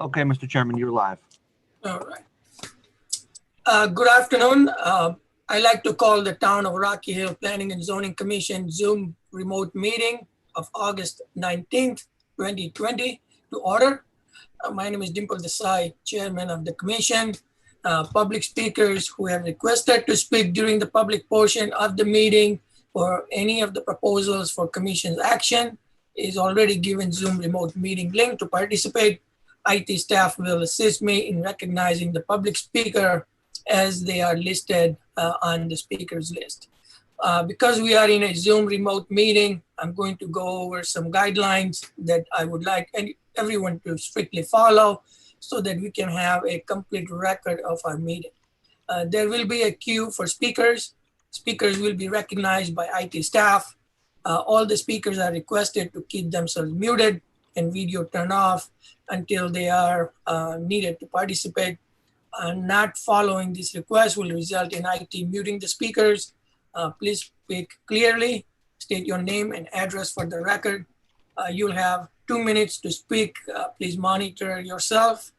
Okay, Mr. Chairman, you're live. All right. Good afternoon. I'd like to call the Town of Rocky Hill Planning and Zoning Commission Zoom remote meeting of August 19th, 2020 to order. My name is Dimple Desai, Chairman of the Commission. Public speakers who have requested to speak during the public portion of the meeting or any of the proposals for Commission's action is already given Zoom remote meeting link to participate. IT staff will assist me in recognizing the public speaker as they are listed on the speakers list. Because we are in a Zoom remote meeting, I'm going to go over some guidelines that I would like everyone to strictly follow so that we can have a complete record of our meeting. There will be a queue for speakers. Speakers will be recognized by IT staff. All the speakers are requested to keep themselves muted and video turned off until they are needed to participate. Not following this request will result in IT muting the speakers. Please speak clearly, state your name and address for the record. You'll have 2 minutes to speak. Please monitor yourself.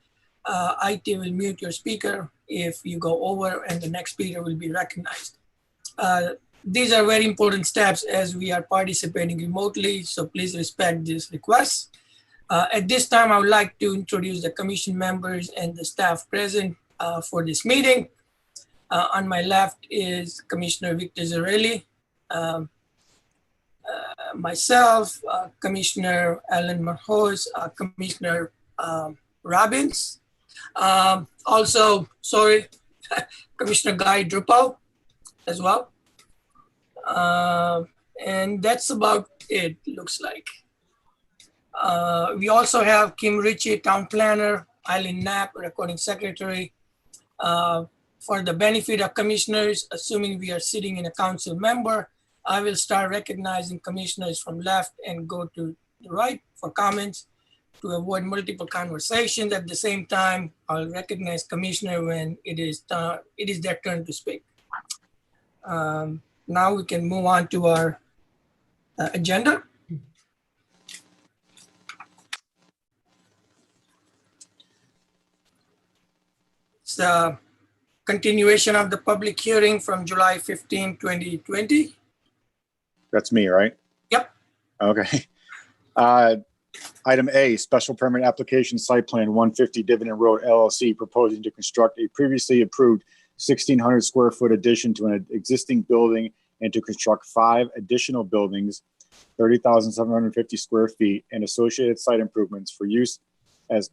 IT will mute your speaker if you go over, and the next speaker will be recognized. These are very important steps as we are participating remotely, so please respect this request. At this time, I would like to introduce the commission members and the staff present for this meeting. On my left is Commissioner Victor Zarelli, myself, Commissioner Alan Marhoz, Commissioner Robbins. Also, sorry, Commissioner Guy Drupo as well. And that's about it, looks like. We also have Kim Ritchie, Town Planner, Eileen Knapp, Recording Secretary. For the benefit of commissioners, assuming we are sitting in a council member, I will start recognizing commissioners from left and go to the right for comments to avoid multiple conversations. At the same time, I'll recognize commissioner when it is their turn to speak. Now we can move on to our agenda. It's the continuation of the public hearing from July 15, 2020. That's me, right? Yep. Okay. Item A, special permit application site plan 150 Dividend Road LLC proposing to construct a previously approved 1,600 square foot addition to an existing building and to construct 5 additional buildings, 30,750 square feet, and associated site improvements for use as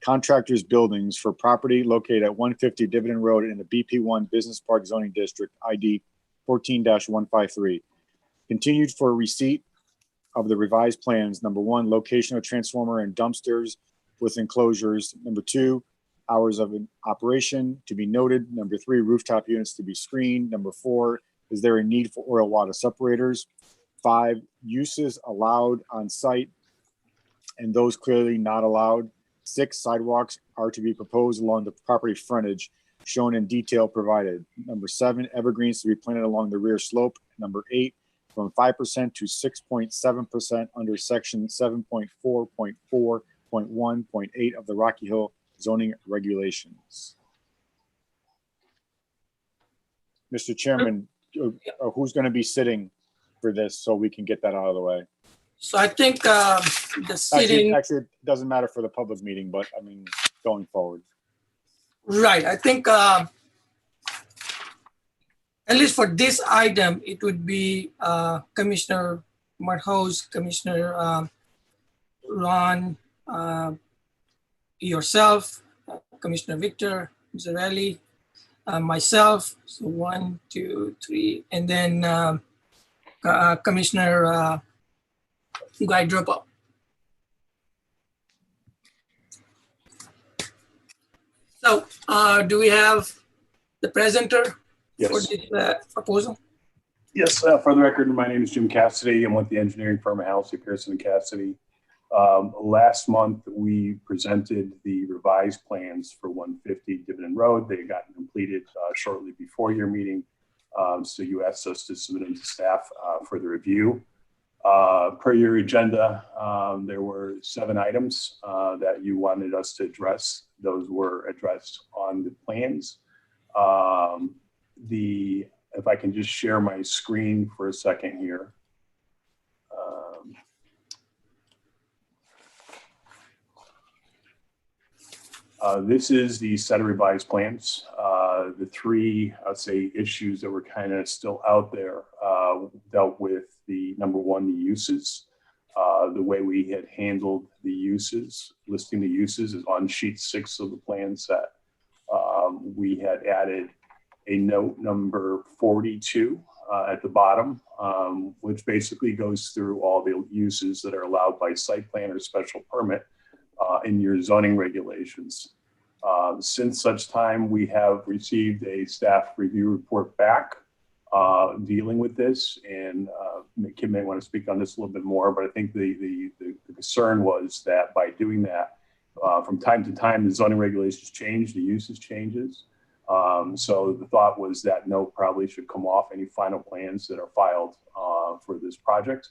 contractors' buildings for property located at 150 Dividend Road in the BP1 Business Park Zoning District, ID 14-153. Continued for receipt of the revised plans. Number 1, location of transformer and dumpsters with enclosures. Number 2, hours of operation to be noted. Number 3, rooftop units to be screened. Number 4, is there a need for oil water separators? 5, uses allowed on site and those clearly not allowed. 6, sidewalks are to be proposed along the property frontage shown in detail provided. Number 7, evergreens to be planted along the rear slope. Number 8, from 5% to 6.7% under section 7.4.4.1.8 of the Rocky Hill zoning regulations. Mr. Chairman, who's going to be sitting for this so we can get that out of the way? So I think the sitting... Actually, it doesn't matter for the public meeting, but I mean, going forward. Right, I think at least for this item, it would be Commissioner Marhoz, Commissioner Ron, yourself, Commissioner Victor Zarelli, myself, so 1, 2, 3, and then Commissioner Guy Drupo. So do we have the presenter? Yes. For this proposal? Yes, for the record, my name is Jim Cassidy. I'm with the engineering firm Halsey, Pearson and Cassidy. Last month, we presented the revised plans for 150 Dividend Road. They got completed shortly before your meeting. So you asked us to submit them to staff for the review. Per your agenda, there were 7 items that you wanted us to address. Those were addressed on the plans. If I can just share my screen for a second here. This is the set of revised plans. The 3, I'd say, issues that were kind of still out there dealt with the number 1, the uses. The way we had handled the uses, listing the uses is on sheet 6 of the plan set. We had added a note number 42 at the bottom, which basically goes through all the uses that are allowed by site plan or special permit in your zoning regulations. Since such time, we have received a staff review report back dealing with this, and Kim may want to speak on this a little bit more, but I think the concern was that by doing that, from time to time, the zoning regulations change, the uses changes. So the thought was that note probably should come off any final plans that are filed for this project,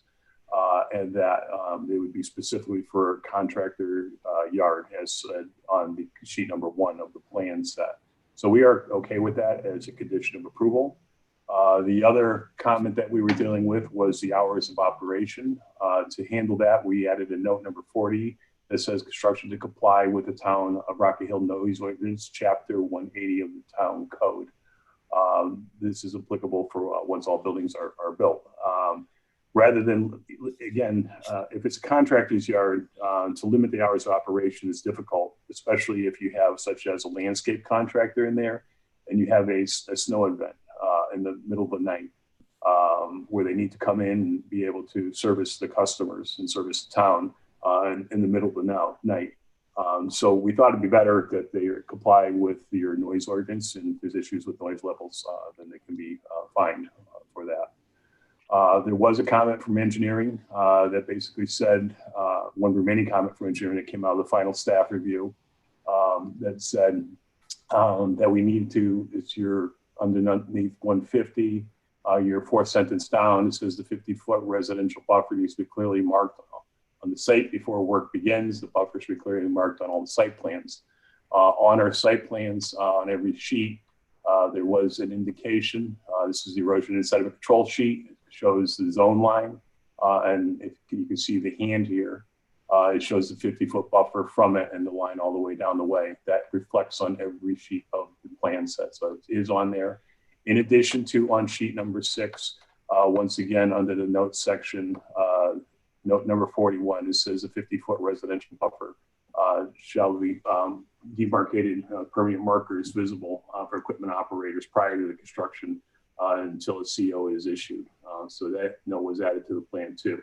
and that they would be specifically for contractor yard as said on the sheet number 1 of the plan set. So we are okay with that as a condition of approval. The other comment that we were dealing with was the hours of operation. To handle that, we added a note number 40 that says construction to comply with the town of Rocky Hill noise ordinance, chapter 180 of the town code. This is applicable for once all buildings are built. Rather than, again, if it's a contractor's yard, to limit the hours of operation is difficult, especially if you have such as a landscape contractor in there and you have a snow event in the middle of the night where they need to come in and be able to service the customers and service the town in the middle of the night. So we thought it'd be better that they comply with your noise ordinance, and if there's issues with noise levels, then they can be fined for that. There was a comment from engineering that basically said, one remaining comment from engineering that came out of the final staff review that said that we need to, it's your underneath 150, your 4th sentence down, it says the 50-foot residential buffer needs to be clearly marked on the site before work begins. The buffer should be clearly marked on all the site plans. On our site plans, on every sheet, there was an indication. This is the erosion and sediment control sheet. It shows the zone line, and if you can see the hand here, it shows the 50-foot buffer from it and the line all the way down the way. That reflects on every sheet of the plan set, so it is on there. In addition to on sheet number 6, once again, under the notes section, note number 41, it says a 50-foot residential buffer shall be demarcated permanent markers visible for equipment operators prior to the construction until a CO is issued. So that note was added to the plan too.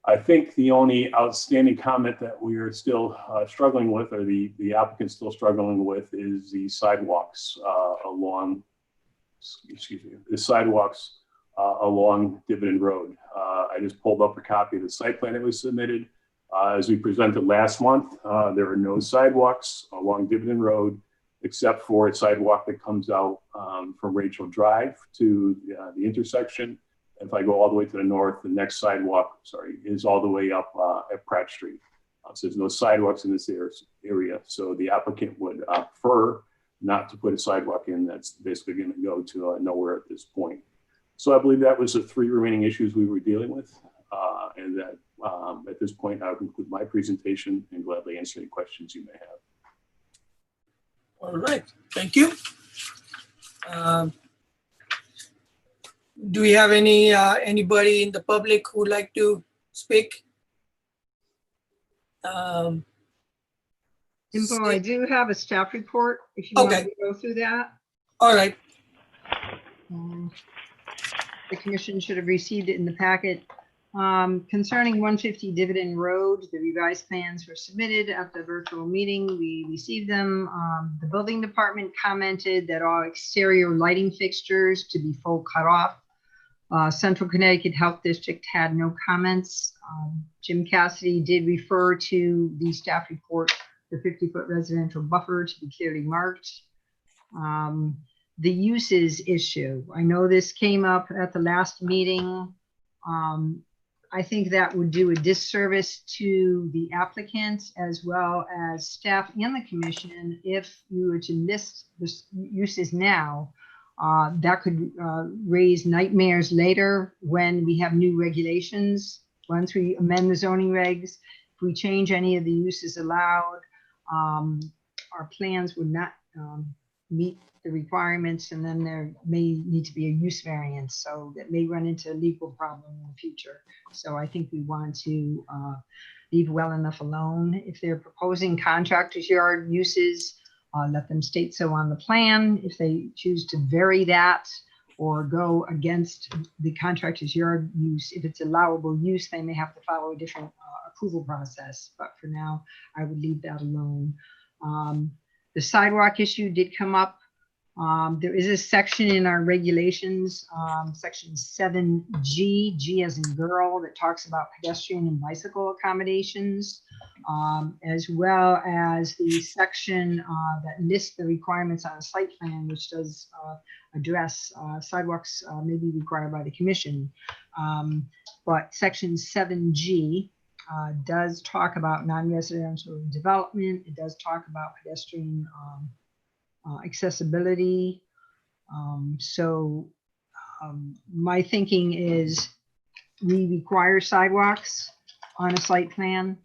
I think the only outstanding comment that we are still struggling with, or the applicant's still struggling with, is the sidewalks along, the sidewalks along Dividend Road. I just pulled up a copy of the site plan that was submitted. As we presented last month, there are no sidewalks along Dividend Road except for a sidewalk that comes out from Rachel Drive to the intersection. If I go all the way to the north, the next sidewalk, is all the way up at Pratt Street. So there's no sidewalks in this area. So the applicant would prefer not to put a sidewalk in. That's basically going to go to nowhere at this point. So I believe that was the 3 remaining issues we were dealing with. And that at this point, I will conclude my presentation and gladly answer any questions you may have. All right, thank you. Do we have anybody in the public who would like to speak? Info, I do have a staff report if you want to go through that. All right. The commission should have received it in the packet. Concerning 150 Dividend Road, the revised plans were submitted at the virtual meeting. We received them. The building department commented that all exterior lighting fixtures to be full cutoff. Central Connecticut Health District had no comments. Jim Cassidy did refer to the staff report, the 50-foot residential buffer to be clearly marked. The uses issue, I know this came up at the last meeting. I think that would do a disservice to the applicant as well as staff and the commission if you were to list the uses now. That could raise nightmares later when we have new regulations. Once we amend the zoning regs, if we change any of the uses allowed, our plans would not meet the requirements, and then there may need to be a use variance, so that may run into a legal problem in the future. So I think we want to leave well enough alone. If they're proposing contractors yard uses, let them state so on the plan. If they choose to vary that or go against the contractor's yard use, if it's allowable use, they may have to follow a different approval process. But for now, I would leave that alone. The sidewalk issue did come up. There is a section in our regulations, section 7G, G as in girl, that talks about pedestrian and bicycle accommodations, as well as the section that lists the requirements on a site plan, which does address sidewalks may be required by the commission. But section 7G does talk about non-residential development. It does talk about pedestrian accessibility. My thinking is we require sidewalks on a site plan.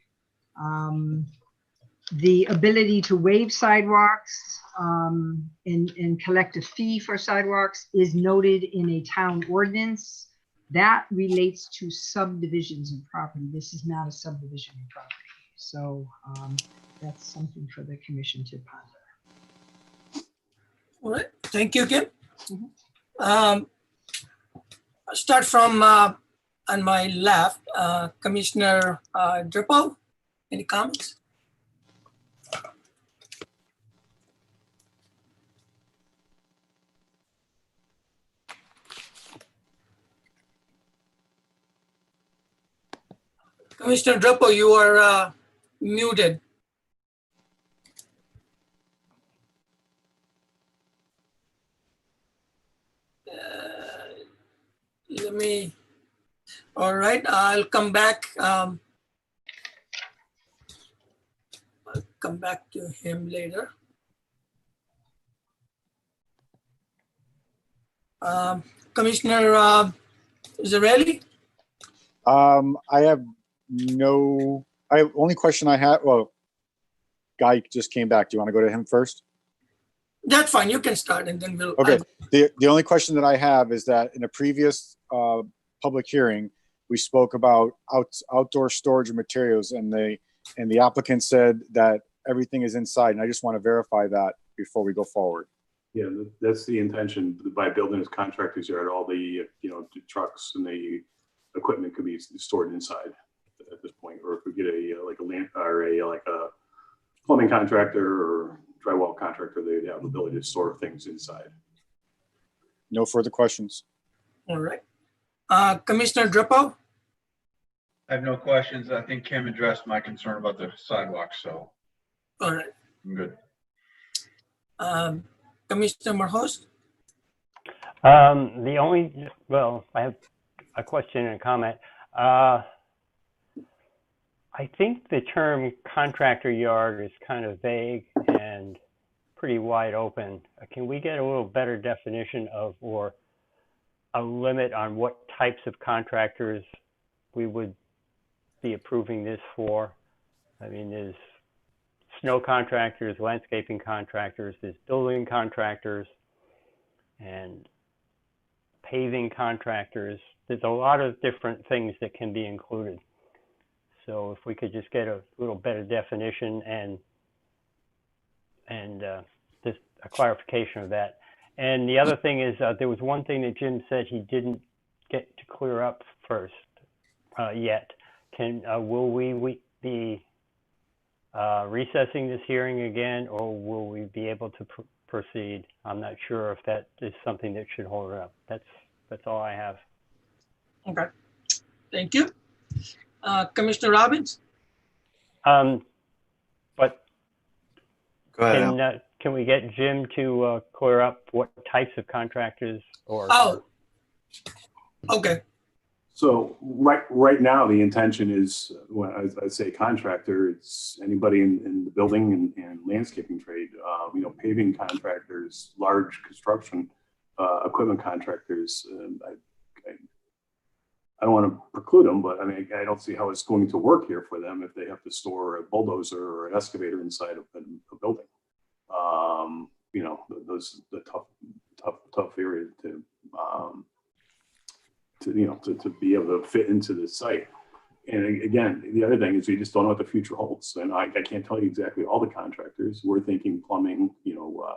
The ability to waive sidewalks and collect a fee for sidewalks is noted in a town ordinance. That relates to subdivisions of property. This is not a subdivision of property. So that's something for the commission to ponder. All right, thank you, Kim. Mhm. I'll start from on my left, Commissioner Drapo. Any comments? Commissioner Drapo, you are muted. Let me, all right, I'll come back. I'll come back to him later. Commissioner Zarelli? I have only question I had, well, Guy just came back. Do you want to go to him first? That's fine, you can start and then we'll. Okay. The only question that I have is that in a previous public hearing, we spoke about outdoor storage of materials, and the applicant said that everything is inside, and I just want to verify that before we go forward. Yeah, that's the intention. By building this contractor's yard, all the, the trucks and the equipment could be stored inside at this point. Or if we get a plumbing contractor or drywall contractor, they'd have the ability to store things inside. No further questions. All right. Commissioner Drapo? I have no questions. I think Kim addressed my concern about the sidewalk, so All right. I'm good. Commissioner Marhost? I have a question and a comment. I think the term contractor yard is kind of vague and pretty wide open. Can we get a little better definition of, or a limit on what types of contractors we would be approving this for? I mean, there's snow contractors, landscaping contractors, there's building contractors, and paving contractors. There's a lot of different things that can be included. So if we could just get a little better definition and just a clarification of that. And the other thing is, there was one thing that Jim said he didn't get to clear up first yet. Will we be recessing this hearing again, or will we be able to proceed? I'm not sure if that is something that should hold it up. That's all I have. Okay. Thank you. Commissioner Robbins? But Go ahead. can we get Jim to clear up what types of contractors or? Oh, okay. So right now, the intention is, when I say contractor, it's anybody in the building and landscaping trade, paving contractors, large construction equipment contractors. I don't want to preclude them, but I mean, I don't see how it's going to work here for them if they have to store a bulldozer or an excavator inside of a building. Those the tough area to be able to fit into the site. And again, the other thing is we just don't know what the future holds. And I can't tell you exactly all the contractors. We're thinking plumbing,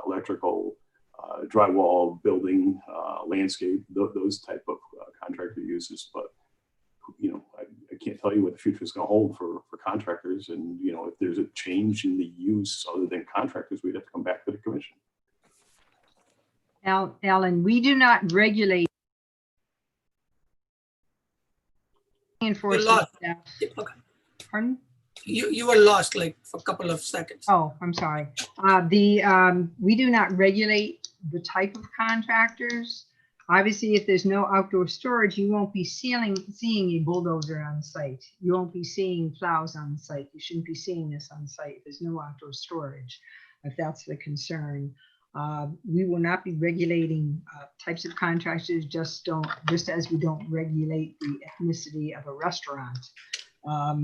electrical, drywall, building, landscape, those type of contractor uses. But, I can't tell you what the future is going to hold for contractors. And, if there's a change in the use other than contractors, we'd have to come back to the commission. Alan, we do not regulate enforcement lost. staff. Okay. Pardon? You were lost like for a couple of seconds. Oh, I'm sorry. We do not regulate the type of contractors. Obviously, if there's no outdoor storage, you won't be seeing a bulldozer on site. You won't be seeing plows on site. You shouldn't be seeing this on site. There's no outdoor storage, if that's the concern. We will not be regulating types of contractors, just as we don't regulate the ethnicity of a restaurant. I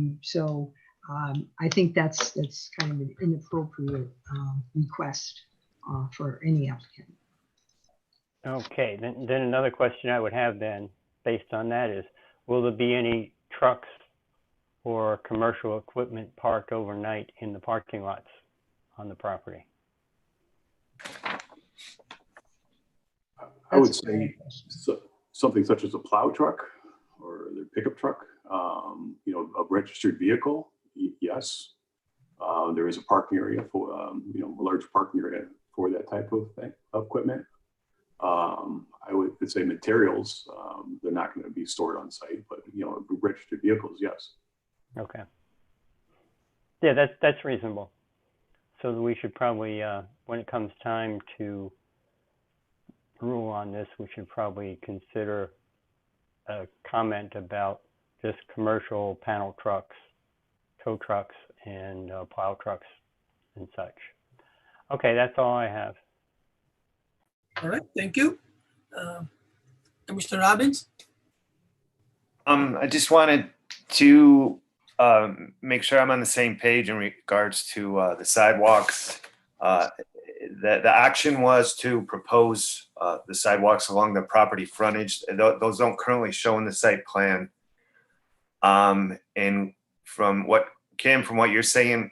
think that's kind of an inappropriate request for any applicant. Okay, then another question I would have then, based on that, is will there be any trucks or commercial equipment parked overnight in the parking lots on the property? I would say something such as a plow truck or the pickup truck, a registered vehicle. Yes, there is a parking area for, a large parking area for that type of thing, of equipment. I would say materials, they're not going to be stored on site, but, registered vehicles, yes. Okay. Yeah, that's reasonable. So we should probably, when it comes time to rule on this, we should probably consider a comment about just commercial panel trucks, tow trucks, and plow trucks and such. Okay, that's all I have. All right, thank you. Mr. Robbins? I just wanted to make sure I'm on the same page in regards to the sidewalks. The action was to propose the sidewalks along the property frontage. Those don't currently show in the site plan. And from what you're saying,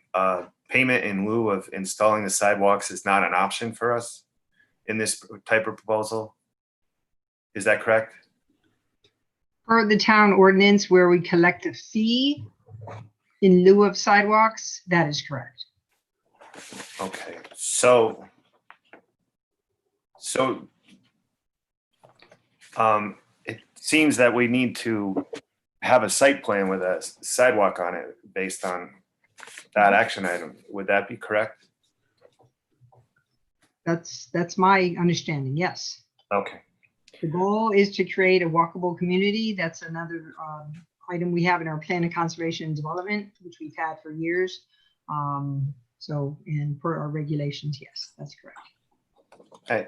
payment in lieu of installing the sidewalks is not an option for us in this type of proposal. Is that correct? Per the town ordinance where we collect a fee in lieu of sidewalks, that is correct. Okay, so it seems that we need to have a site plan with a sidewalk on it based on that action item. Would that be correct? That's my understanding, yes. Okay. The goal is to create a walkable community. That's another item we have in our plan of conservation and development, which we've had for years. And per our regulations, yes, that's correct. Okay.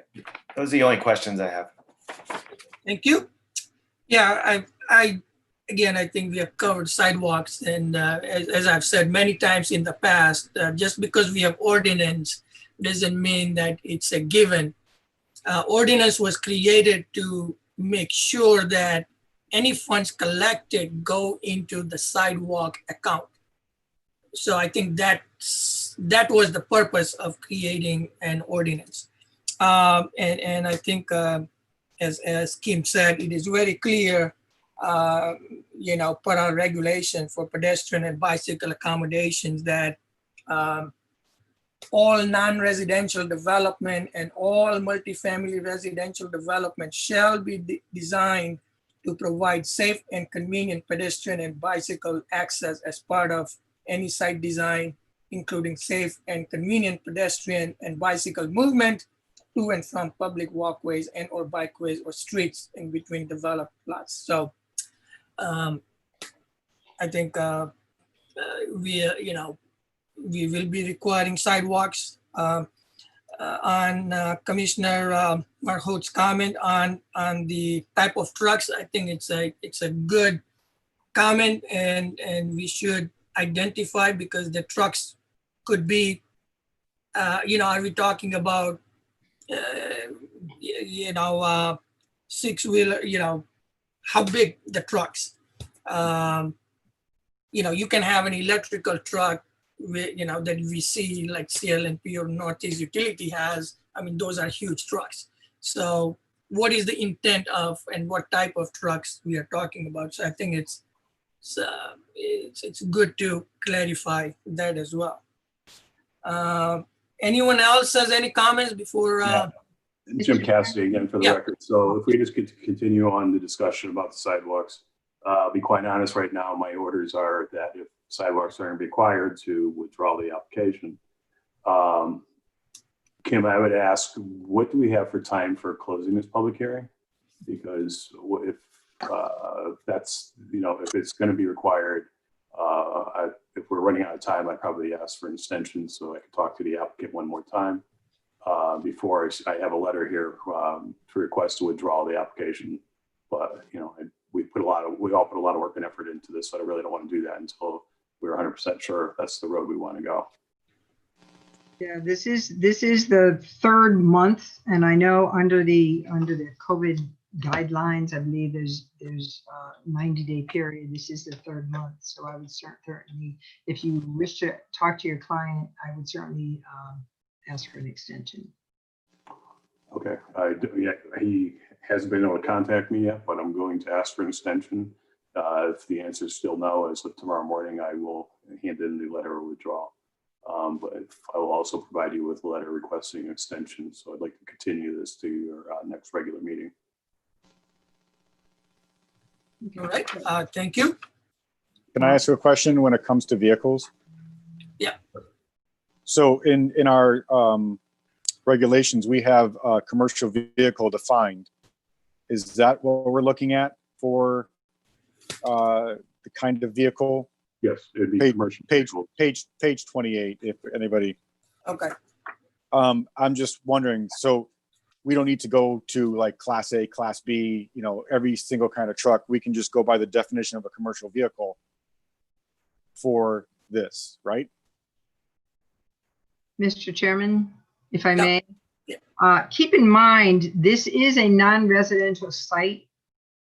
Those are the only questions I have. Thank you. Yeah, I think we have covered sidewalks, and as I've said many times in the past, just because we have ordinance doesn't mean that it's a given. Ordinance was created to make sure that any funds collected go into the sidewalk account. So I think that was the purpose of creating an ordinance. And I think, as Kim said, it is very clear, per our regulation for pedestrian and bicycle accommodations that all non-residential development and all multifamily residential development shall be designed to provide safe and convenient pedestrian and bicycle access as part of any site design, including safe and convenient pedestrian and bicycle movement to and from public walkways and or bikeways or streets in between developed lots. So I think we will be requiring sidewalks. On Commissioner Marhote's comment on the type of trucks, I think it's a good comment, and we should identify, because the trucks could be, are we talking about, six-wheeler, how big the trucks. You can have an electrical truck, that we see like CLNP or Northeast Utility has. I mean, those are huge trucks. So what is the intent of, and what type of trucks we are talking about? So I think it's good to clarify that as well. Anyone else has any comments before? Yeah. Jim Cassidy again for the Yeah. record. So if we just get to continue on the discussion about the sidewalks, I'll be quite honest right now, my orders are that if sidewalks are going to be required, to withdraw the application. Kim, I would ask, what do we have for time for closing this public hearing? Because if that's, if it's going to be required, if we're running out of time, I'd probably ask for an extension so I can talk to the applicant one more time before I have a letter here to request to withdraw the application. But, we all put a lot of work and effort into this, so I really don't want to do that until we're 100% sure if that's the road we want to go. Yeah, this is the third month, and I know under the COVID guidelines, I believe there's a 90-day period. This is the third month, so I would certainly, if you wish to talk to your client, I would certainly ask for an extension. Okay, he hasn't been able to contact me yet, but I'm going to ask for an extension. If the answer is still no, as of tomorrow morning, I will hand in the letter of withdrawal. But I will also provide you with a letter requesting an extension. So I'd like to continue this to your next regular meeting. All right, thank you. Can I ask you a question when it comes to vehicles? Yeah. So in our regulations, we have commercial vehicle defined. Is that what we're looking at for the kind of vehicle? Yes, it'd be commercial. Page 28, if anybody. Okay. I'm just wondering, so we don't need to go to like Class A, Class B, every single kind of truck. We can just go by the definition of a commercial vehicle for this, right? Mr. Chairman, if I Yeah. may. Yeah. Keep in mind, this is a non-residential site.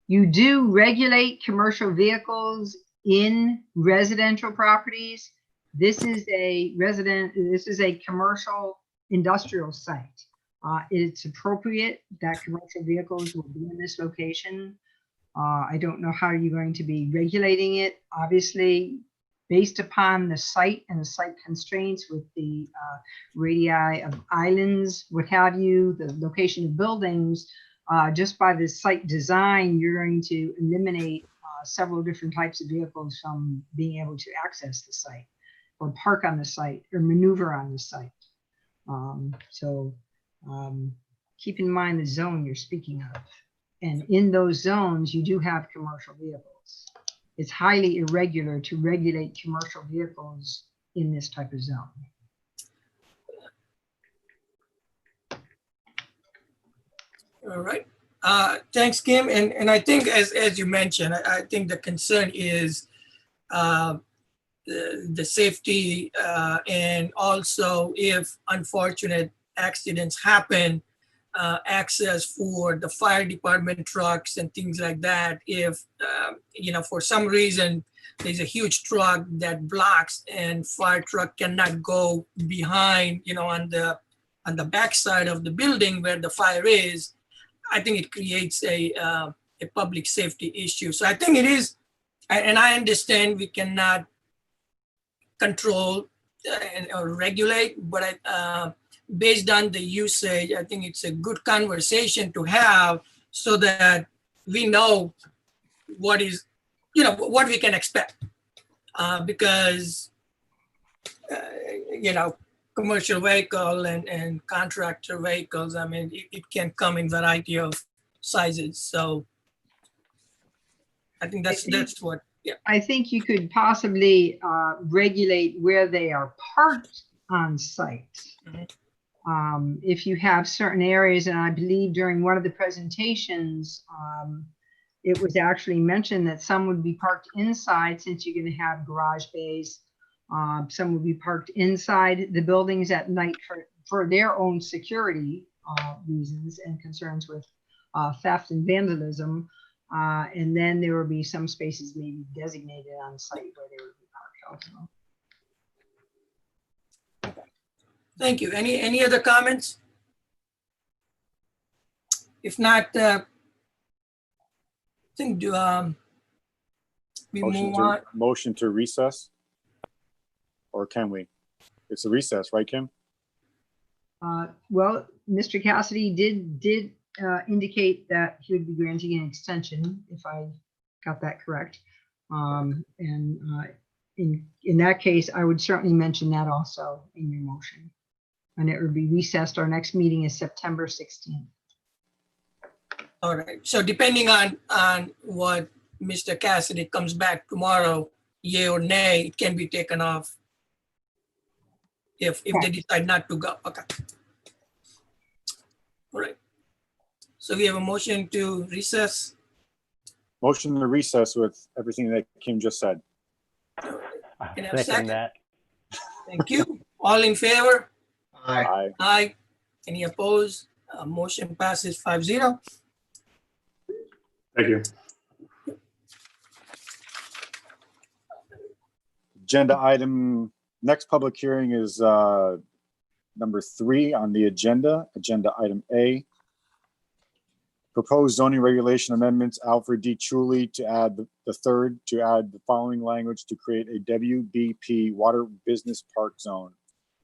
You do regulate commercial vehicles in residential properties. This is a commercial industrial site. It's appropriate that commercial vehicles will be in this location. I don't know how you're going to be regulating it. Obviously, based upon the site and the site constraints with the radii of islands, what have you, the location of buildings, just by the site design, you're going to eliminate several different types of vehicles from being able to access the site or park on the site or maneuver on the site. Keep in mind the zone you're speaking of. And in those zones, you do have commercial vehicles. It's highly irregular to regulate commercial vehicles in this type of zone. All right. Thanks, Kim. And I think, as you mentioned, I think the concern is the safety and also, if unfortunate accidents happen, access for the fire department trucks and things like that. If for some reason there's a huge truck that blocks and fire truck cannot go behind, on the backside of the building where the fire is, I think it creates a public safety issue. So I think it is, and I understand we cannot control or regulate, but based on the usage, I think it's a good conversation to have so that we know what is, what we can expect. Because, commercial vehicle and contractor vehicles, I mean, it can come in variety of sizes. So I think that's what, yeah. I think you could possibly regulate where they are parked on site. Mhm. If you have certain areas, and I believe during one of the presentations, it was actually mentioned that some would be parked inside since you're going to have garage bays. Some would be parked inside the buildings at night for their own security reasons and concerns with theft and vandalism. And then there will be some spaces maybe designated on site where they would be parked also. Thank you. Any other comments? If not, I think we move on. Motion to recess? Or can we? It's a recess, right, Kim? Well, Mr. Cassidy did indicate that he would be granting an extension, if I got that correct. And in that case, I would certainly mention that also in your motion. And it would be recessed. Our next meeting is September 16th. All right. So depending on what Mr. Cassidy comes back tomorrow, yay or nay, it can be taken off if they decide not to go. Okay. All right. So we have a motion to recess. Motion to recess with everything that Kim just said. Can I have a Second second? that. Thank you. All in favor? Aye. Aye. Aye. Any opposed? Motion passes 5-0. Thank you. Agenda item, next public hearing is number 3 on the agenda, agenda item A. Proposed zoning regulation amendments, Alfred D. Chuli to add the third, to add the following language to create a WBP Water Business Park Zone.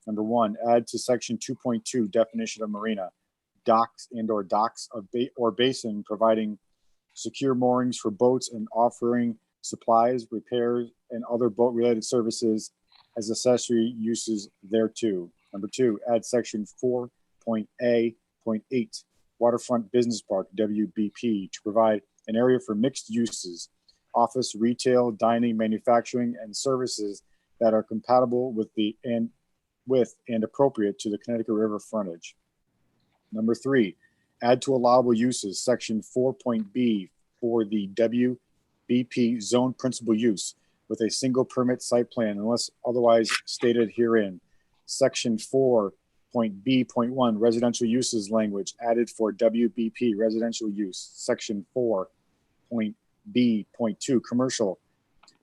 Number 1, add to section 2.2 definition of marina, docks and/or docks of or basin providing secure moorings for boats and offering supplies, repairs, and other boat-related services as accessory uses thereto. Number 2, add section 4.A.8 Waterfront Business Park, WBP, to provide an area for mixed uses, office, retail, dining, manufacturing, and services that are compatible with and appropriate to the Connecticut River frontage. Number 3, add to allowable uses, section 4.B for the WBP zone principal use with a single permit site plan unless otherwise stated herein. Section 4.B.1 residential uses language added for WBP residential use. Section 4.B.2 commercial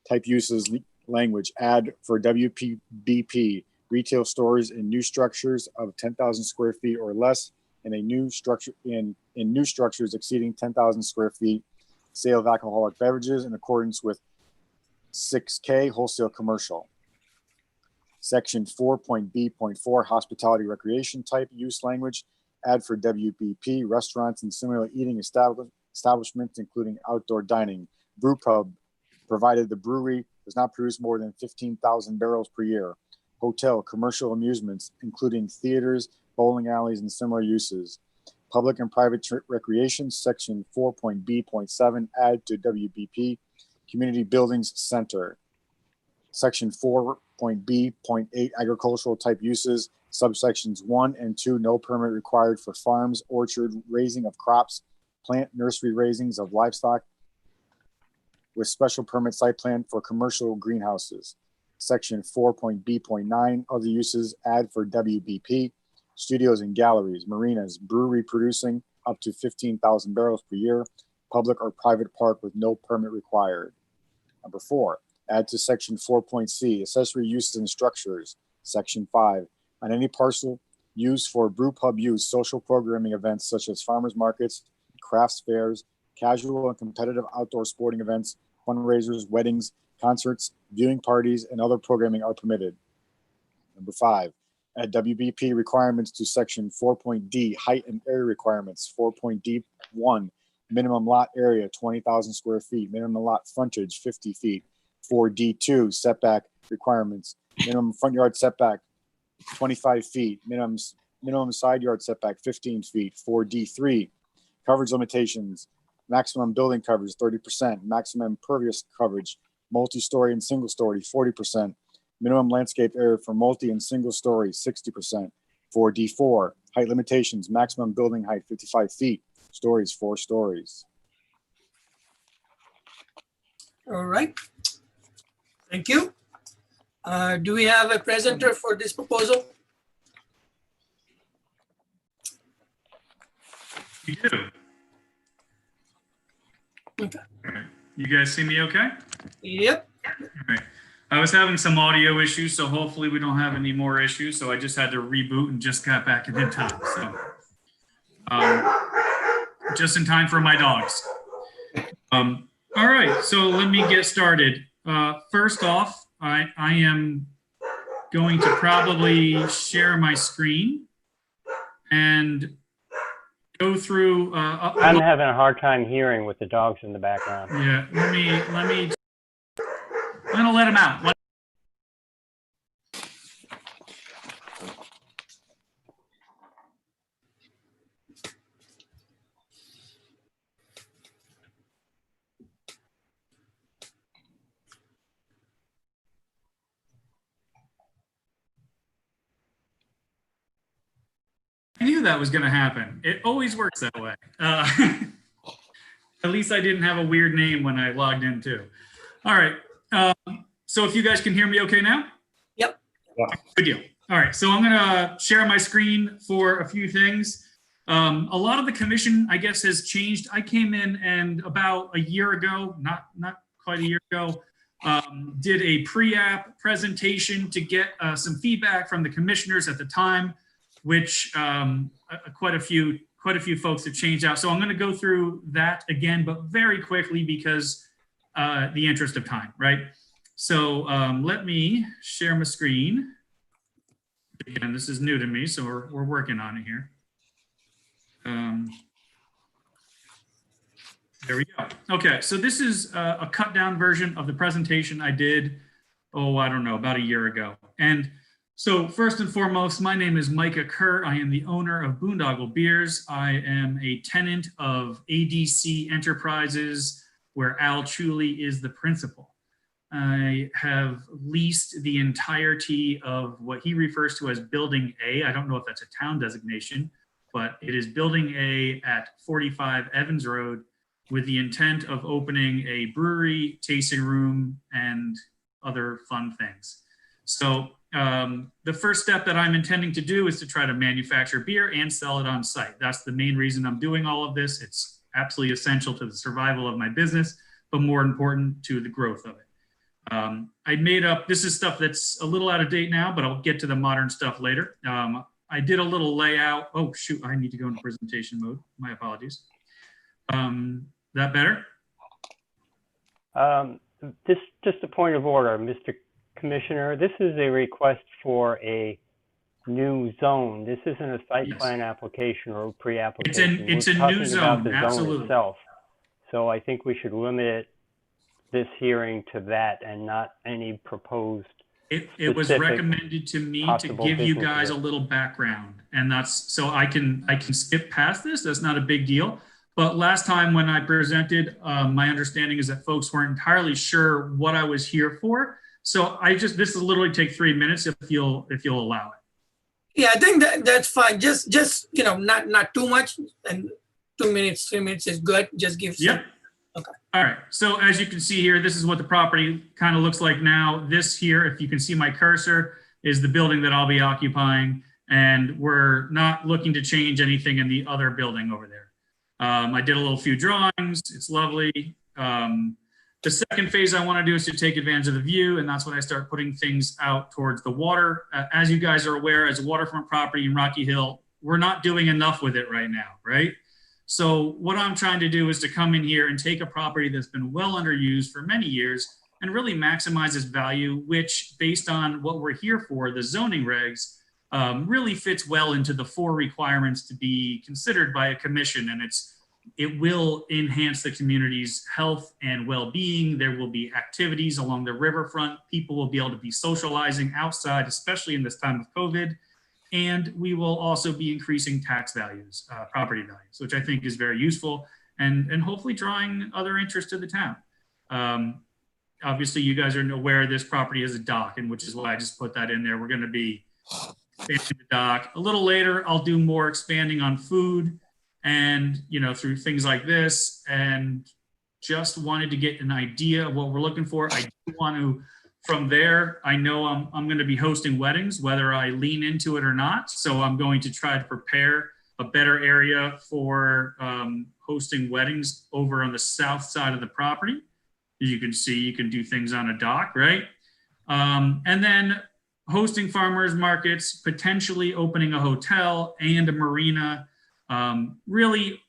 type uses language add for WBP retail stores in new structures of 10,000 square feet or less in a new structure in new structures exceeding 10,000 square feet, sale of alcoholic beverages in accordance with 6K wholesale commercial. Section 4.B.4 hospitality recreation type use language add for WBP restaurants and similar eating establishments including outdoor dining, brew pub provided the brewery does not produce more than 15,000 barrels per year, hotel, commercial amusements including theaters, bowling alleys, and similar uses. Public and private recreation, section 4.B.7, add to WBP, community buildings center. Section 4.B.8, agricultural type uses, subsections 1 and 2, no permit required for farms, orchard, raising of crops, plant nursery raisings of livestock with special permit site plan for commercial greenhouses. Section 4.B.9, other uses, add for WBP, studios and galleries, marinas, brewery producing up to 15,000 barrels per year, public or private park with no permit required. Number 4, add to section 4.C, accessory uses and structures, section 5, on any parcel used for brew pub use, social programming events such as farmers markets, crafts fairs, casual and competitive outdoor sporting events, fundraisers, weddings, concerts, viewing parties, and other programming are permitted. Number 5, add WBP requirements to section 4.D, height and area requirements, 4.D1, minimum lot area, 20,000 square feet, minimum lot frontage, 50 feet, 4D2, setback requirements, minimum front yard setback, 25 feet, minimum side yard setback, 15 feet, 4D3, coverage limitations, maximum building coverage 30%, maximum impervious coverage, multi-story and single-story 40%, minimum landscape area for multi and single-story 60%. For D4, height limitations, maximum building height 55 feet, stories 4 stories. All right. Thank you. Do we have a presenter for this proposal? You do. Okay. All right. You guys see me okay? Yep. All right. I was having some audio issues, so hopefully we don't have any more issues. So I just had to reboot and just got back in time. So just in time for my dogs. All right, so let me get started. First off, I am going to probably share my screen and go through. I'm having a hard time hearing with the dogs in the background. Yeah, let me. I'm gonna let them out. I knew that was going to happen. It always works that way. At least I didn't have a weird name when I logged in too. All right. So if you guys can hear me okay now? Yep. Good deal. All right. So I'm going to share my screen for a few things. A lot of the commission, I guess, has changed. I came in and about a year ago, not quite a year ago, did a pre-app presentation to get some feedback from the commissioners at the time, which quite a few folks have changed out. So I'm going to go through that again, but very quickly because the interest of time, right? So let me share my screen. Again, this is new to me, so we're working on it here. There we go. Okay, so this is a cut down version of the presentation I did, I don't know, about a year ago. And so first and foremost, my name is Micah Kerr. I am the owner of Boondoggle Beers. I am a tenant of ADC Enterprises, where Al Chuli is the principal. I have leased the entirety of what he refers to as Building A. I don't know if that's a town designation, but it is Building A at 45 Evans Road with the intent of opening a brewery, tasting room, and other fun things. So the first step that I'm intending to do is to try to manufacture beer and sell it on site. That's the main reason I'm doing all of this. It's absolutely essential to the survival of my business, but more important to the growth of it. I made up, this is stuff that's a little out of date now, but I'll get to the modern stuff later. I did a little layout. Oh, shoot, I need to go into presentation mode. My apologies. That better? Just a point of order, Mr. Commissioner. This is a request for a new zone. This isn't a site Yes. plan application or pre-application. It's a We're new talking zone, about the zone absolutely. itself. So I think we should limit this hearing to that and not any proposed. It was specific recommended to me to possible give you business guys a here. little background, and that's so I can skip past this. That's not a big deal. But last time when I presented, my understanding is that folks weren't entirely sure what I was here for. So this will literally take 3 minutes if you'll allow it. Yeah, I think that's fine. Just not too much, and 2 minutes, 3 minutes is good. Just give some. Yep. Okay. All right. So as you can see here, this is what the property kind of looks like now. This here, if you can see my cursor, is the building that I'll be occupying. And we're not looking to change anything in the other building over there. I did a few drawings. It's lovely. The second phase I want to do is to take advantage of the view, and that's when I start putting things out towards the water. As you guys are aware, as a waterfront property in Rocky Hill, we're not doing enough with it right now, right? So what I'm trying to do is to come in here and take a property that's been well underused for many years and really maximize its value, which based on what we're here for, the zoning regs, really fits well into the 4 requirements to be considered by a commission. And it will enhance the community's health and well-being. There will be activities along the riverfront. People will be able to be socializing outside, especially in this time of COVID. And we will also be increasing tax values, property values, which I think is very useful. and hopefully drawing other interest to the town. Obviously, you guys are aware this property is a dock, and which is why I just put that in there. We're going to be expanding the dock. A little later, I'll do more expanding on food and, through things like this, and just wanted to get an idea of what we're looking for. I do want to, from there, I know I'm going to be hosting weddings, whether I lean into it or not. So I'm going to try to prepare a better area for hosting weddings over on the south side of the property. As you can see, you can do things on a dock, right? And then hosting farmers markets, potentially opening a hotel and a marina. Really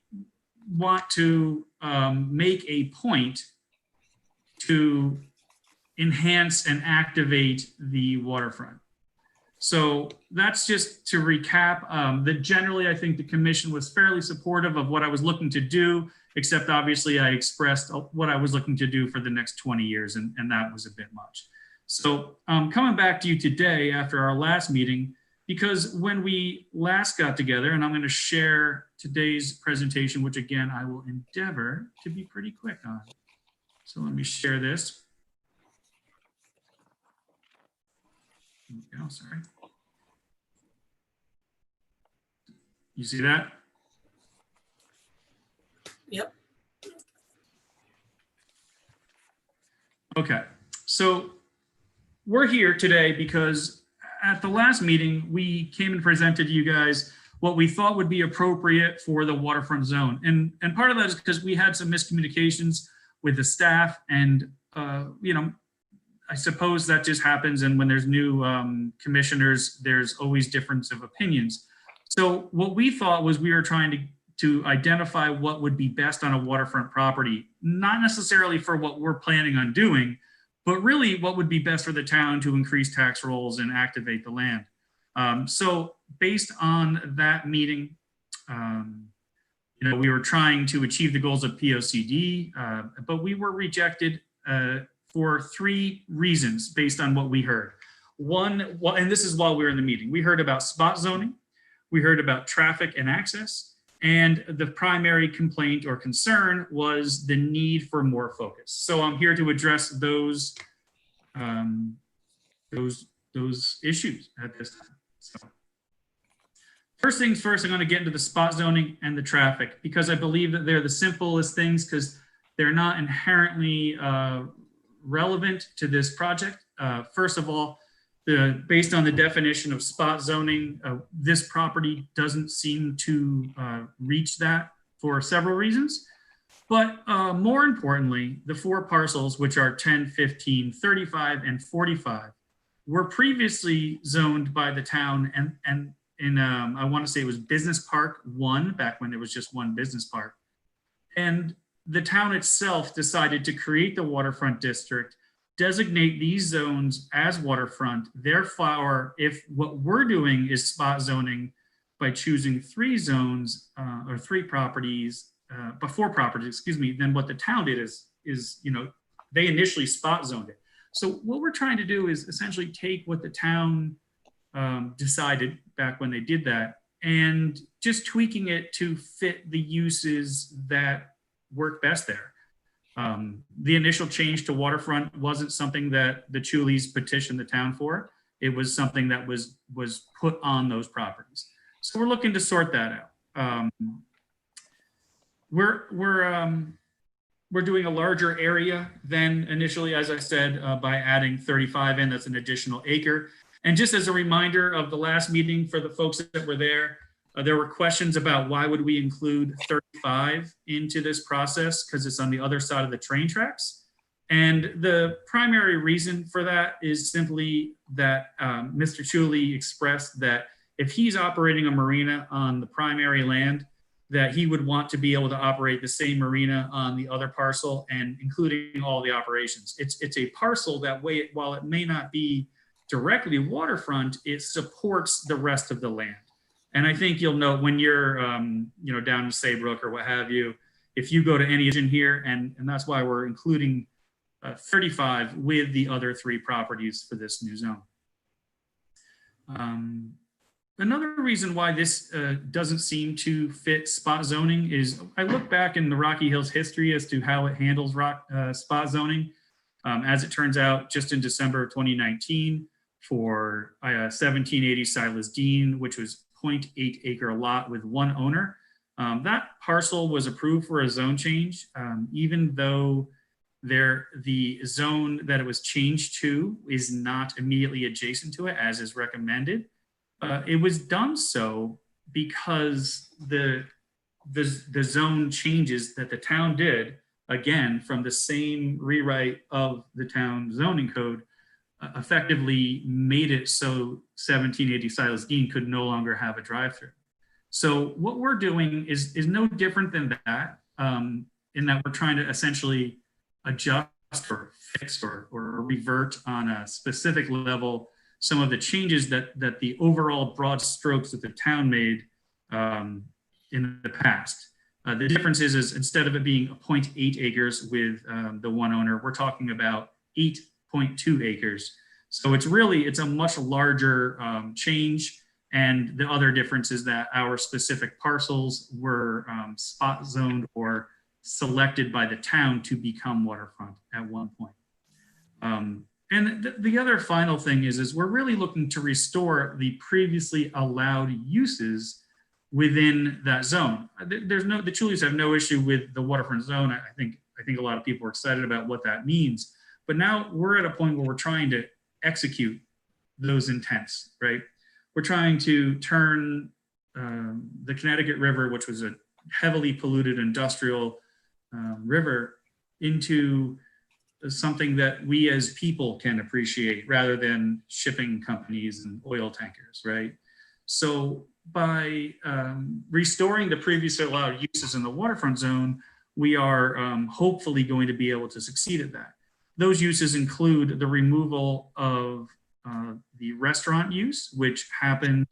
want to make a point to enhance and activate the waterfront. So that's just to recap. That generally, I think the commission was fairly supportive of what I was looking to do, except obviously I expressed what I was looking to do for the next 20 years, and that was a bit much. So coming back to you today after our last meeting, because when we last got together, and I'm going to share today's presentation, which again, I will endeavor to be pretty quick on. So let me share this. Oh, sorry. You see that? Yep. Okay, so we're here today because at the last meeting, we came and presented to you guys what we thought would be appropriate for the waterfront zone. And part of that is because we had some miscommunications with the staff, and I suppose that just happens, and when there's new commissioners, there's always difference of opinions. So what we thought was we were trying to identify what would be best on a waterfront property, not necessarily for what we're planning on doing, but really what would be best for the town to increase tax rolls and activate the land. So based on that meeting, we were trying to achieve the goals of POCD, but we were rejected for 3 reasons based on what we heard. One, and this is while we were in the meeting, we heard about spot zoning, we heard about traffic and access, and the primary complaint or concern was the need for more focus. So I'm here to address those issues at this time. So first things first, I'm going to get into the spot zoning and the traffic, because I believe that they're the simplest things, because they're not inherently relevant to this project. First of all, based on the definition of spot zoning, this property doesn't seem to reach that for several reasons. But more importantly, the 4 parcels, which are 10, 15, 35, and 45, were previously zoned by the town, and in I want to say it was Business Park 1, back when there was just one business park. And the town itself decided to create the waterfront district, designate these zones as waterfront. Therefore, if what we're doing is spot zoning by choosing 3 zones or 3 properties, but 4 properties, excuse me, then what the town did is they initially spot zoned it. So what we're trying to do is essentially take what the town decided back when they did that and just tweaking it to fit the uses that work best there. The initial change to waterfront wasn't something that the Chuleys petitioned the town for. It was something that was put on those properties. So we're looking to sort that out. We're doing a larger area than initially, as I said, by adding 35 in. That's an additional acre. And just as a reminder of the last meeting for the folks that were there were questions about why would we include 35 into this process, because it's on the other side of the train tracks. And the primary reason for that is simply that Mr. Chuley expressed that if he's operating a marina on the primary land, that he would want to be able to operate the same marina on the other parcel, and including all the operations. It's a parcel that way, while it may not be directly waterfront, it supports the rest of the land. And I think you'll note when you're, down in Saybrook or what have you, if you go to any in here, and that's why we're including 35 with the other 3 properties for this new zone. another reason why this doesn't seem to fit spot zoning is I look back in the Rocky Hills history as to how it handles spot zoning. As it turns out, just in December of 2019, for 1780 Silas Dean, which was 0.8 acre lot with one owner, that parcel was approved for a zone change, even though the zone that it was changed to is not immediately adjacent to it as is recommended. It was done so because the zone changes that the town did, again, from the same rewrite of the town zoning code, effectively made it so 1780 Silas Dean could no longer have a drive-through. So what we're doing is no different than that, in that we're trying to essentially adjust or fix or revert on a specific level some of the changes that the overall broad strokes that the town made in the past. The difference is instead of it being 0.8 acres with the one owner, we're talking about 8.2 acres. So it's a much larger change. And the other difference is that our specific parcels were spot zoned or selected by the town to become waterfront at one point. And the other final thing is we're really looking to restore the previously allowed uses within that zone. The Chulies have no issue with the waterfront zone. I think a lot of people are excited about what that means. But now we're at a point where we're trying to execute those intents, right? We're trying to turn the Connecticut River, which was a heavily polluted industrial river, into something that we as people can appreciate rather than shipping companies and oil tankers, right? So by restoring the previously allowed uses in the waterfront zone, we are hopefully going to be able to succeed at that. Those uses include the removal of the restaurant use, which happened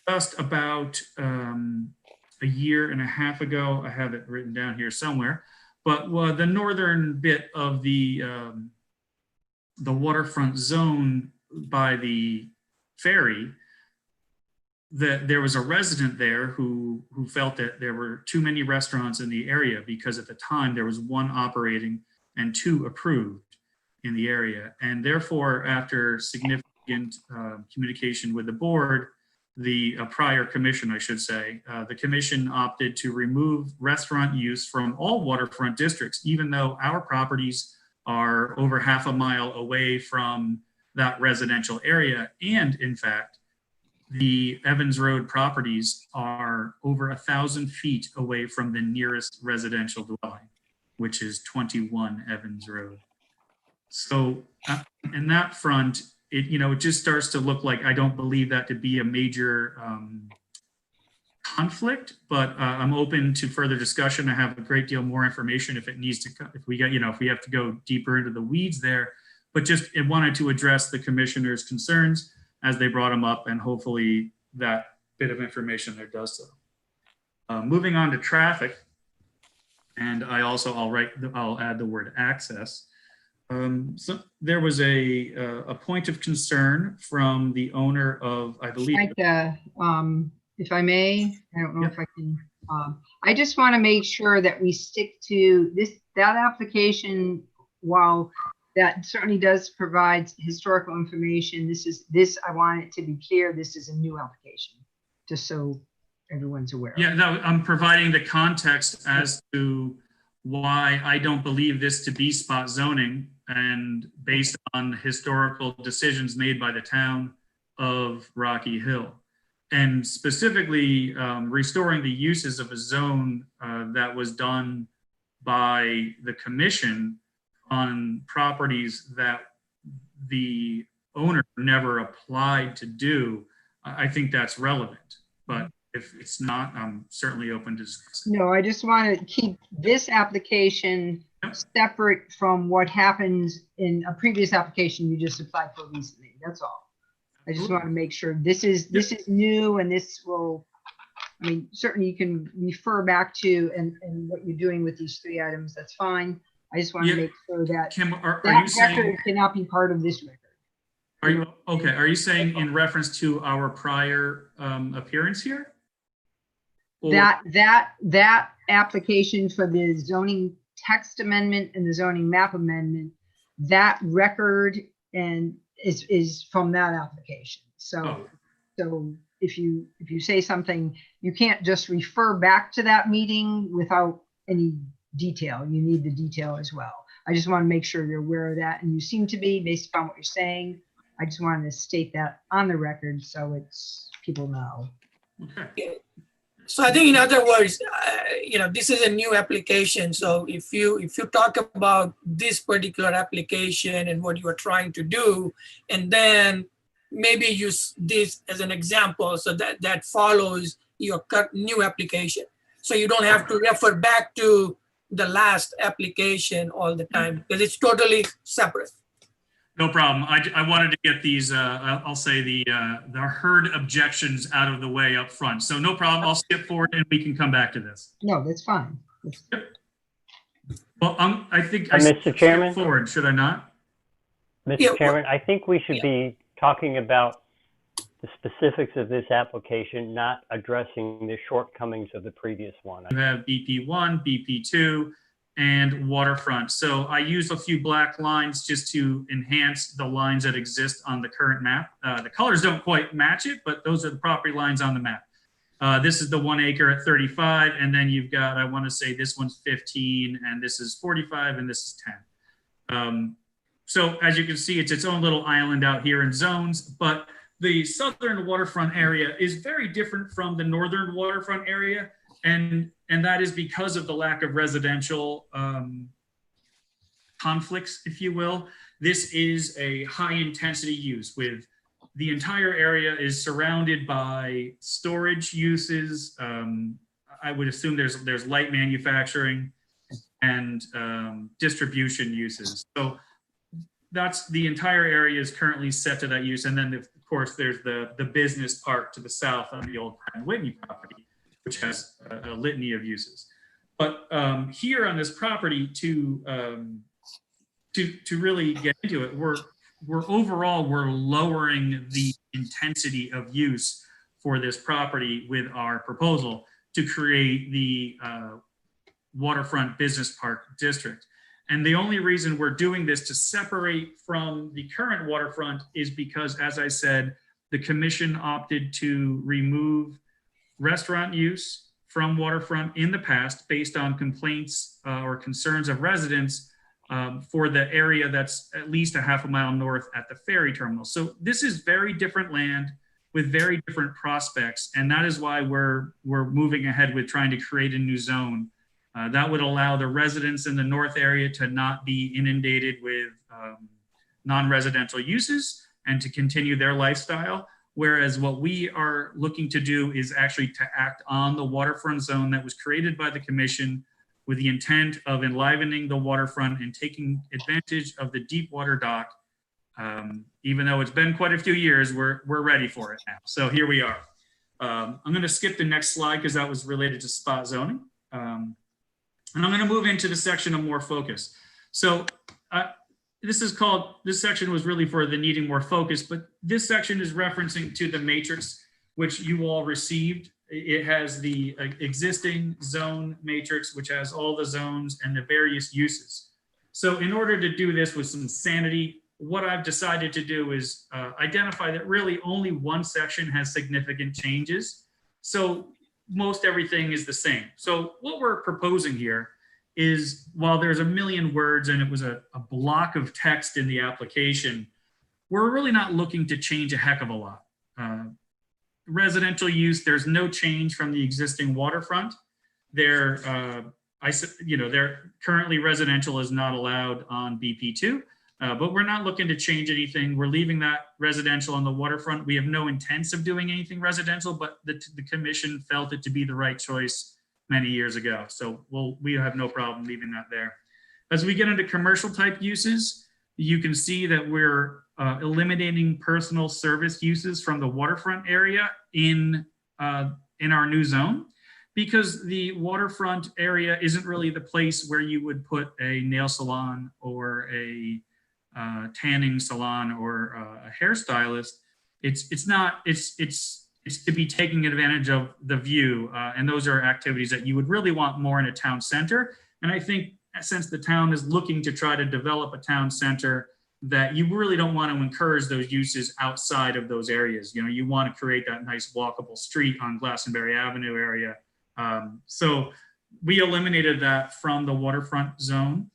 just about a year and a half ago. I have it written down here somewhere. But the northern bit of the waterfront zone by the ferry, there was a resident there who felt that there were too many restaurants in the area because at the time there was one operating and two approved in the area. And therefore, after significant communication with the board, the prior commission, I should say, the commission opted to remove restaurant use from all waterfront districts, even though our properties are over half a mile away from that residential area. And in fact, the Evans Road properties are over 1,000 feet away from the nearest residential dwelling, which is 21 Evans Road. So in that front, it just starts to look like I don't believe that to be a major conflict, but I'm open to further discussion. I have a great deal more information if it needs to, if we have to go deeper into the weeds there, but just wanted to address the commissioner's concerns as they brought them up, and hopefully that bit of information there does so. Moving on to traffic, and I'll add the word access. So there was a point of concern from the owner of, I believe. If I may, I don't know if I can. I just want to make sure that we stick to that application. While that certainly does provide historical information, I want it to be clear. This is a new application, just so everyone's aware. Yeah, no, I'm providing the context as to why I don't believe this to be spot zoning, and based on historical decisions made by the town of Rocky Hill, and specifically restoring the uses of a zone that was done by the commission on properties that the owner never applied to do. I think that's relevant, but if it's not, I'm certainly open to discussing. No, I just want to keep this application separate from what happened in a previous application you just applied for recently. That's all. I just want to make sure this is new, and this will, I mean, certainly you can refer back to and what you're doing with these three items. That's fine. I just want to make sure that Kim, are that you saying, record cannot be part of this record. Are you, okay, are you saying in reference to our prior appearance here? Or- That application for the zoning text amendment and the zoning map amendment, that record and is from that application. So, Oh. so if you say something, you can't just refer back to that meeting without any detail. You need the detail as well. I just want to make sure you're aware of that, and you seem to be based upon what you're saying. I just wanted to state that on the record so it's people know. Okay. So I think in other words, this is a new application. So if you talk about this particular application and what you are trying to do, and then maybe use this as an example, so that follows your new application. So you don't have to refer back to the last application all the time because it's totally separate. No problem. I wanted to get these, I'll say the heard objections out of the way up front. So no problem. I'll skip forward and we can come back to this. No, that's fine. Well, I think I Mr. skipped Chairman? forward, should I not? Mr. Yeah, Chairman, I think we should be talking about the specifics of this application, not addressing the shortcomings of the previous one. You have BP1, BP2, and waterfront. So I used a few black lines just to enhance the lines that exist on the current map. The colors don't quite match it, but those are the property lines on the map. This is the 1 acre at 35, and then you've got, I want to say this one's 15, and this is 45, and this is 10. So as you can see, it's its own little island out here in zones, but the southern waterfront area is very different from the northern waterfront area. And that is because of the lack of residential conflicts, if you will. This is a high intensity use with the entire area is surrounded by storage uses. I would assume there's light manufacturing and distribution uses. So that's the entire area is currently set to that use. And then of course there's the business park to the south on the old Whitney property, which has a litany of uses. But here on this property, to really get into it, we're lowering the intensity of use for this property with our proposal to create the waterfront business park district. And the only reason we're doing this to separate from the current waterfront is because, as I said, the commission opted to remove restaurant use from waterfront in the past based on complaints or concerns of residents for the area that's at least a half a mile north at the ferry terminal. So this is very different land with very different prospects. And that is why we're moving ahead with trying to create a new zone that would allow the residents in the north area to not be inundated with non-residential uses and to continue their lifestyle. Whereas what we are looking to do is actually to act on the waterfront zone that was created by the commission with the intent of enlivening the waterfront and taking advantage of the deep water dock. Even though it's been quite a few years, we're ready for it now. So here we are. I'm going to skip the next slide because that was related to spot zoning. And I'm going to move into the section of more focus. So this section was really for the needing more focus, but this section is referencing to the matrix, which you all received. It has the existing zone matrix, which has all the zones and the various uses. So in order to do this with some sanity, what I've decided to do is identify that really only one section has significant changes. So most everything is the same. So what we're proposing here is, while there's a million words and it was a block of text in the application, we're really not looking to change a heck of a lot. Residential use, there's no change from the existing waterfront. They're currently residential is not allowed on BP2, but we're not looking to change anything. We're leaving that residential on the waterfront. We have no intents of doing anything residential, but the commission felt it to be the right choice many years ago. So we have no problem leaving that there. As we get into commercial type uses, you can see that we're eliminating personal service uses from the waterfront area in our new zone, because the waterfront area isn't really the place where you would put a nail salon or a tanning salon or a hairstylist, it's to be taking advantage of the view. And those are activities that you would really want more in a town center. And I think since the town is looking to try to develop a town center, that you really don't want to encourage those uses outside of those areas. You know, you want to create that nice walkable street on Glastonbury Avenue area. So we eliminated that from the waterfront zone.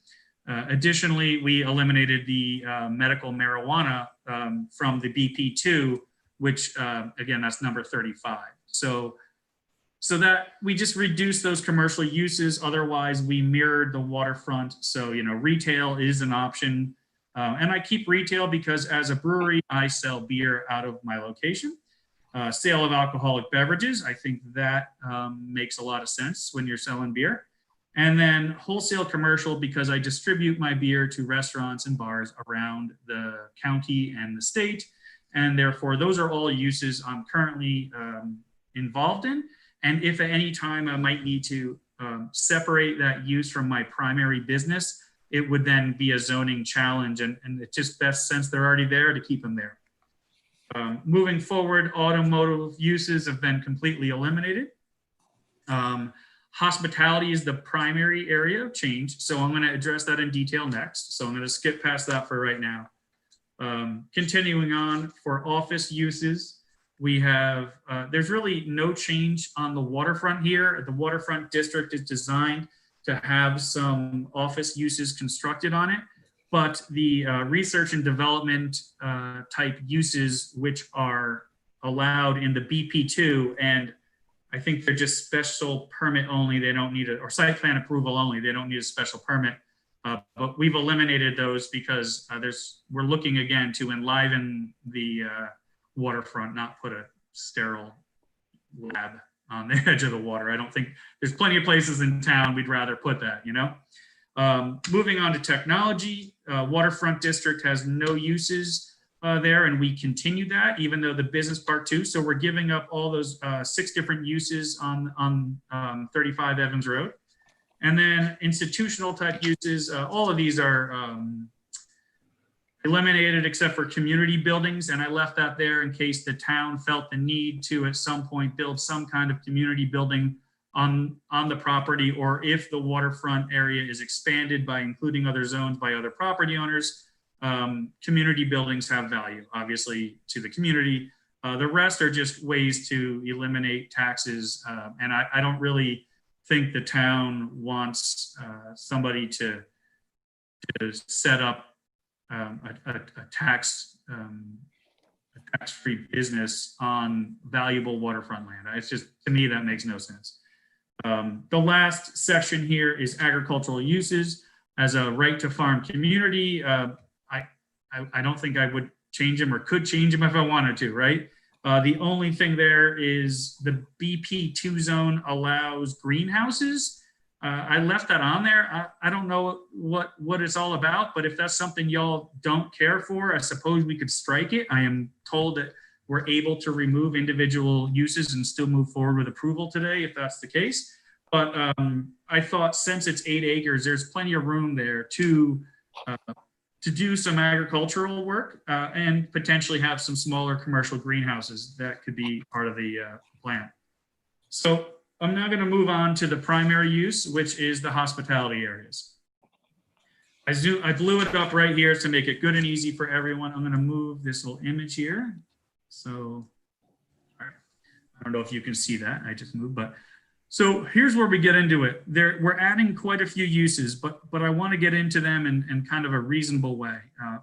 Additionally, we eliminated the medical marijuana from the BP2, which again, that's number 35. So that we just reduced those commercial uses. Otherwise, we mirrored the waterfront. So, you know, retail is an option. And I keep retail because as a brewery, I sell beer out of my location. Sale of alcoholic beverages, I think that makes a lot of sense when you're selling beer. And then wholesale commercial, because I distribute my beer to restaurants and bars around the county and the state. And therefore, those are all uses I'm currently involved in. And if at any time I might need to separate that use from my primary business, it would then be a zoning challenge. And it's just best, since they're already there, to keep them there. Moving forward, automotive uses have been completely eliminated. Hospitality is the primary area of change. So I'm going to address that in detail next. So I'm going to skip past that for right now. Continuing on, for office uses, we have, there's really no change on the waterfront here. The waterfront district is designed to have some office uses constructed on it, but the research and development type uses, which are allowed in the BP2, and I think they're just special permit only. They don't need or site plan approval only. They don't need a special permit. But we've eliminated those because we're looking again to enliven the waterfront, not put a sterile lab on the edge of the water. I don't think there's plenty of places in town we'd rather put that, you know? Moving on to technology, waterfront district has no uses there, and we continue that even though the business park too. So we're giving up all those 6 different uses on 35 Evans Road. And then institutional type uses, all of these are eliminated except for community buildings. And I left that there in case the town felt the need to at some point build some kind of community building on the property, or if the waterfront area is expanded by including other zones by other property owners. Community buildings have value, obviously, to the community. The rest are just ways to eliminate taxes. And I don't really think the town wants somebody to set up a tax-free business on valuable waterfront land. It's just, to me, that makes no sense. The last section here is agricultural uses as a right to farm community. I don't think I would change them or could change them if I wanted to, right? The only thing there is the BP2 zone allows greenhouses. I left that on there. I don't know what it's all about, but if that's something y'all don't care for, I suppose we could strike it. I am told that we're able to remove individual uses and still move forward with approval today, if that's the case. But I thought since it's 8 acres, there's plenty of room there to do some agricultural work and potentially have some smaller commercial greenhouses that could be part of the plan. So I'm now going to move on to the primary use, which is the hospitality areas. I blew it up right here to make it good and easy for everyone. I'm going to move this little image here. So all right. I don't know if you can see that. I just moved, but so here's where we get into it. We're adding quite a few uses, but I want to get into them in kind of a reasonable way.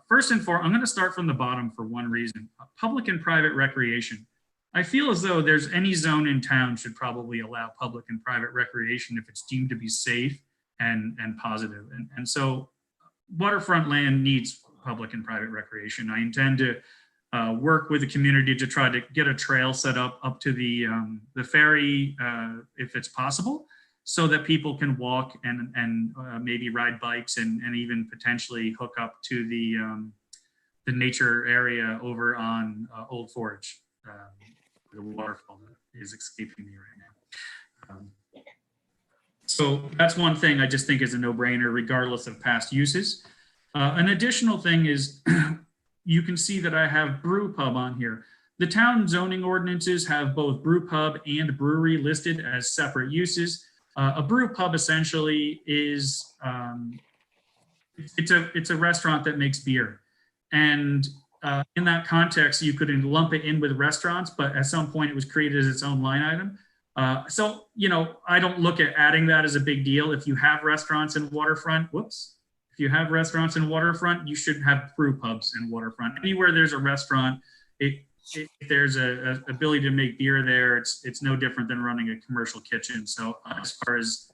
First and foremost, I'm going to start from the bottom for one reason: public and private recreation. I feel as though there's any zone in town should probably allow public and private recreation if it's deemed to be safe and positive. And so waterfront land needs public and private recreation. I intend to work with the community to try to get a trail set up to the ferry if it's possible, so that people can walk and maybe ride bikes and even potentially hook up to the nature area over on Old Forge. The waterfall is escaping me right now. So that's one thing I just think is a no-brainer regardless of past uses. An additional thing is you can see that I have brew pub on here. The town zoning ordinances have both brew pub and brewery listed as separate uses. A brew pub essentially is it's a restaurant that makes beer, and in that context, you could lump it in with restaurants, but at some point it was created as its own line item. So, you know, I don't look at adding that as a big deal. If you have restaurants in waterfront, if you have restaurants in waterfront, you should have brew pubs in waterfront. Anywhere there's a restaurant, if there's a ability to make beer there, it's no different than running a commercial kitchen. So as far as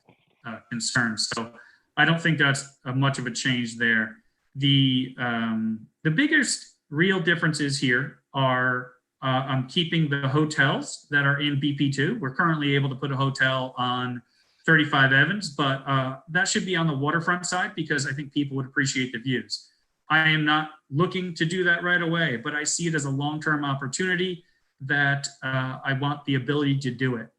concerns, so I don't think that's much of a change there. The biggest real differences here are I'm keeping the hotels that are in BP2. We're currently able to put a hotel on 35 Evans, but that should be on the waterfront side because I think people would appreciate the views. I am not looking to do that right away, but I see it as a long-term opportunity that I want the ability to do it.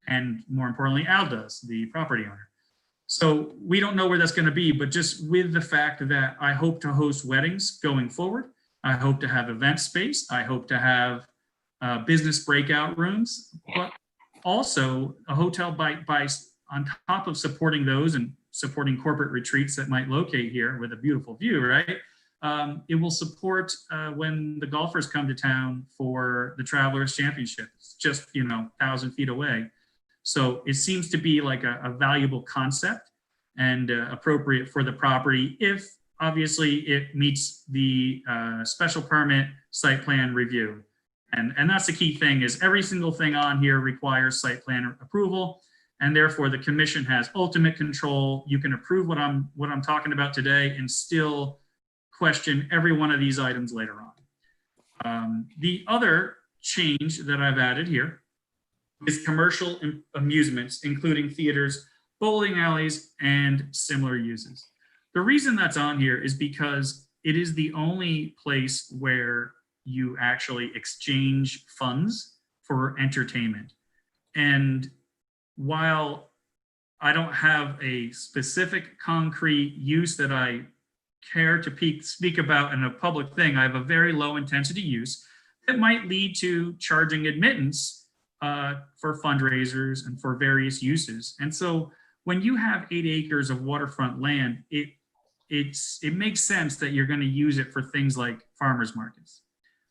And more importantly, Al does, the property owner. So we don't know where that's going to be, but just with the fact that I hope to host weddings going forward, I hope to have event space, I hope to have business breakout rooms, but also a hotel by on top of supporting those and supporting corporate retreats that might locate here with a beautiful view, right? It will support when the golfers come to town for the Travelers Championship. It's just, 1,000 feet away. So it seems to be like a valuable concept and appropriate for the property if obviously it meets the special permit site plan review. And that's the key thing is every single thing on here requires site plan approval. And therefore the commission has ultimate control. You can approve what I'm talking about today and still question every one of these items later on. The other change that I've added here is commercial amusements, including theaters, bowling alleys, and similar uses. The reason that's on here is because it is the only place where you actually exchange funds for entertainment. And while I don't have a specific concrete use that I care to speak about in a public thing, I have a very low intensity use that might lead to charging admittance for fundraisers and for various uses. And so when you have 8 acres of waterfront land, it makes sense that you're going to use it for things like farmers markets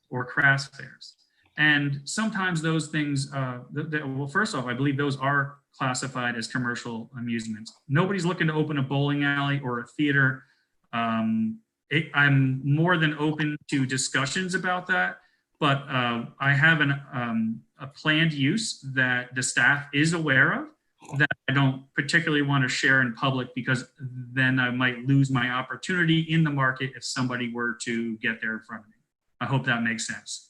or crafts fairs. And sometimes those things, well, first off, I believe those are classified as commercial amusements. Nobody's looking to open a bowling alley or a theater. I'm more than open to discussions about that, but I have a planned use that the staff is aware of that I don't particularly want to share in public because then I might lose my opportunity in the market if somebody were to get there in front of me. I hope that makes sense.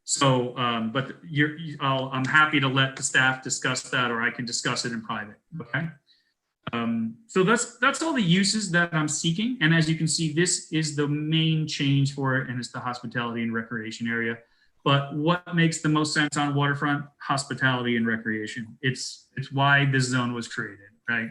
So, but I'm happy to let the staff discuss that, or I can discuss it in private. Okay. So that's all the uses that I'm seeking. And as you can see, this is the main change for it, and it's the hospitality and recreation area. But what makes the most sense on waterfront? Hospitality and recreation. It's why this zone was created, right?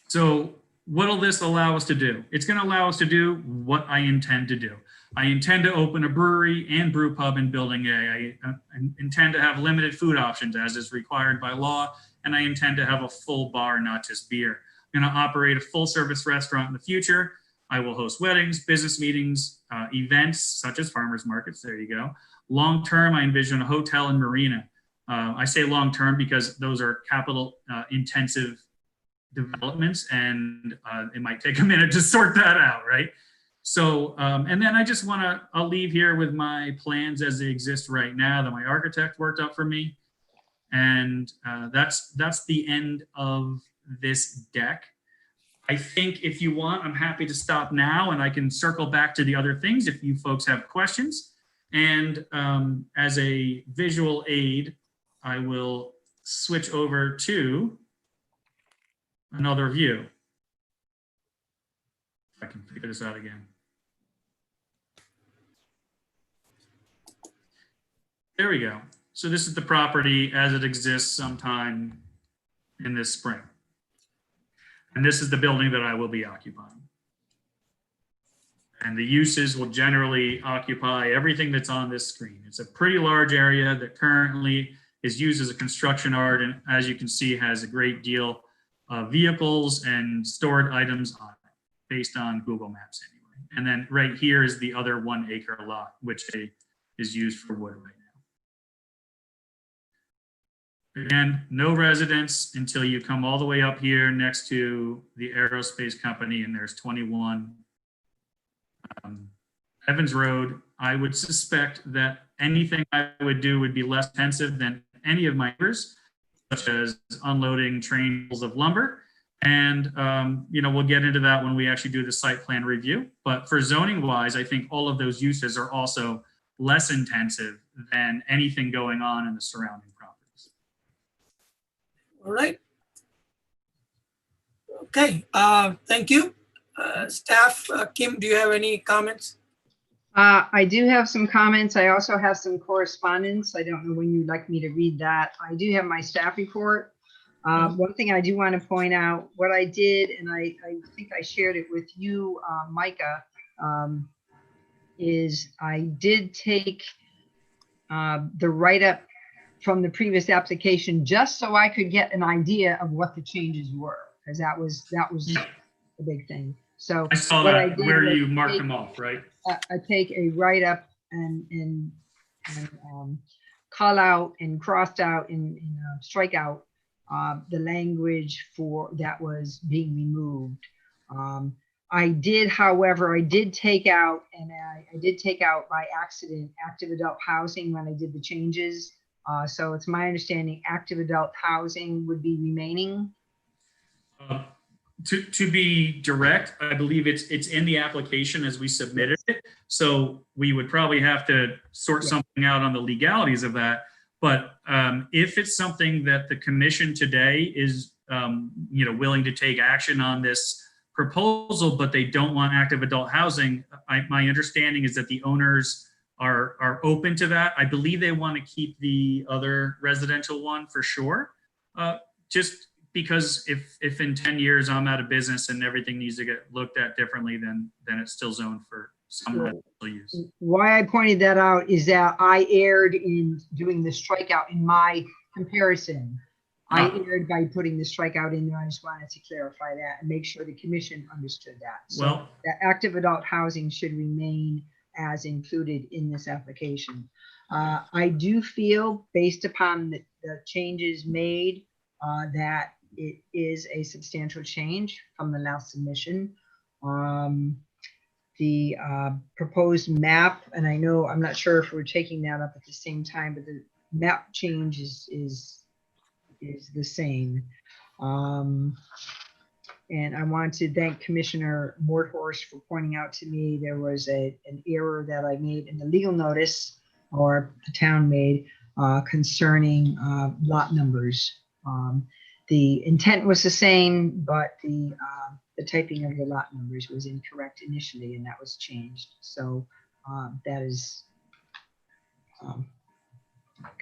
So what'll this allow us to do? It's going to allow us to do what I intend to do. I intend to open a brewery and brew pub in Building A. I intend to have limited food options as is required by law, and I intend to have a full bar, not just beer. I'm going to operate a full service restaurant in the future. I will host weddings, business meetings, events such as farmers markets. There you go. Long term, I envision a hotel and marina. I say long term because those are capital intensive developments, and it might take a minute to sort that out, right? So, and then I'll leave here with my plans as they exist right now that my architect worked up for me. And that's the end of this deck. I think if you want, I'm happy to stop now and I can circle back to the other things if you folks have questions. And as a visual aid, I will switch over to another view. If I can figure this out again. There we go. So this is the property as it exists sometime in this spring. And this is the building that I will be occupying. And the uses will generally occupy everything that's on this screen. It's a pretty large area that currently is used as a construction yard, and as you can see, has a great deal of vehicles and stored items on it, based on Google Maps anyway. And then right here is the other 1 acre lot, which is used for wood right now. Again, no residents until you come all the way up here next to the aerospace company, and there's 21 Evans Road. I would suspect that anything I would do would be less intensive than any of my neighbors, such as unloading trains of lumber. And, we'll get into that when we actually do the site plan review. But for zoning wise, I think all of those uses are also less intensive than anything going on in the surrounding properties. All right. Okay, thank you. Staff, Kim, do you have any comments? I do have some comments. I also have some correspondence. I don't know when you'd like me to read that. I do have my staff report. One thing I do want to point out, what I did, and I think I shared it with you, Micah, is I did take the write-up from the previous application just so I could get an idea of what the changes were, because that was the big thing. So I saw what that I did where was you marked take- them off, right? I take a write-up and call out and crossed out and strike out the language for that was being removed. I did, however, I did take out, and I did take out by accident active adult housing when I did the changes. So it's my understanding active adult housing would be remaining. To be direct, I believe it's in the application as we submitted it. So we would probably have to sort something out on the legalities of that. But if it's something that the commission today is, willing to take action on this proposal, but they don't want active adult housing, my understanding is that the owners are open to that. I believe they want to keep the other residential one for sure. Just because if in 10 years I'm out of business and everything needs to get looked at differently, then it's still zoned for some residential use. Why I pointed that out is that I erred in doing the strikeout in my comparison. I erred by putting the strikeout in there. I just wanted to clarify that and make sure the commission understood that. So Well, that active adult housing should remain as included in this application. I do feel, based upon the changes made, that it is a substantial change from the last submission. The proposed map, and I'm not sure if we're taking that up at the same time, but the map change is the same. And I want to thank Commissioner Morthorst for pointing out to me there was an error that I made in the legal notice, or the town made, concerning lot numbers. The intent was the same, but the typing of the lot numbers was incorrect initially, and that was changed. So that is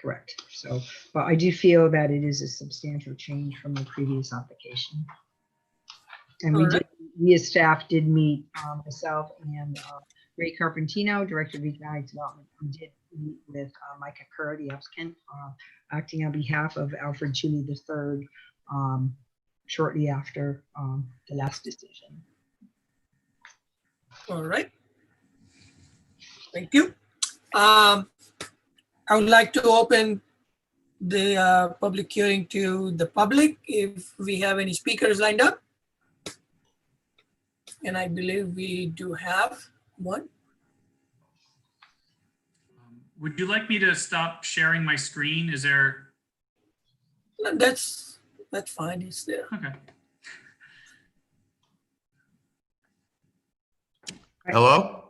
correct. So, but I do feel that it is a substantial change from the previous application. And we as staff did meet, myself and Ray Carpentino, Director of Economic Development. We did meet with Micah Kerr, the applicant, acting on behalf of Alfred Chuli III, shortly after the last decision. All right. Thank you. I would like to open the public hearing to the public if we have any speakers lined up. And I believe we do have one. would you like me to stop sharing my screen? Is there? No, that's fine. It's there. Okay. Hello?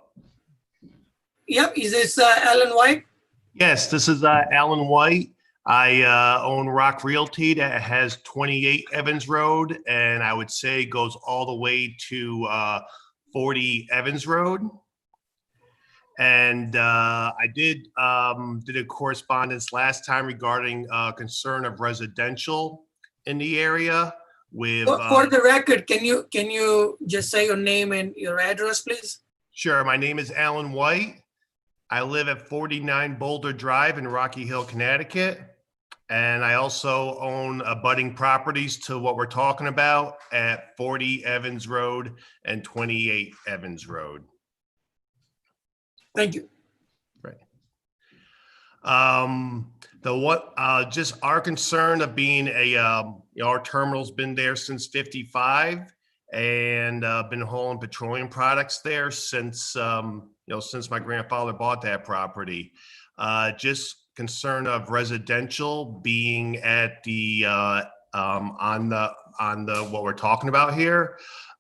Yep. Is this Alan White? Yes, this is Alan White. I own Rock Realty that has 28 Evans Road, and I would say goes all the way to 40 Evans Road. And I did a correspondence last time regarding concern of residential in the area. with. For the record, can you just say your name and your address, please? Sure. My name is Alan White. I live at 49 Boulder Drive in Rocky Hill, Connecticut. And I also own abutting properties to what we're talking about at 40 Evans Road and 28 Evans Road. Thank you. Right. Just our concern of being our terminal's been there since 55 and been hauling petroleum products there since, since my grandfather bought that property. Just concern of residential being at the on the what we're talking about here.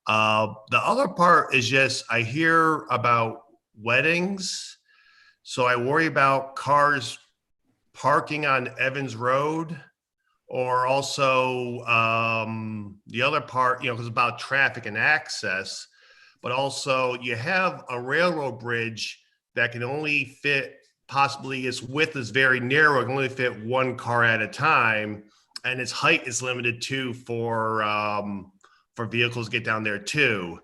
The other part is just I hear about weddings, so I worry about cars parking on Evans Road, or also the other part, because it's about traffic and access, but also you have a railroad bridge that can only fit, possibly its width is very narrow, it can only fit one car at a time, and its height is limited too for vehicles to get down there too.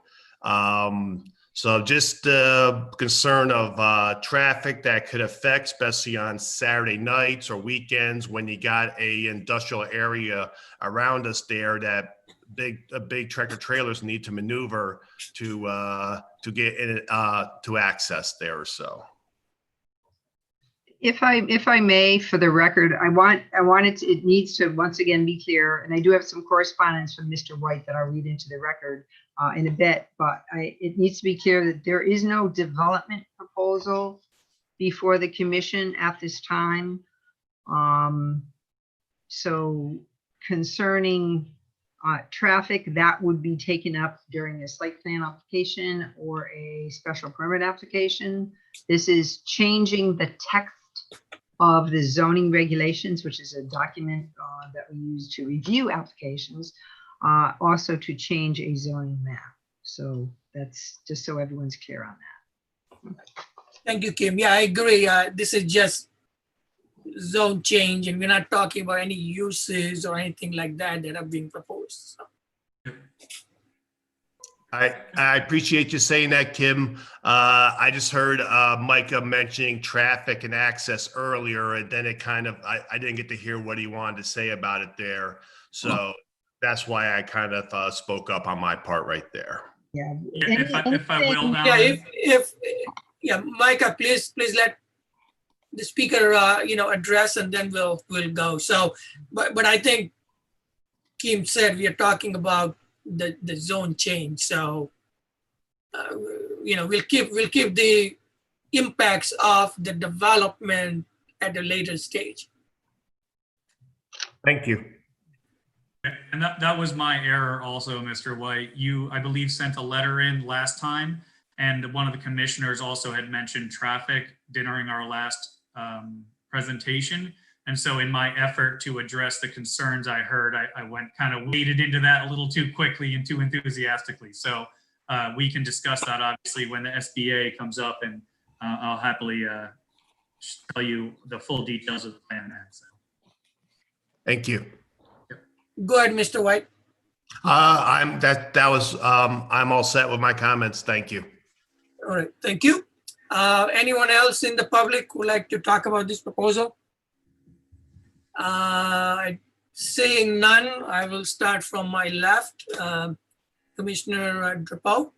So just the concern of traffic that could affect, especially on Saturday nights or weekends when you got a industrial area around us there that big tractor trailers need to maneuver to get in to access there. So. If I may, for the record, it needs to once again be clear, and I do have some correspondence from Mr. White that I'll read into the record in a bit, but it needs to be clear that there is no development proposal before the commission at this time. So concerning traffic, that would be taken up during a site plan application or a special permit application. This is changing the text of the zoning regulations, which is a document that we use to review applications, also to change a zoning map. So that's just so everyone's clear on that. Thank you, Kim. Yeah, I agree. This is just zone change, and we're not talking about any uses or anything like that that are being proposed. So. I appreciate you saying that, Kim. I just heard Micah mentioning traffic and access earlier, and then it kind of, I didn't get to hear what he wanted to say about it there. So that's why I kind of spoke up on my part right there. Yeah. If I will now. Yeah, Micah, please let the speaker, address, and then we'll go. So, but I think Kim said we are talking about the zone change. So, we'll keep the impacts of the development at a later stage. Thank you. And that was my error also, Mr. White. You, I believe, sent a letter in last time, and one of the commissioners also had mentioned traffic during our last presentation. And so in my effort to address the concerns I heard, I went kind of waded into that a little too quickly and too enthusiastically. So we can discuss that obviously when the SBA comes up, and I'll happily tell you the full details of the plan then. So. Thank you. Go ahead, Mr. White. I'm all set with my comments. Thank you. All right, thank you. Anyone else in the public who would like to talk about this proposal? Seeing none, I will start from my left. Commissioner Drapeau.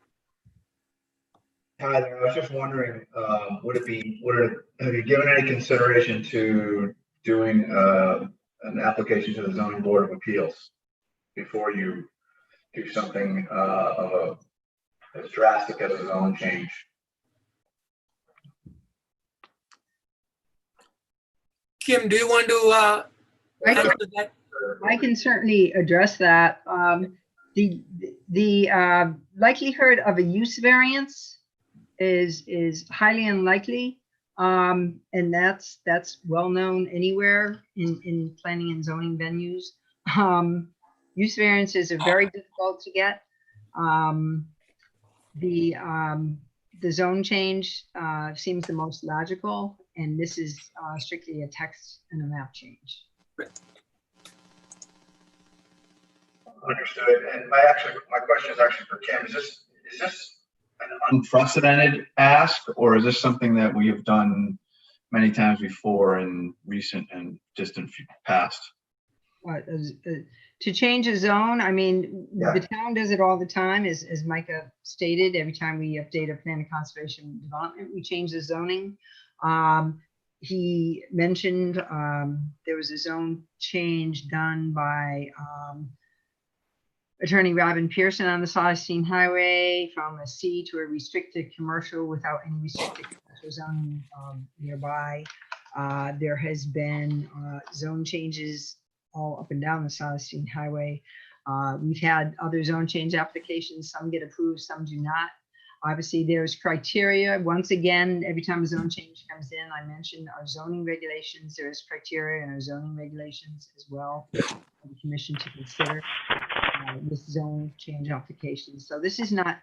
Hi there. I was just wondering, have you given any consideration to doing an application to the Zoning Board of Appeals before you do something as drastic as a zone change? Kim, do you want to answer that? I can certainly address that. The likelihood of a use variance is highly unlikely, and that's well known anywhere in planning and zoning venues. Use variances are very difficult to get. The zone change seems the most logical, and this is strictly a text and a map change. Understood. And my question is actually for Kim. Is this an unprecedented ask, or is this something that we have done many times before in recent and distant past? To change a zone, I mean, Yeah. the town does it all the time, as Micah stated. Every time we update a plan of conservation development, we change the zoning. He mentioned there was a zone change done by Attorney Robin Pearson on the Celestine Highway from a C to a restricted commercial without any restricted commercial zoning nearby. There has been zone changes all up and down the Celestine Highway. We've had other zone change applications. Some get approved, some do not. Obviously, there's criteria. Once again, every time a zone change comes in, I mentioned our zoning regulations. There's criteria in our zoning regulations as well for the commission to consider with zone change applications. So this is not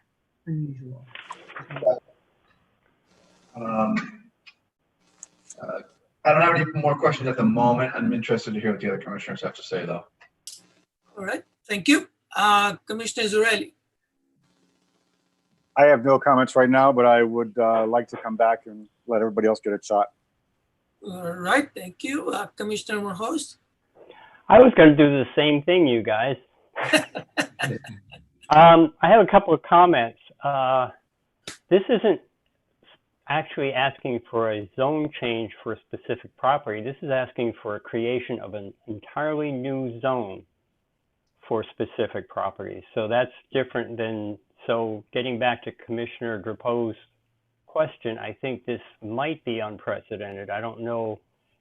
unusual. I don't have any more questions at the moment. I'm interested to hear what the other commissioners have to say, though. All right, thank you. Commissioner Zurelli. I have no comments right now, but I would like to come back and let everybody else get a shot. All right, thank you. Commissioner Morhost. I was going to do the same thing, you guys. I have a couple of comments. This isn't actually asking for a zone change for a specific property. This is asking for a creation of an entirely new zone for specific properties. So that's different than, so getting back to Commissioner Drapeau's question, I think this might be unprecedented. I don't know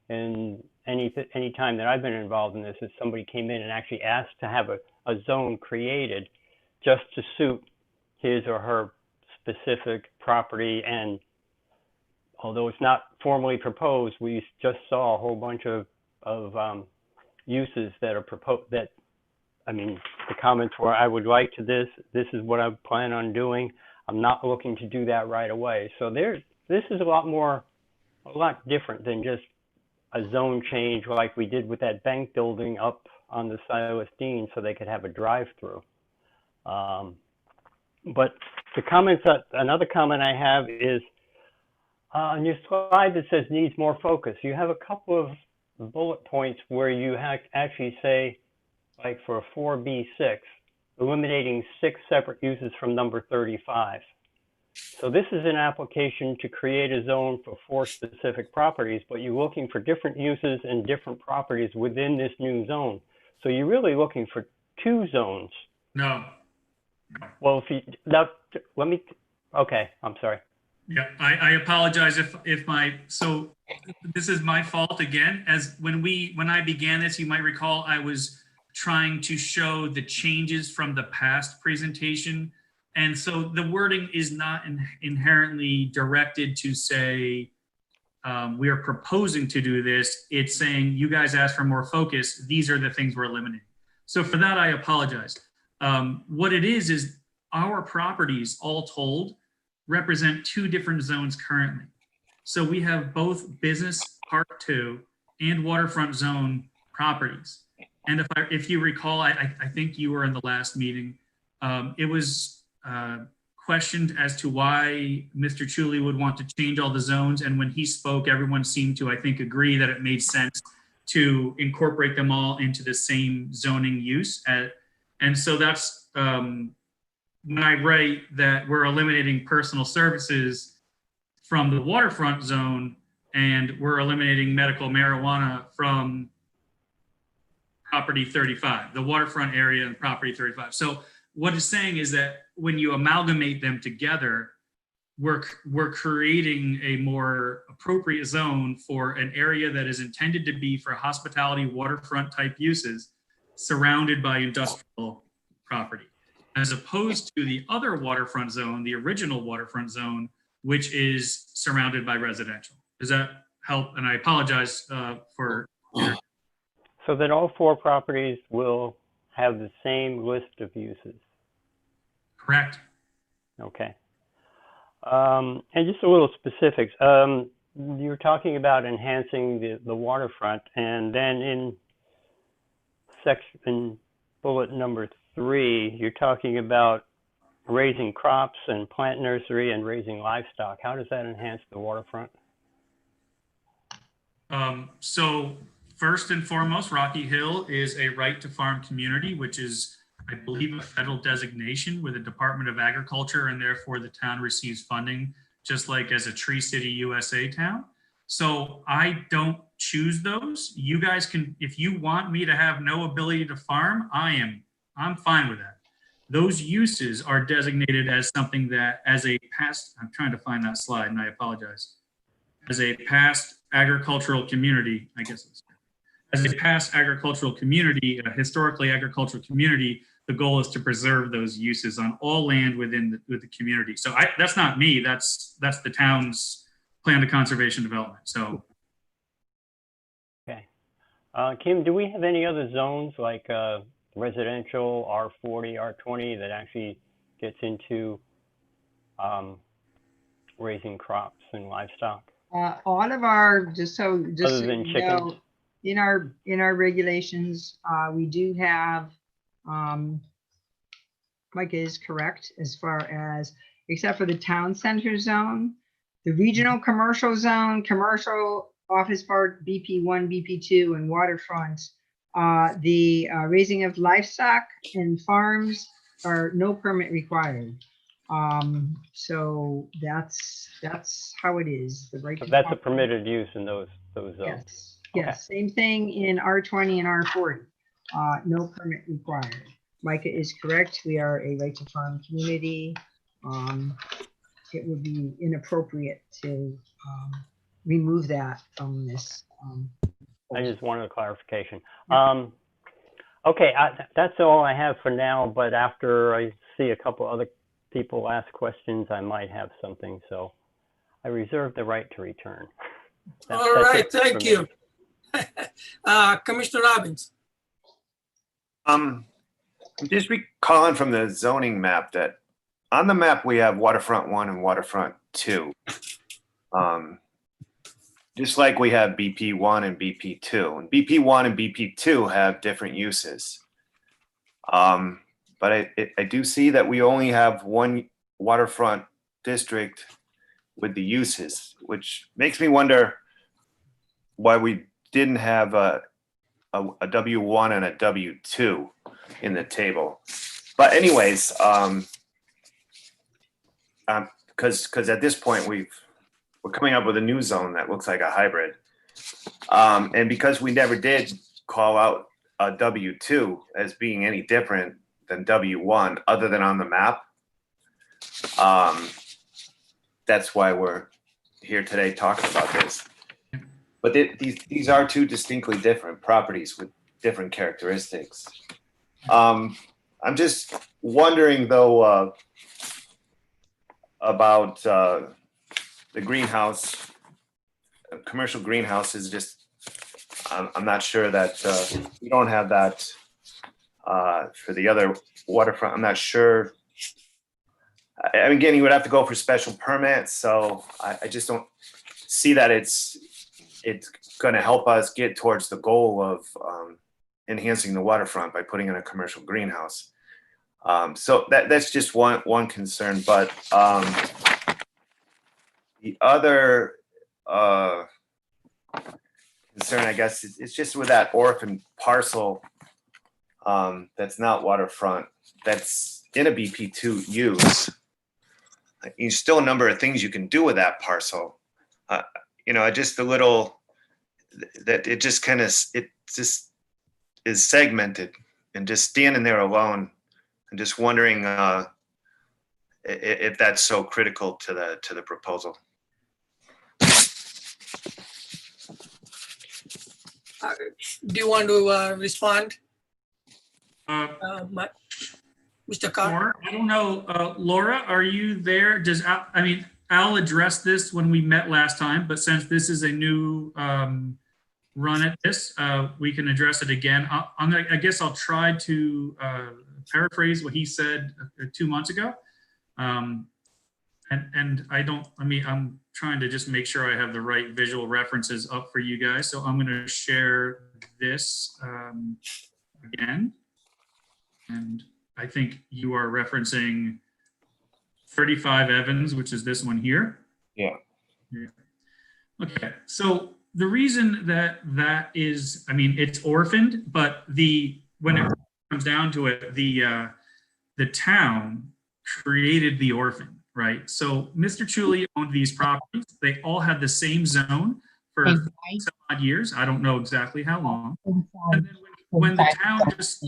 in any time that I've been involved in this, if somebody came in and actually asked to have a zone created just to suit his or her specific property. And although it's not formally proposed, we just saw a whole bunch of uses that are proposed. That, I mean, the comments were, I would like to this is what I plan on doing. I'm not looking to do that right away. So this is a lot different than just a zone change like we did with that bank building up on the Celestine so they could have a drive-through. But the comments, another comment I have is on your slide that says needs more focus. You have a couple of bullet points where you actually say, like for a 4B6, eliminating 6 separate uses from number 35. So this is an application to create a zone for 4 specific properties, but you're looking for different uses and different properties within this new zone. So you're really looking for 2 zones. No. Well, if you, now, let me, okay, I'm sorry. Yeah, I apologize so this is my fault again. As when I began this, you might recall I was trying to show the changes from the past presentation. And so the wording is not inherently directed to say, we are proposing to do this. It's saying, you guys asked for more focus. These are the things we're eliminating. So for that, I apologize. What it is our properties all told represent 2 different zones currently. So we have both business part 2 and waterfront zone properties. And if you recall, I think you were in the last meeting, it was questioned as to why Mr. Chuli would want to change all the zones. And when he spoke, everyone seemed to, I think, agree that it made sense to incorporate them all into the same zoning use. And so that's when I write that we're eliminating personal services from the waterfront zone and we're eliminating medical marijuana from property 35, the waterfront area and property 35. So what it's saying is that when you amalgamate them together, we're creating a more appropriate zone for an area that is intended to be for hospitality waterfront type uses surrounded by industrial property, as opposed to the other waterfront zone, the original waterfront zone, which is surrounded by residential. Does that help? And I apologize for your... So that all 4 properties will have the same list of uses. Correct. Okay. And just a little specifics. You're talking about enhancing the waterfront, and then in bullet number 3, you're talking about raising crops and plant nursery and raising livestock. How does that enhance the waterfront? So first and foremost, Rocky Hill is a right to farm community, which is, I believe, a federal designation with the Department of Agriculture, and therefore the town receives funding just like as a Tree City USA town. So I don't choose those. You guys can, if you want me to have no ability to farm, I'm fine with that. Those uses are designated as something that, as a past, I'm trying to find that slide and I apologize. As a past agricultural community, I guess it's, as a past agricultural community, a historically agricultural community, the goal is to preserve those uses on all land within the community. So that's not me, that's the town's plan to conservation development, so. Okay. Kim, do we have any other zones like residential, R40, R20 that actually gets into raising crops and livestock? All of our, just so Other than you chickens? know, in our regulations, we do have, Micah is correct as far as, except for the town center zone, the regional commercial zone, commercial office park, BP1, BP2, and waterfront, the raising of livestock and farms are no permit required. So that's how it is. The right to That's a farm. permitted use in those zones. Yes, Okay. yes, same thing in R20 and R40. No permit required. Micah is correct. We are a right to farm community. It would be inappropriate to remove that from this. I just wanted a clarification. Okay, that's all I have for now, but after I see a couple other people ask questions, I might have something, so I reserve the right to return. All right, it for thank me. you. Commissioner Robbins. I'm just recalling from the zoning map that on the map we have waterfront 1 and waterfront 2. Just like we have BP1 and BP2, and BP1 and BP2 have different uses. But I do see that we only have one waterfront district with the uses, which makes me wonder why we didn't have a W1 and a W2 in the table. But anyways, because at this point we're coming up with a new zone that looks like a hybrid. And because we never did call out a W2 as being any different than W1 other than on the map, that's why we're here today talking about this. But these are two distinctly different properties with different characteristics. I'm just wondering though about the greenhouse, commercial greenhouse is just, I'm not sure that we don't have that for the other waterfront. I'm not sure. I mean, again, you would have to go for special permits. So I just don't see that it's going to help us get towards the goal of enhancing the waterfront by putting in a commercial greenhouse. So that's just one concern, but the other concern, I guess, is just with that orphan parcel that's not waterfront, that's in a BP2 use. There's still a number of things you can do with that parcel. You know, just a little that it just kind of, it just is segmented and just standing there alone. I'm just wondering if that's so critical to the proposal. Do you want to respond, Mr. Carr? Or, I don't know, Laura, are you there? I mean, Al addressed this when we met last time, but since this is a new run at this, we can address it again. I guess I'll try to paraphrase what he said 2 months ago. And I'm trying to just make sure I have the right visual references up for you guys. So I'm going to share this again. And I think you are referencing 35 Evans, which is this one here. Yeah. Yeah. Okay, so the reason that that is, I mean, it's orphaned, but when it comes down to it, the town created the orphan, right? So Mr. Chuli owned these properties. They all had the same zone for some odd years. I don't know exactly how long. And then when the town just,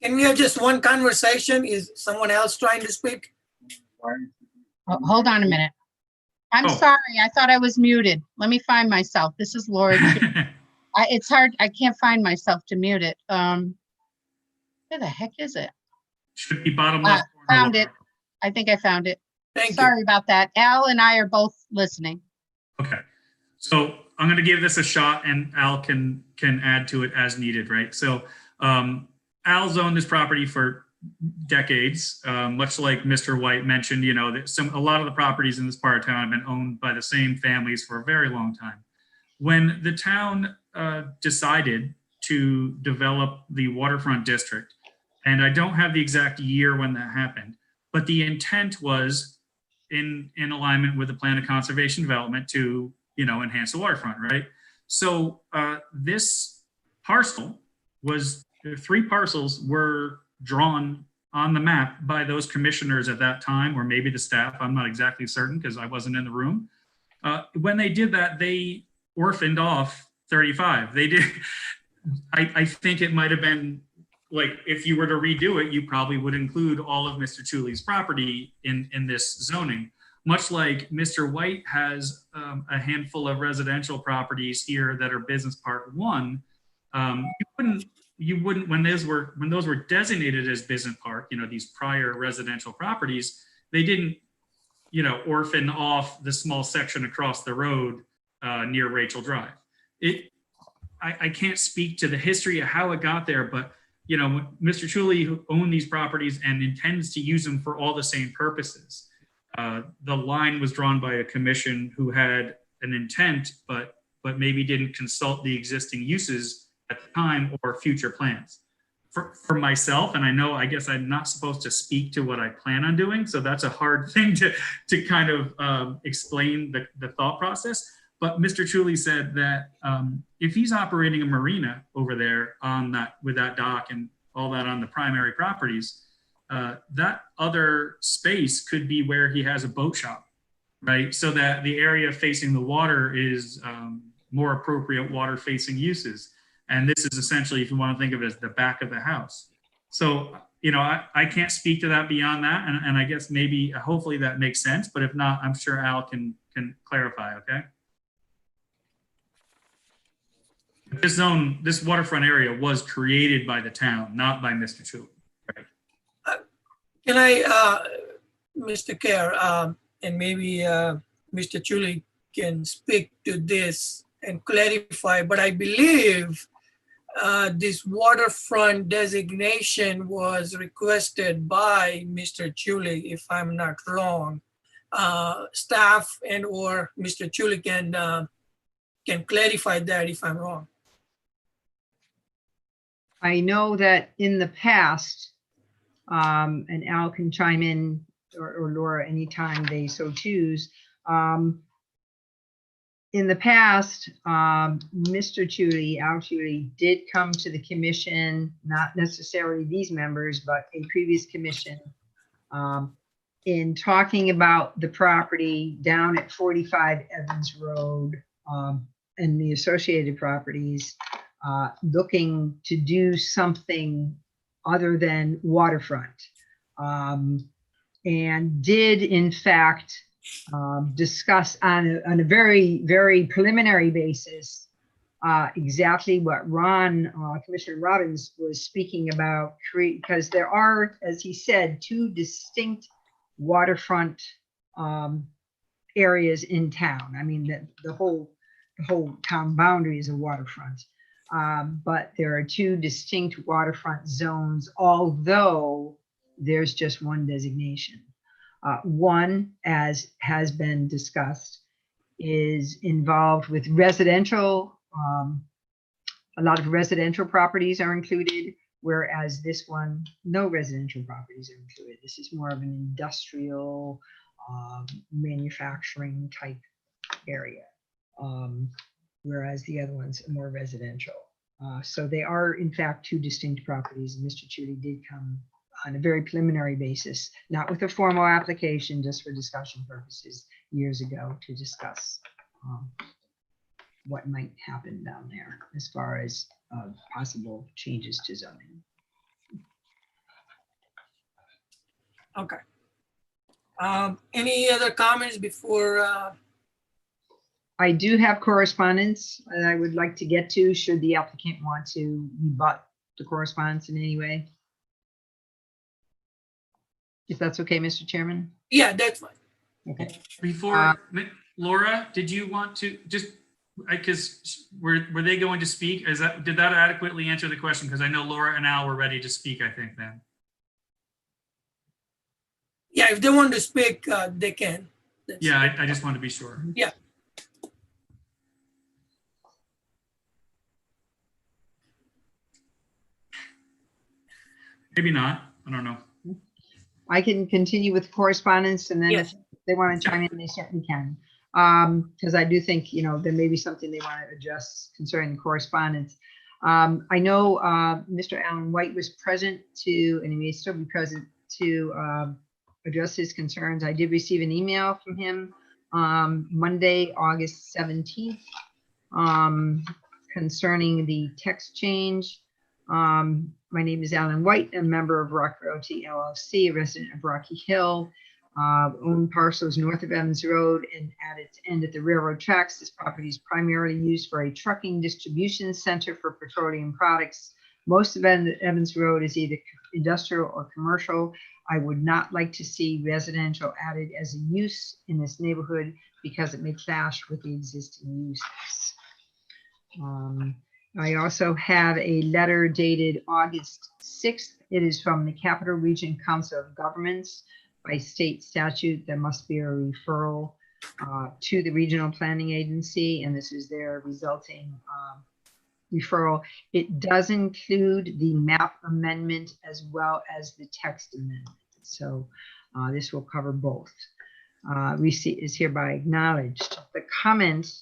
Can we have just one conversation? Is someone else trying to speak? Oh, hold on a minute. I'm Oh. sorry, I thought I was muted. Let me find myself. This is Laura. It's hard, I can't find myself to mute it. Where the heck is it? should be bottom left. corner. Found it. I think I found it. Thank you. Sorry about that. Al and I are both listening. Okay, so I'm going to give this a shot, and Al can add to it as needed, right? So Al's owned this property for decades, much like Mr. White mentioned. You know, that a lot of the properties in this part of town have been owned by the same families for a very long time. When the town decided to develop the waterfront district, and I don't have the exact year when that happened, but the intent was in alignment with the plan of conservation development to, you know, enhance the waterfront, right? So this parcel was, 3 parcels were drawn on the map by those commissioners at that time, or maybe the staff. I'm not exactly certain because I wasn't in the room. When they did that, they orphaned off 35. They did. I think it might have been like, if you were to redo it, you probably would include all of Mr. Chuli's property in this zoning. Much like Mr. White has a handful of residential properties here that are business park 1. You wouldn't when those were designated as business park, you know, these prior residential properties, they didn't, you know, orphan off the small section across the road near Rachel Drive. I can't speak to the history of how it got there, but you know, Mr. Chuli, who owned these properties and intends to use them for all the same purposes. The line was drawn by a commission who had an intent, but maybe didn't consult the existing uses at the time or future plans. For myself, and I guess I'm not supposed to speak to what I plan on doing, so that's a hard thing to kind of explain the thought process. But Mr. Chuli said that if he's operating a marina over there with that dock and all that on the primary properties, that other space could be where he has a boat shop, right? So that the area facing the water is more appropriate water-facing uses. And this is essentially, if you want to think of it as the back of the house. So, you know, I can't speak to that beyond that. And I guess maybe, hopefully that makes sense. But if not, I'm sure Al can clarify, okay? This waterfront area was created by the town, not by Mr. Chuli. Right? Can I, Mr. Kerr, and maybe Mr. Chuli can speak to this and clarify, but I believe this waterfront designation was requested by Mr. Chuli, if I'm not wrong. Staff and or Mr. Chuli can clarify that if I'm wrong. I know that in the past, and Al can chime in, or Laura anytime they so choose. In the past, Mr. Chuli, Al Chuli, did come to the commission, not necessarily these members, but a previous commission, in talking about the property down at 45 Evans Road and the associated properties, looking to do something other than waterfront, and did in fact discuss on a very, very preliminary basis exactly what Commissioner Robbins was speaking about, because there are, as he said, 2 distinct waterfront areas in town. I mean, the whole town boundary is a waterfront. But there are 2 distinct waterfront zones, although there's just one designation. One, as has been discussed, is involved with residential. A lot of residential properties are included. whereas this one, no residential properties are included. This is more of an industrial manufacturing type area, whereas the other ones are more residential. So they are in fact two distinct properties. And Mr. Chudy did come on a very preliminary basis, not with a formal application, just for discussion purposes years ago to discuss what might happen down there as far as possible changes to zoning. Okay. Any other comments before? I do have correspondence that I would like to get to should the applicant want to rebut the correspondence in any way. If that's okay, Mr. Chairman? Yeah, that's fine. Okay. Before, Laura, did you want to just, because were they going to speak? Did that adequately answer the question? Because I know Laura and Al were ready to speak, I think then. Yeah, if they want to speak, they can. Yeah, I just wanted to be sure. Yeah. Maybe not. I don't know. I can continue with correspondence, and then Yes. if they want to chime in, they certainly can. Because I do think, you know, there may be something they want to adjust concerning the correspondence. I know Mr. Alan White was present to, and he may still be present to address his concerns. I did receive an email from him Monday, August 17th, concerning the text change. My name is Alan White, a member of Rock Realty LLC, a resident of Rocky Hill. Own parcels north of Evans Road and at its end at the railroad tracks. This property is primarily used for a trucking distribution center for petroleum products. Most of Evans Road is either industrial or commercial. I would not like to see residential added as a use in this neighborhood because it may clash with the existing uses. I also have a letter dated August 6th. It is from the Capital Region Council of Governments. By state statute, there must be a referral to the Regional Planning Agency, and this is their resulting referral. It does include the map amendment as well as the text amendment. So this will cover both. Receipt is hereby acknowledged. The comment,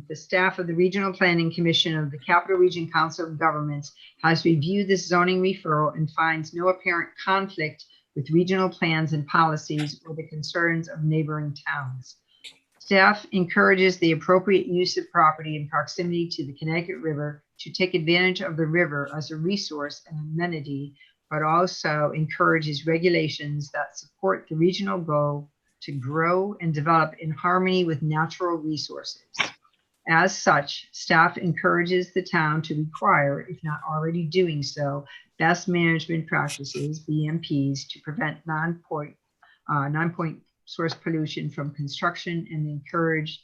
the staff of the Regional Planning Commission of the Capital Region Council of Governments has reviewed this zoning referral and finds no apparent conflict with regional plans and policies or the concerns of neighboring towns. Staff encourages the appropriate use of property in proximity to the Connecticut River to take advantage of the river as a resource and amenity, but also encourages regulations that support the regional goal to grow and develop in harmony with natural resources. As such, staff encourages the town to require, if not already doing so, best management practices, BMPs, to prevent non-point source pollution from construction and encourage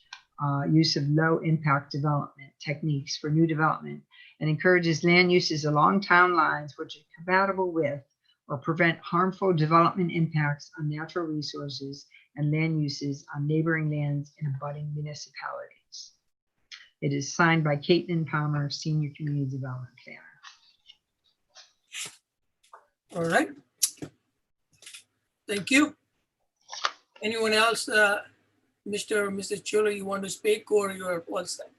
use of low impact development techniques for new development, and encourages land uses along town lines which are compatible with or prevent harmful development impacts on natural resources and land uses on neighboring lands and abutting municipalities. It is signed by Caitlin Palmer, Senior Community Development Planner. All right. Thank you. Anyone else, Mr. or Mrs. Chulo, you want to speak, or you're what's that?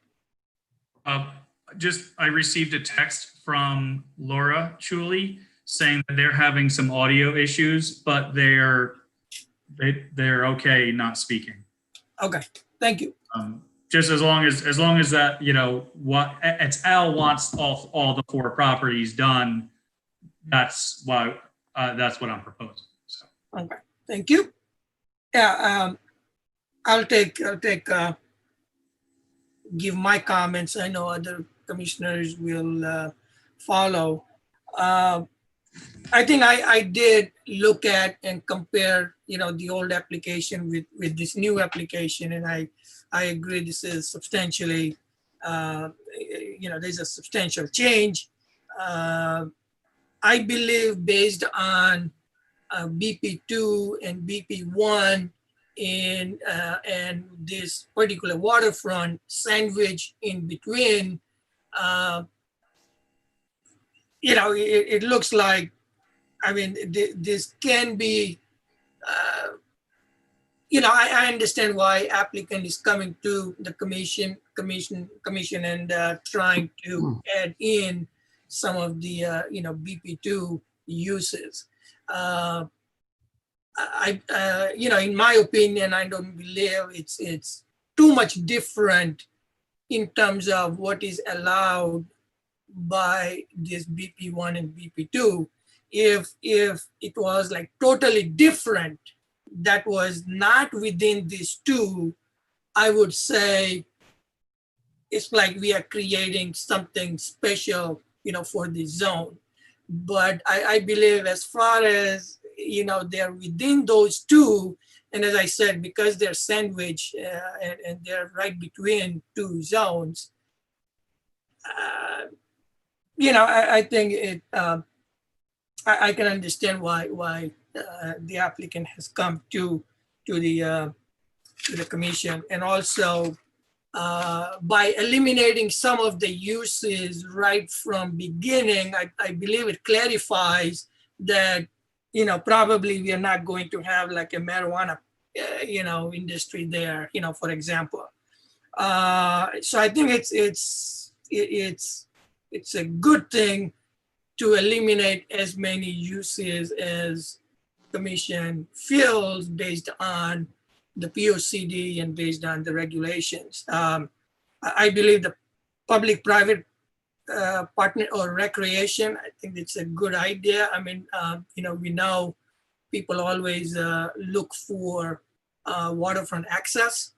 I received a text from Laura Chuli saying that they're having some audio issues, but they're okay not speaking. Okay, thank you. Just as long as that, you know, what it's Al wants all the four properties done. That's what I'm proposing. So. Okay, thank you. Yeah, I'll give my comments. I know other commissioners will follow. I think I did look at and compare, you know, the old application with this new application, and I agree this is substantially, you know, there's a substantial change. I believe based on BP2 and BP1 and this particular waterfront sandwich in between, it looks like, I mean, this can be, I understand why applicant is coming to the commission and trying to add in some of the, BP2 uses. In my opinion, I don't believe it's too much different in terms of what is allowed by this BP1 and BP2. If it was like totally different, that was not within these two, I would say it's like we are creating something special, for the zone. But I believe as far as, they're within those two, and as I said, because they're sandwiched and they're right between two zones, I think it, I can understand why the applicant has come to the commission, and also by eliminating some of the uses right from beginning, I believe it clarifies that probably we are not going to have like a marijuana industry there, for example. So I think it's a good thing to eliminate as many uses as commission feels based on the POCD and based on the regulations. I believe the public-private partner or recreation, I think it's a good idea. I mean, we know people always look for waterfront access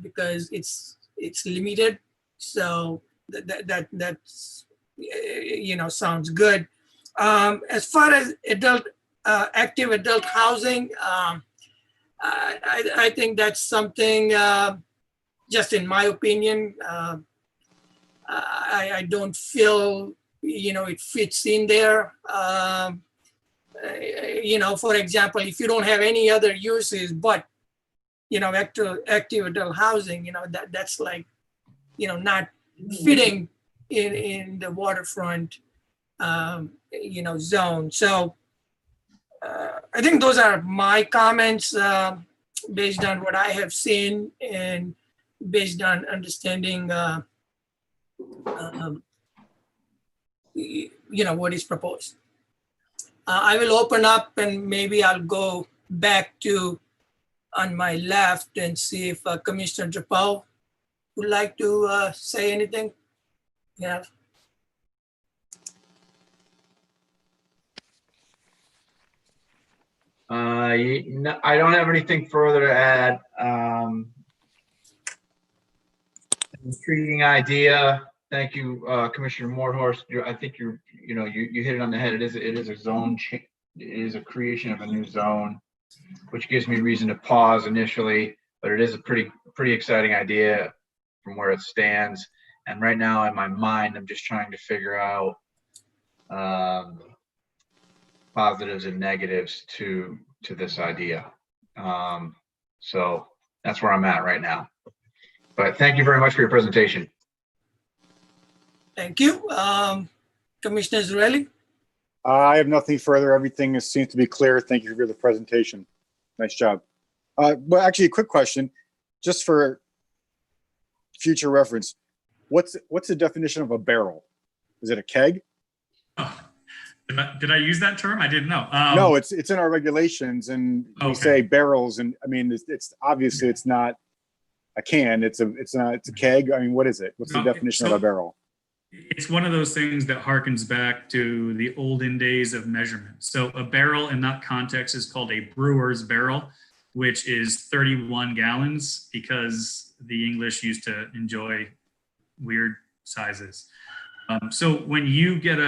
because it's limited. So that's sounds good. As far as active adult housing, I think that's something, just in my opinion, I don't feel, it fits in there. For example, if you don't have any other uses, but, active adult housing, that's like, not fitting in the waterfront, zone. So I think those are my comments based on what I have seen and based on understanding, what is proposed. I will open up and maybe I'll go back to on my left and see if Commissioner Drapeau would like to say anything. Yeah. I don't have anything further to add. Intriguing idea. Thank you, Commissioner Mordhorst. I think you hit it on the head. It is a zone change. It is a creation of a new zone, which gives me reason to pause initially. But it is a pretty exciting idea from where it stands. And right now, in my mind, I'm just trying to figure out positives and negatives to this idea. So that's where I'm at right now. But thank you very much for your presentation. Thank you. Commissioner Zarelli? I have nothing further. Everything seems to be clear. Thank you for the presentation. Nice job. But actually, a quick question, just for future reference. What's the definition of a barrel? Is it a keg? Oh, did I use that term? I didn't know. No, it's in our regulations, and we say barrels, and I mean it's obviously it's not a can. It's a keg. I mean, what is it? What's the definition of a barrel? It's one of those things that harkens back to the olden days of measurement. So a barrel in that context is called a brewer's barrel, which is 31 gallons because the English used to enjoy weird sizes. So when you get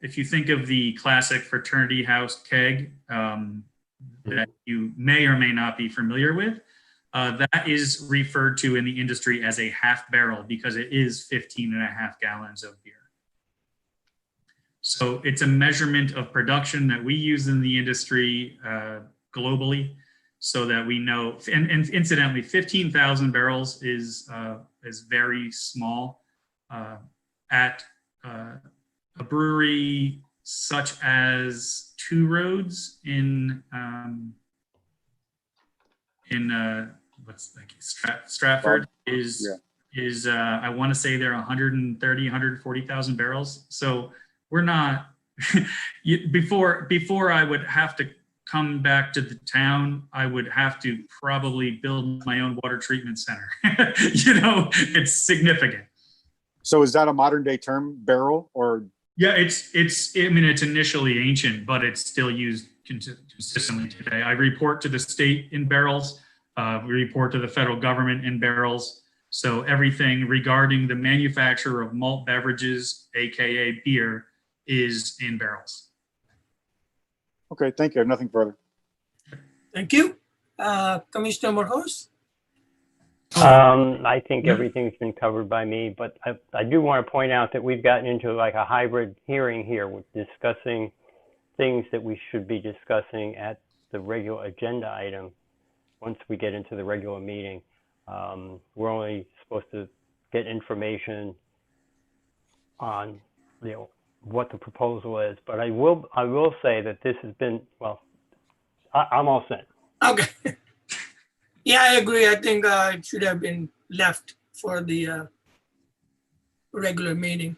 if you think of the classic fraternity house keg that you may or may not be familiar with, that is referred to in the industry as a half barrel because it is 15.5 gallons of beer. So it's a measurement of production that we use in the industry globally so that we know, and incidentally, 15,000 barrels is very small at a brewery such as Two Roads in Stratford is I want to say they're 130, 140,000 barrels. So we're not before I would have to come back to the town, I would have to probably build my own water treatment center. It's significant. So is that a modern day term, barrel, or? Yeah, it's initially ancient, but it's still used consistently today. I report to the state in barrels. We report to the federal government in barrels. So everything regarding the manufacture of malt beverages, AKA beer, is in barrels. Okay, thank you. I have nothing further. Thank you. Commissioner Morhos? I think everything's been covered by me, but I do want to point out that we've gotten into like a hybrid hearing here with discussing things that we should be discussing at the regular agenda item once we get into the regular meeting. We're only supposed to get information on, what the proposal is, but I will say that this has been, I'm all set. Okay. Yeah, I agree. I think it should have been left for the regular meeting.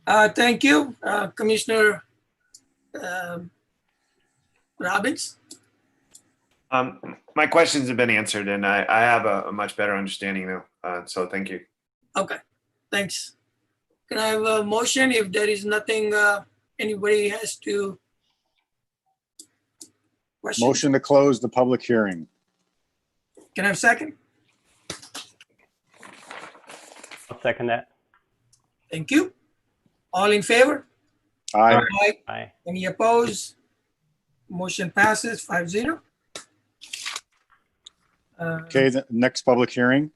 Thank you, Commissioner Robbins. My questions have been answered, and I have a much better understanding now. So thank you. Okay, thanks. Can I have a motion if there is nothing anybody has to question? Motion to close the public hearing. Can I have a second? I'll second that. Thank you. All in favor? Aye. Aye. Any opposed? Motion passes 5-0. Okay, the next public hearing.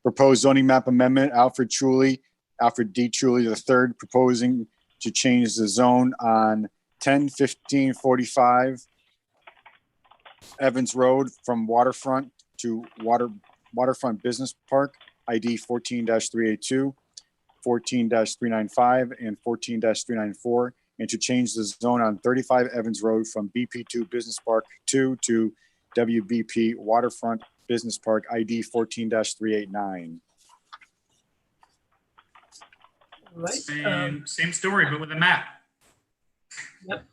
Proposed zoning map amendment, Alfred D. Chuley III, proposing to change the zone on 10-15-45 Evans Road from waterfront to waterfront business park, ID 14-382, 14-395, and 14-394, and to change the zone on 35 Evans Road from BP2 Business Park 2 to WBP Waterfront Business Park, ID 14-389. Right. Same story, but with a map. Yep.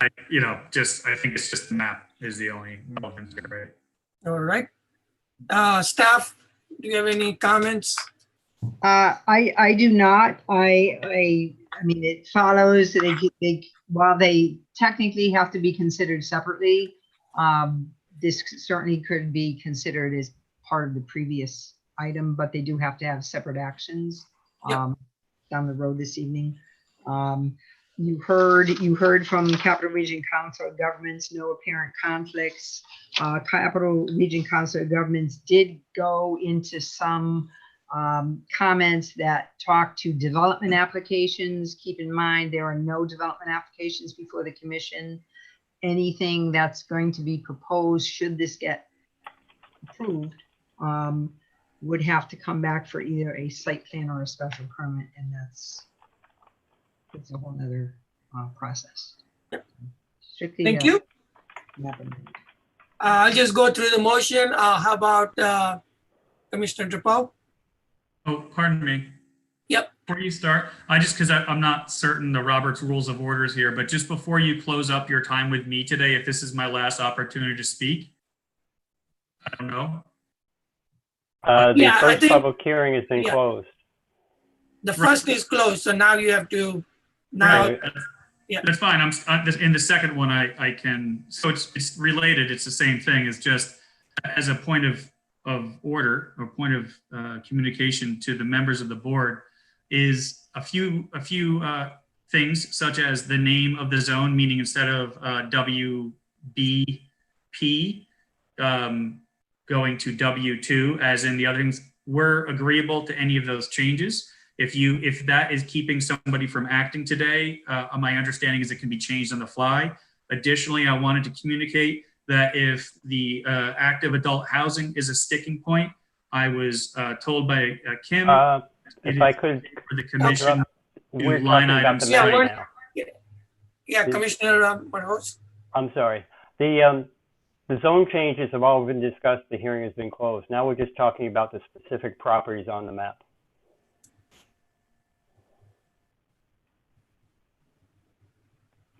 I think it's just the map is the only relevance here, right? All right. Staff, do you have any comments? I do not. I mean, it follows that while they technically have to be considered separately, this certainly could be considered as part of the previous item, but they do have to have separate actions down the road this evening. You heard from Capital Region Council of Governments, no apparent conflicts. Capital Region Council of Governments did go into some comments that talk to development applications. Keep in mind, there are no development applications before the commission. Anything that's going to be proposed, should this get approved, would have to come back for either a site plan or a special permit, and it's a whole nother process. Strictly, Thank you. map amendment. I'll just go through the motion. How about Commissioner DePaul? Oh, pardon me. Yep. Before you start, because I'm not certain the Robert's Rules of Orders here, but just before you close up your time with me today, if this is my last opportunity to speak, I don't know. The first public hearing has been closed. The first is closed, so now you have to, now, Yeah, that's fine. I'm in the second one. I can. So it's related. It's the same thing. It's just as a point of order or point of communication to the members of the board is a few things such as the name of the zone, meaning instead of WBP going to W2, as in the other things, we're agreeable to any of those changes. If that is keeping somebody from acting today, my understanding is it can be changed on the fly. Additionally, I wanted to communicate that if the active adult housing is a sticking point, I was told by Kim. it I is could, for the commission. we're do line talking about the items. Yeah, map we're- now. Yeah, Commissioner Morhos. I'm sorry. The zone changes have all been discussed. The hearing has been closed. Now we're just talking about the specific properties on the map.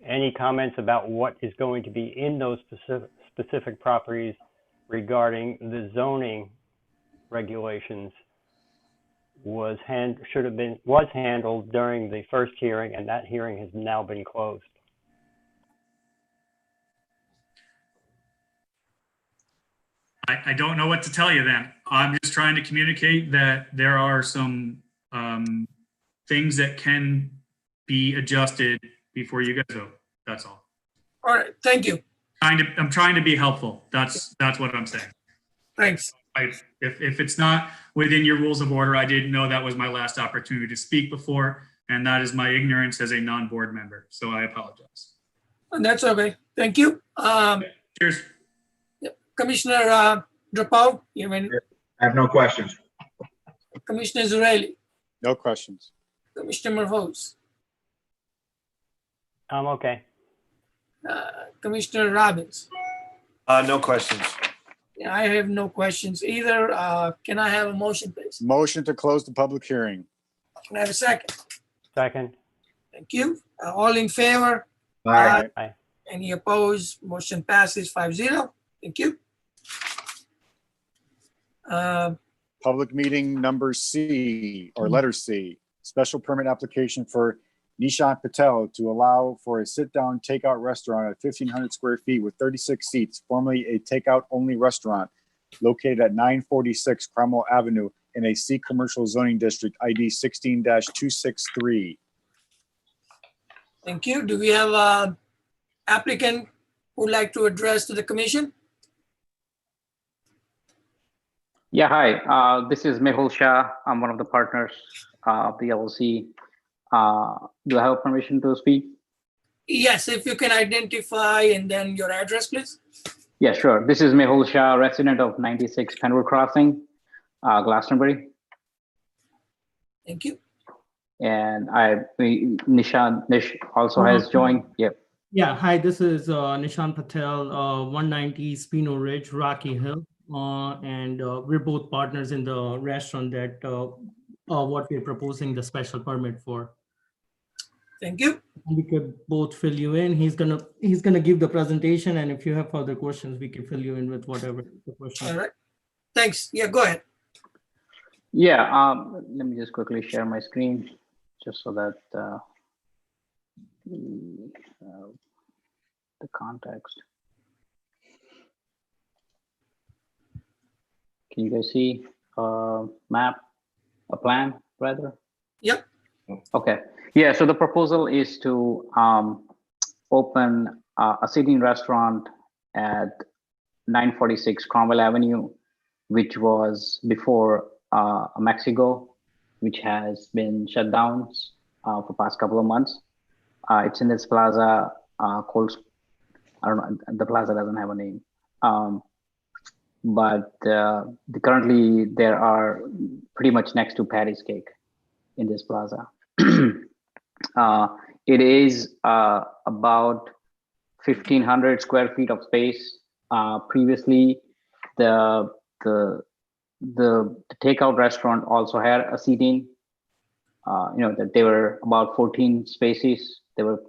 Any comments about what is going to be in those specific properties regarding the zoning regulations was handled during the first hearing, and that hearing has now been closed. I don't know what to tell you then. I'm just trying to communicate that there are some things that can be adjusted before you guys vote. That's all. All right, thank you. I'm trying to be helpful. That's what I'm saying. Thanks. If it's not within your rules of order, I didn't know that was my last opportunity to speak before, and that is my ignorance as a non-board member. So I apologize. And that's okay. Thank you. Cheers. Commissioner Drapeau, you may, I have no questions. Commissioner Zureli, No questions. Commissioner Morhos, I'm okay. Commissioner Robbins. No questions. Yeah, I have no questions either. Can I have a motion, please? Motion to close the public hearing. Can I have a second? Second. Thank you. All in favor? Aye. Aye. Any opposed? Motion passes 5-0. Thank you. Public meeting number C, or letter C, special permit application for Nishant Patel to allow for a sit-down takeout restaurant at 1,500 square feet with 36 seats, formerly a takeout-only restaurant located at 946 Cromwell Avenue in a C commercial zoning district ID 16-263. Thank you. Do we have a applicant who would like to address to the commission? Yeah, hi. This is Mehul Shah. I'm one of the partners of the LLC. Do I have permission to speak? Yes, if you can identify and then your address, please. Yeah, sure. This is Mehul Shah, resident of 96 Penwood Crossing, Glastonbury. Thank you. And Nish also has joined. Yep. Yeah, hi, this is Nishant Patel, 190 Spino Ridge, Rocky Hill. And we're both partners in the restaurant that what we're proposing the special permit for. Thank you. We could both fill you in. He's gonna give the presentation, and if you have further questions, we can fill you in with whatever the question. All right. Thanks. Yeah, go ahead. Yeah, let me just quickly share my screen just so that the context. Can you guys see a plan rather? Yep. Okay. Yeah, so the proposal is to open a sitting restaurant at 946 Cromwell Avenue, which was before a Mexico, which has been shut down for past couple of months. It's in this plaza called, I don't know, the plaza doesn't have a name. But currently there are pretty much next to Patty's Cake in this plaza. It is about 1,500 square feet of space. Previously, the takeout restaurant also had a seating. That there were about 14 spaces. They were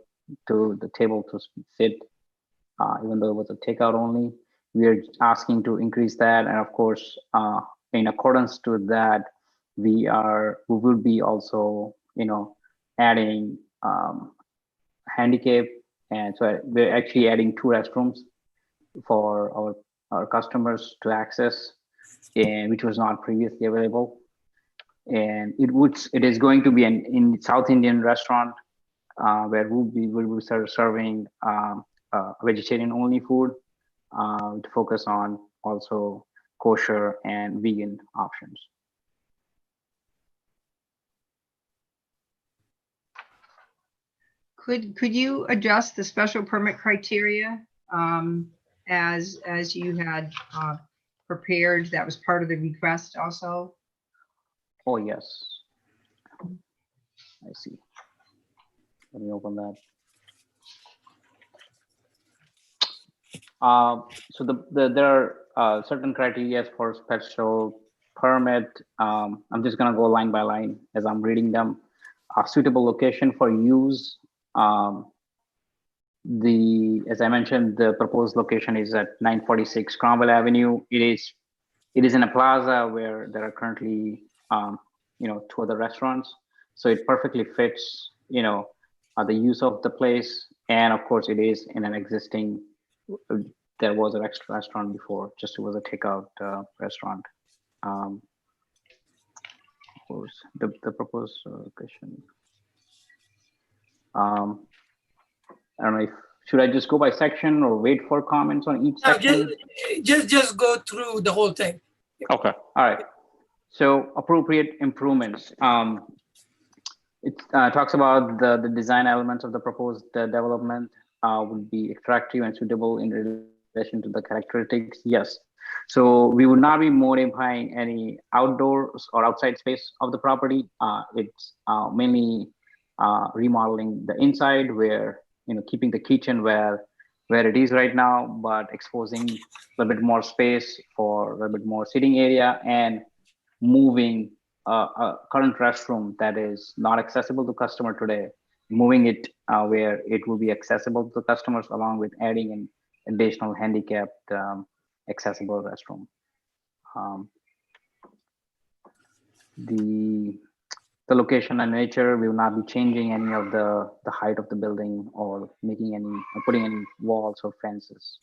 to the table to sit, even though it was a takeout only. We are asking to increase that, and of course, in accordance to that, we will be also, adding handicap, and so we're actually adding 2 restrooms for our customers to access, and which was not previously available. And it is going to be in South Indian restaurant where we'll be serving vegetarian only food. To focus on also kosher and vegan options. Could you adjust the special permit criteria as you had prepared? That was part of the request also. Oh, yes. I see. Let me open that. So there are certain criteria for special permit. I'm just gonna go line by line as I'm reading them. A suitable location for use. As I mentioned, the proposed location is at 946 Cromwell Avenue. It is in a plaza where there are currently, two other restaurants. So it perfectly fits, the use of the place. And of course, it is in an existing. There was an extra restaurant before, just it was a takeout restaurant. Of course, the proposed location. I don't know if should I just go by section or wait for comments on each section? Just go through the whole thing. Okay, all right. So appropriate improvements. It talks about the design elements of the proposed development would be attractive and suitable in relation to the characteristics. Yes. So we would not be modifying any outdoors or outside space of the property. It's mainly remodeling the inside where, keeping the kitchen where it is right now, but exposing a little bit more space for a little bit more sitting area and moving a current restroom that is not accessible to customer today, moving it where it will be accessible to customers, along with adding an additional handicapped accessible restroom. The location and nature, we will not be changing any of the height of the building or making any, or putting any walls or fences.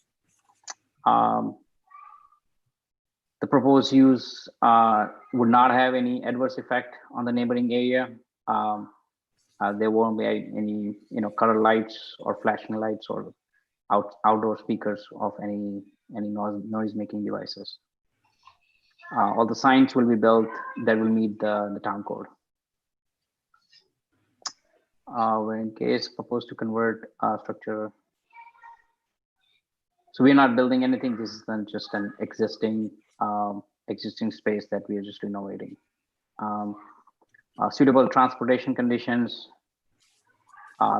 The proposed use would not have any adverse effect on the neighboring area. There won't be any, color lights or flashing lights or outdoor speakers of any noise making devices. All the signs will be built that will meet the town code. In case proposed to convert structure. So we're not building anything. This is then just an existing space that we are just renovating. Suitable transportation conditions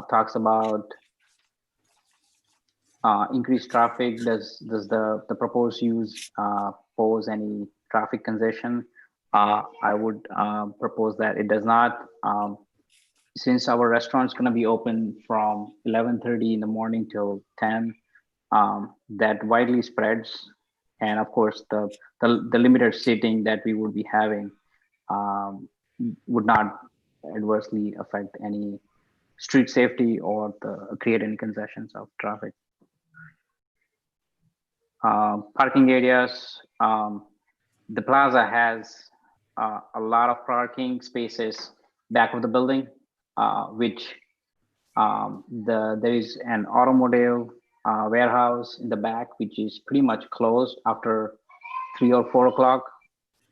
talks about increased traffic. Does the proposed use pose any traffic congestion? I would propose that it does not. Since our restaurant's going to be open from 11:30 in the morning till 10, that widely spreads, and of course the limited seating that we would be having would not adversely affect any street safety or create any congestions of traffic. Parking areas. The plaza has a lot of parking spaces back of the building, which there is an automotive warehouse in the back, which is pretty much closed after 3 or 4 o'clock.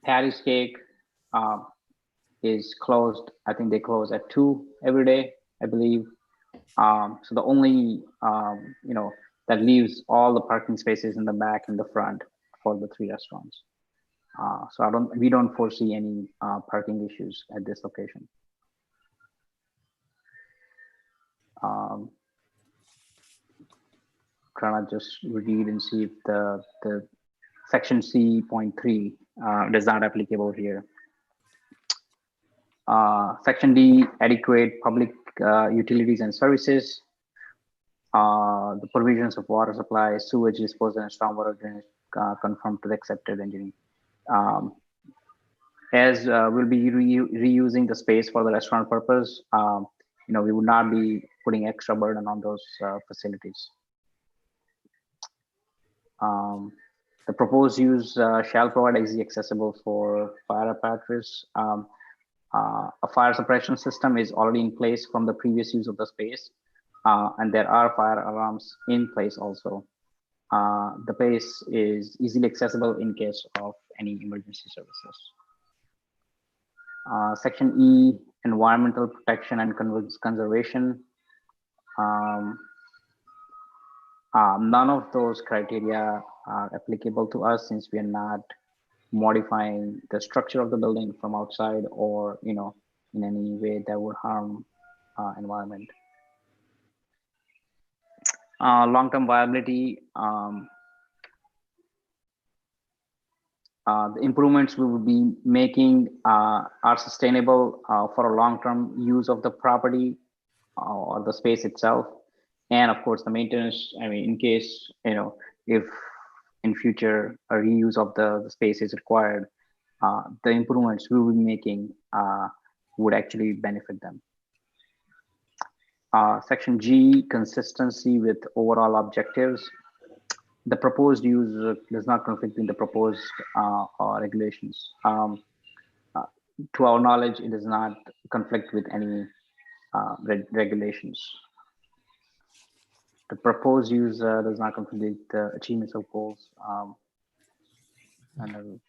Patty's Cake is closed. I think they close at 2 every day, I believe. So the only, that leaves all the parking spaces in the back and the front for the 3 restaurants. So we don't foresee any parking issues at this location. Trying to just read and see if the section C.3 is not applicable here. Section D, adequate public utilities and services. The provisions of water supply, sewage disposal, and stormwater drainage conform to the accepted engineering. As we'll be reusing the space for the restaurant purpose, we would not be putting extra burden on those facilities. The proposed use shall provide easy accessible for fire apparatus. A fire suppression system is already in place from the previous use of the space, and there are fire alarms in place also. The place is easily accessible in case of any emergency services. Section E, environmental protection and conservation. None of those criteria are applicable to us since we are not modifying the structure of the building from outside or in any way that would harm environment. Long-term viability. The improvements we will be making are sustainable for a long-term use of the property or the space itself. And of course, the maintenance, I mean, in case, if in future a reuse of the space is required, the improvements we will be making would actually benefit them. Section G, consistency with overall objectives. The proposed use does not conflict with the proposed regulations. To our knowledge, it does not conflict with any regulations. The proposed use does not conflict with the achievements of goals. And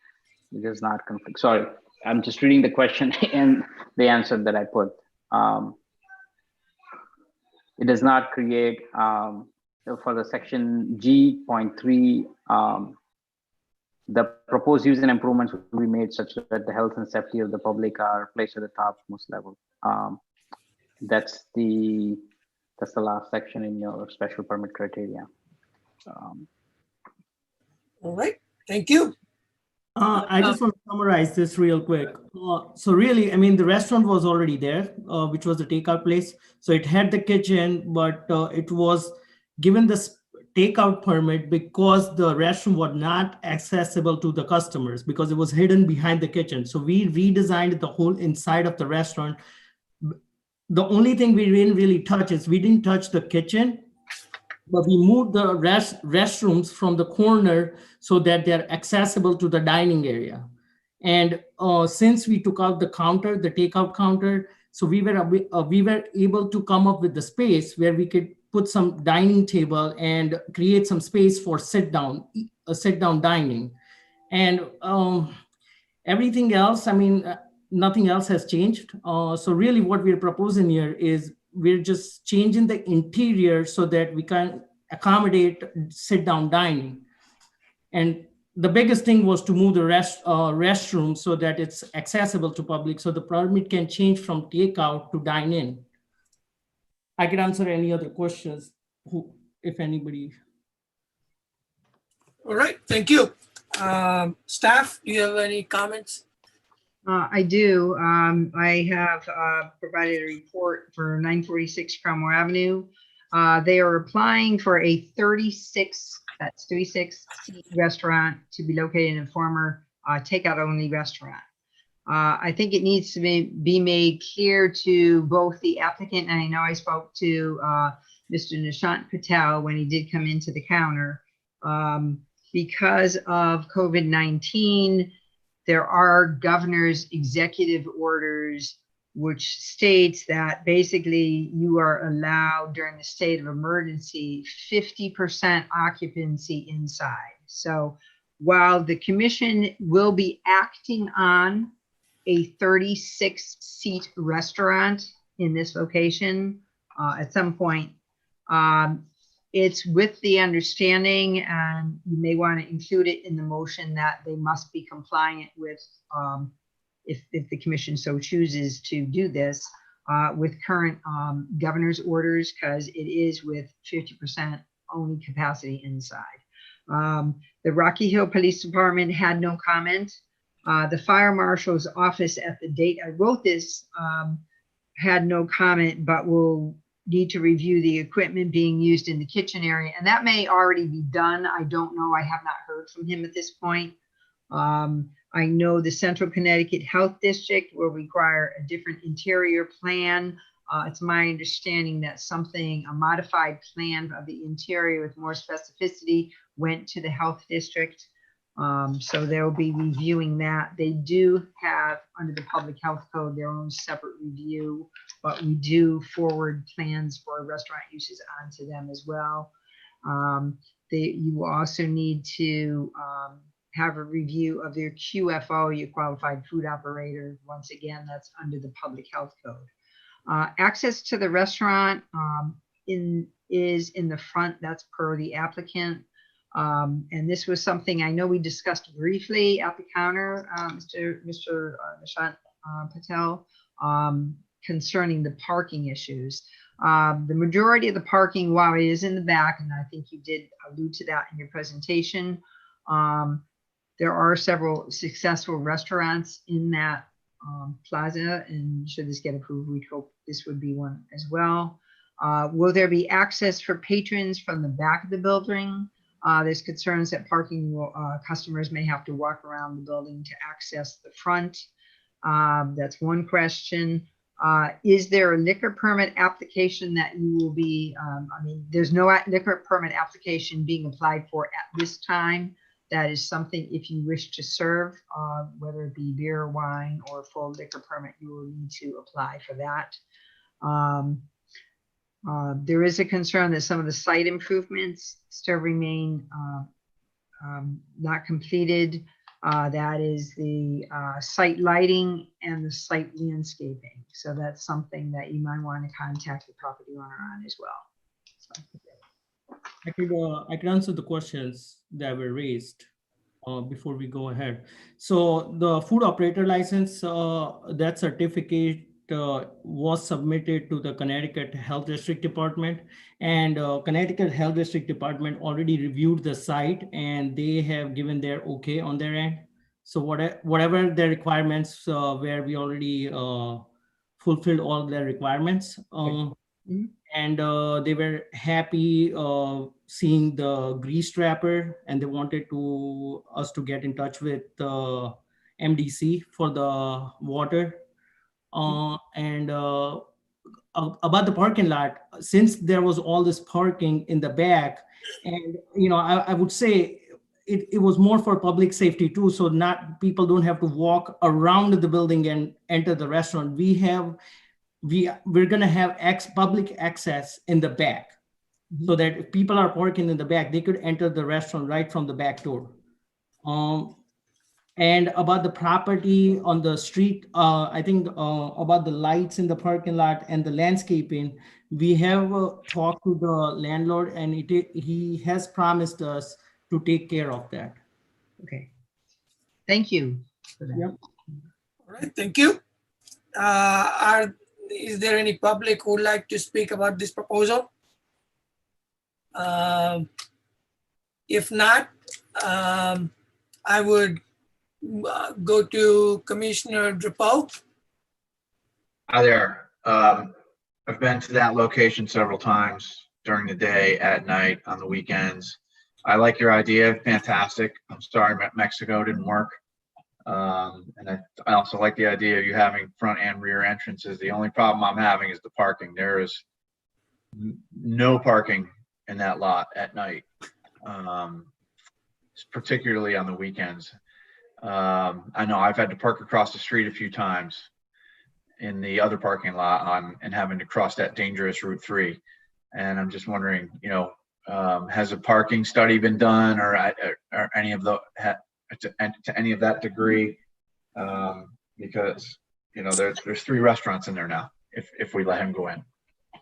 it does not conflict. Sorry, I'm just reading the question and the answer that I put. It does not create, for the section G.3, the proposed use and improvements will be made such that the health and safety of the public are placed at the topmost level. That's the last section in your special permit criteria. All right, thank you. I just want to summarize this real quick. So really, I mean, the restaurant was already there, which was the takeout place. So it had the kitchen, but it was given this takeout permit because the restroom was not accessible to the customers because it was hidden behind the kitchen. So we redesigned the whole inside of the restaurant. The only thing we didn't really touch is we didn't touch the kitchen, but we moved the restrooms from the corner so that they're accessible to the dining area. And since we took out the counter, the takeout counter, so we were able to come up with the space where we could put some dining table and create some space for sit down dining. And everything else, I mean, nothing else has changed. So really what we're proposing here is we're just changing the interior so that we can accommodate sit-down dining. And the biggest thing was to move the restroom so that it's accessible to public, so the permit can change from takeout to dine-in. I can answer any other questions, if anybody. All right, thank you. Staff, do you have any comments? I do. I have provided a report for 946 Cromwell Avenue. They are applying for a 36 seat restaurant to be located in a former takeout only restaurant. I think it needs to be made clear to both the applicant, and I know I spoke to Mr. Nishant Patel when he did come into the counter. Because of COVID-19, there are governor's executive orders which states that basically you are allowed during the state of emergency 50% occupancy inside. So while the commission will be acting on a 36 seat restaurant in this location at some point, it's with the understanding, and you may want to include it in the motion, that they must be compliant with, if the commission so chooses to do this, with current governor's orders, because it is with 50% only capacity inside. The Rocky Hill Police Department had no comment. The fire marshal's office at the date I wrote this had no comment, but will need to review the equipment being used in the kitchen area. And that may already be done. I don't know. I have not heard from him at this point. I know the Central Connecticut Health District will require a different interior plan. It's my understanding that a modified plan of the interior with more specificity went to the health district. So they'll be reviewing that. They do have, under the public health code, their own separate review, but we do forward plans for restaurant uses onto them as well. You also need to have a review of their QFO, your qualified food operator. Once again, that's under the public health code. Access to the restaurant is in the front. That's per the applicant. And this was something I know we discussed briefly at the counter, Mr. Nishant Patel. concerning the parking issues. The majority of the parking, while it is in the back, and I think you did allude to that in your presentation, there are several successful restaurants in that plaza, and should this get approved, we hope this would be one as well. Will there be access for patrons from the back of the building? There's concerns that parking customers may have to walk around the building to access the front. That's one question. Is there a liquor permit application that you will be, I mean, there's no liquor permit application being applied for at this time. That is something, if you wish to serve, whether it be beer, wine, or full liquor permit, you will need to apply for that. There is a concern that some of the site improvements still remain not completed. That is the site lighting and the site landscaping. So that's something that you might want to contact the property owner on as well. So. I can answer the questions that were raised before we go ahead. So the food operator license, that certificate was submitted to the Connecticut Health District Department, and Connecticut Health District Department already reviewed the site and they have given their okay on their end. So whatever their requirements, where we already fulfilled all their requirements. And they were happy seeing the grease trapper, and they wanted us to get in touch with MDC for the water. And about the parking lot, since there was all this parking in the back, and I would say it was more for public safety too, so not people don't have to walk around the building and enter the restaurant. We're going to have public access in the back, so that if people are parking in the back, they could enter the restaurant right from the back door. And about the property on the street, I think about the lights in the parking lot and the landscaping, we have talked to the landlord, and he has promised us to take care of that. Okay. Thank you for that. Yep. All right, thank you. Is there any public who would like to speak about this proposal? If not, I would go to Commissioner Drapeau. Hi there. I've been to that location several times during the day, at night, on the weekends. I like your idea, fantastic. I'm sorry Mexico didn't work. And I also like the idea of you having front and rear entrances. The only problem I'm having is the parking. There is no parking in that lot at night, particularly on the weekends. I know I've had to park across the street a few times in the other parking lot and having to cross that dangerous Route 3. And I'm just wondering, has a parking study been done, or any of the to any of that degree? Because there's 3 restaurants in there now. If we let him go in,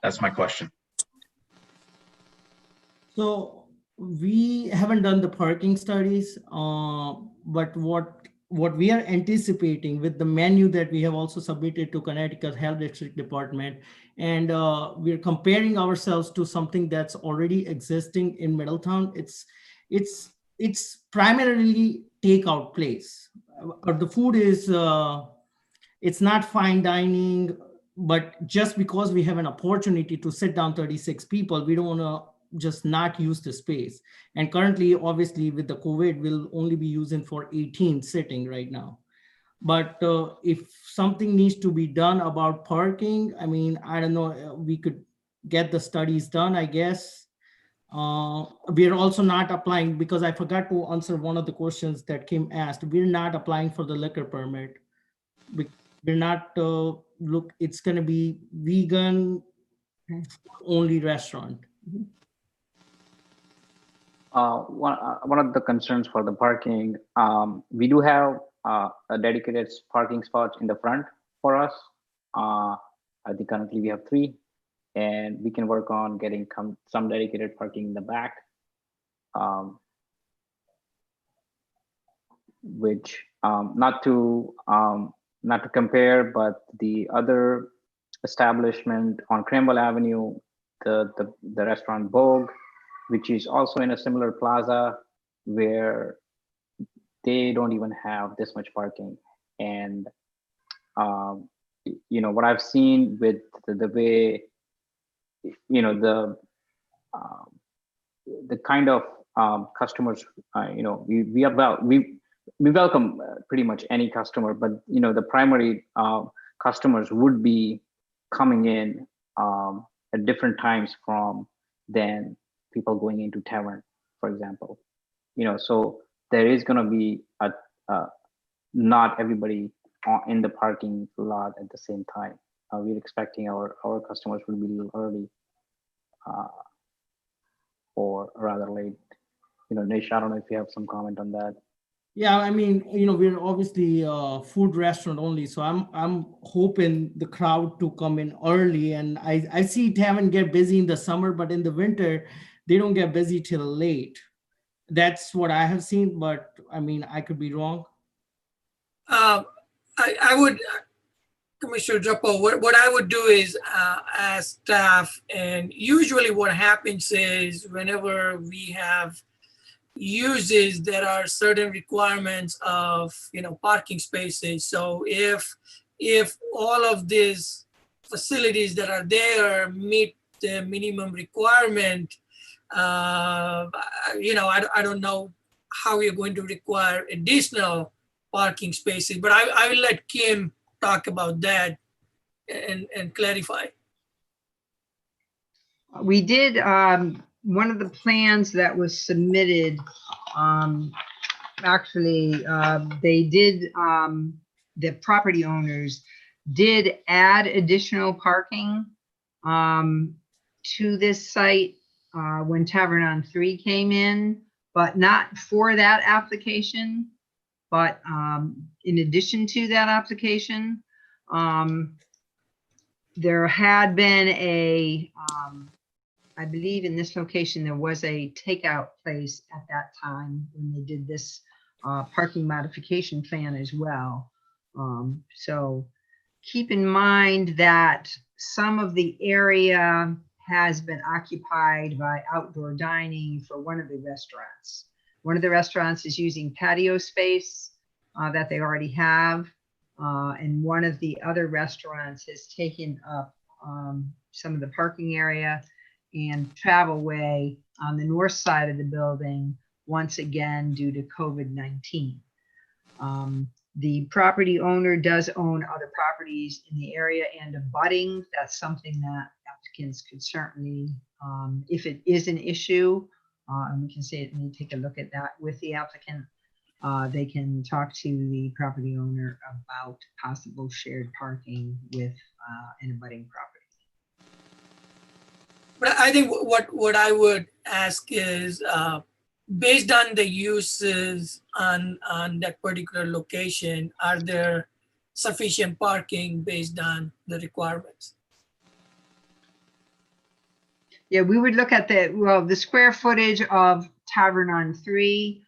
that's my question. So we haven't done the parking studies, but what we are anticipating with the menu that we have also submitted to Connecticut Health District Department, and we're comparing ourselves to something that's already existing in Middletown. It's primarily takeout place, but the food is it's not fine dining. But just because we have an opportunity to sit down 36 people, we don't want to just not use the space. And currently, obviously, with the COVID, we'll only be using for 18 sitting right now. But if something needs to be done about parking, I mean, I don't know, we could get the studies done, I guess. We're also not applying, because I forgot to answer one of the questions that came asked. We're not applying for the liquor permit. We're not, it's going to be vegan only restaurant. One of the concerns for the parking, we do have a dedicated parking spot in the front for us. I think currently we have 3, and we can work on getting some dedicated parking in the back, which not to not to compare, but the other establishment on Cranwell Avenue, the restaurant Vogue, which is also in a similar plaza where they don't even have this much parking. And what I've seen with the way, the kind of customers, we welcome pretty much any customer, but the primary customers would be coming in at different times than people going into tavern, for example. So there is going to be not everybody in the parking lot at the same time. We're expecting our customers will be a little early or rather late. Nish, I don't know if you have some comment on that. Yeah, I mean, we're obviously a food restaurant only, so I'm hoping the crowd to come in early. And I see tavern get busy in the summer, but in the winter, they don't get busy till late. That's what I have seen, but I mean, I could be wrong. I would, Commissioner Drapo, what I would do is ask staff, and usually what happens is whenever we have uses, there are certain requirements of parking spaces. So if all of these facilities that are there meet the minimum requirement, I don't know how you're going to require additional parking spaces, but I will let Kim talk about that and clarify. We did, one of the plans that was submitted, they did, the property owners did add additional parking to this site when Tavern on 3 came in, but not for that application, but in addition to that application. There had been I believe in this location, there was a takeout place at that time when they did this parking modification plan as well. So keep in mind that some of the area has been occupied by outdoor dining for one of the restaurants. One of the restaurants is using patio space that they already have. And one of the other restaurants has taken up some of the parking area and travelway on the north side of the building, once again, due to COVID-19. The property owner does own other properties in the area and abutting. That's something that applicants could certainly, if it is an issue, and we can say it and take a look at that with the applicant, they can talk to the property owner about possible shared parking with an abutting property. But I think what I would ask is, based on the uses on that particular location, are there sufficient parking based on the requirements? Yeah, we would look at the square footage of Tavern on 3,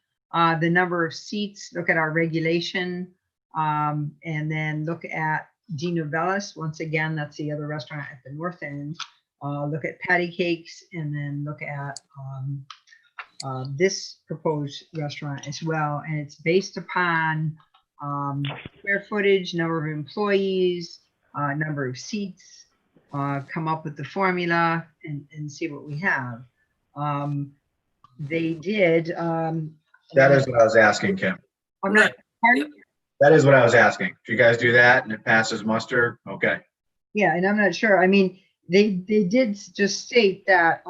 the number of seats, look at our regulation, and then look at Di Novellis. Once again, that's the other restaurant at the north end. Look at Patty Cakes, and then look at this proposed restaurant as well. And it's based upon square footage, number of employees, number of seats, come up with the formula and see what we have. They did. That is what I was asking, Kim. I'm not, pardon? That is what I was asking. If you guys do that and it passes muster, okay. Yeah, and I'm not sure. I mean, they did just state that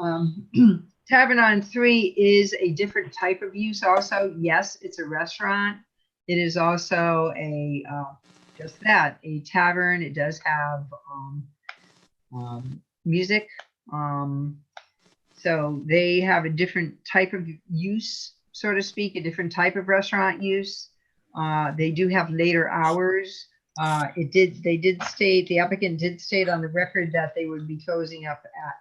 Tavern on 3 is a different type of use also. Yes, it's a restaurant. It is also a just that, a tavern. It does have music. So they have a different type of use, so to speak, a different type of restaurant use. They do have later hours. They did state, the applicant did state on the record that they would be closing up at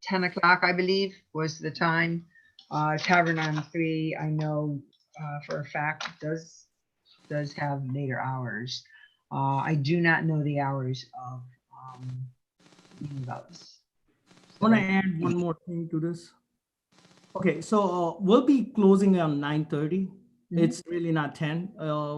10 o'clock, I believe, was the time. Tavern on 3, I know for a fact, does have later hours. I do not know the hours of Dino Bellis. I want to add one more thing to this. Okay, so we'll be closing on 9:30. It's really not 10.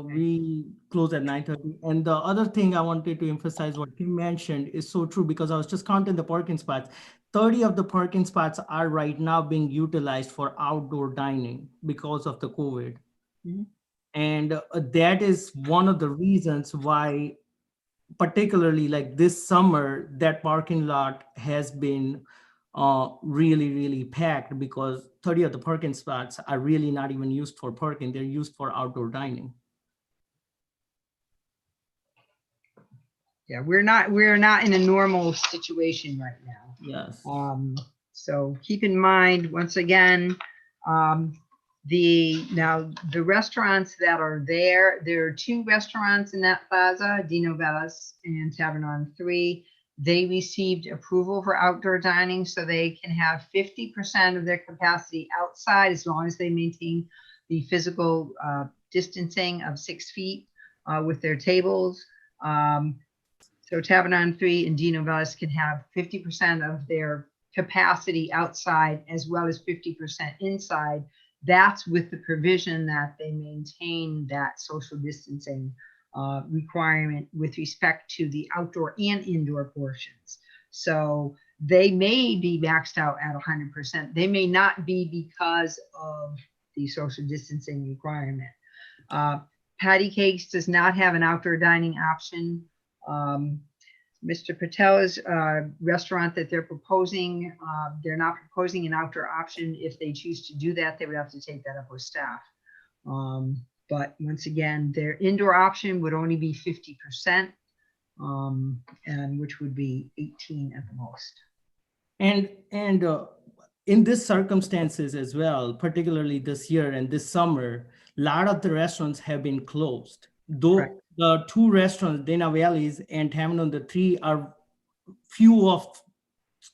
We close at 9:30. And the other thing I wanted to emphasize what Kim mentioned is so true, because I was just counting the parking spots. 30 of the parking spots are right now being utilized for outdoor dining because of the COVID. And that is one of the reasons why, particularly like this summer, that parking lot has been really packed, because 30 of the parking spots are really not even used for parking. They're used for outdoor dining. Yeah, we're not in a normal situation right now. Yes. So keep in mind, once again, the restaurants that are there are 2 restaurants in that plaza, Dino Bellis and Tavern on 3. They received approval for outdoor dining, so they can have 50% of their capacity outside as long as they maintain the physical distancing of 6 feet with their tables. So Tavern on 3 and Dino Bellis can have 50% of their capacity outside as well as 50% inside. That's with the provision that they maintain that social distancing requirement with respect to the outdoor and indoor portions. So they may be maxed out at 100%. They may not be because of the social distancing requirement. Patty Cakes does not have an outdoor dining option. Mr. Patel's restaurant that they're proposing, they're not proposing an outdoor option. If they choose to do that, they would have to take that up with staff. But once again, their indoor option would only be 50%, and which would be 18 at the most. And in this circumstances as well, particularly this year and this summer, a lot of the restaurants have been closed. Though the 2 restaurants, Dana Valley's and Tavern on the 3, are few of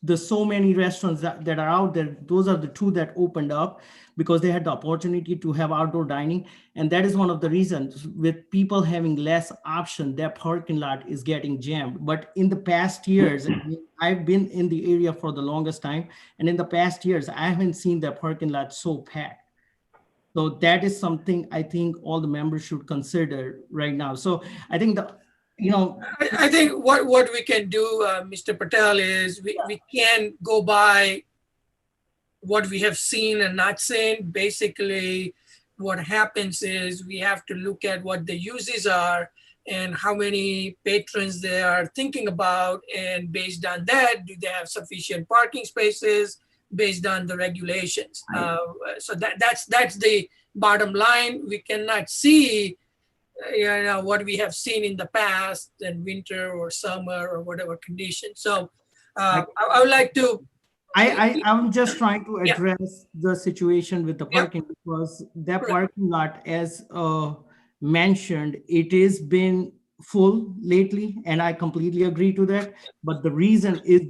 the so many restaurants that are out there. Those are the 2 that opened up because they had the opportunity to have outdoor dining. And that is one of the reasons, with people having less option, their parking lot is getting jammed. But in the past years, I've been in the area for the longest time. And in the past years, I haven't seen their parking lot so packed. So that is something I think all the members should consider right now. So I think I think what we can do, Mr. Patel, is we can go by what we have seen and not seen. Basically, what happens is we have to look at what the uses are and how many patrons they are thinking about. And based on that, do they have sufficient parking spaces based on the regulations? So that's the bottom line. We cannot see what we have seen in the past in winter or summer or whatever condition. So I would like to. I'm just trying to address the situation with the parking, because that parking lot, as mentioned, it has been full lately, and I completely agree to that. But the reason is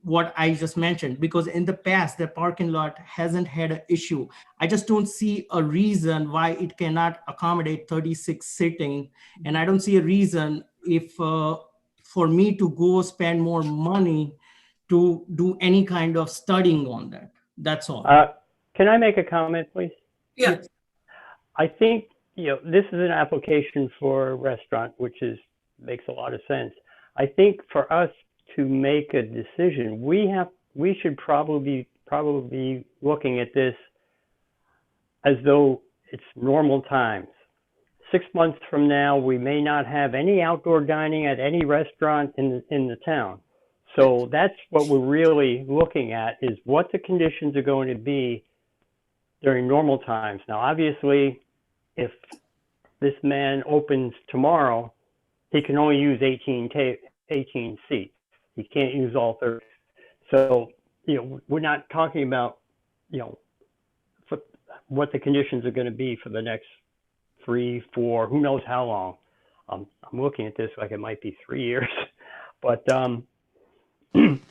what I just mentioned, because in the past, the parking lot hasn't had an issue. I just don't see a reason why it cannot accommodate 36 sitting. And I don't see a reason if for me to go spend more money to do any kind of studying on that. That's all. Can I make a comment, please? Yeah. I think, this is an application for a restaurant, which makes a lot of sense. I think for us to make a decision, we should probably be looking at this as though it's normal times. 6 months from now, we may not have any outdoor dining at any restaurant in the town. So that's what we're really looking at, is what the conditions are going to be during normal times. Now, obviously, if this man opens tomorrow, he can only use 18 seats. He can't use all 30. So, we're not talking about, what the conditions are going to be for the next 3, 4, who knows how long. I'm looking at this like it might be 3 years, but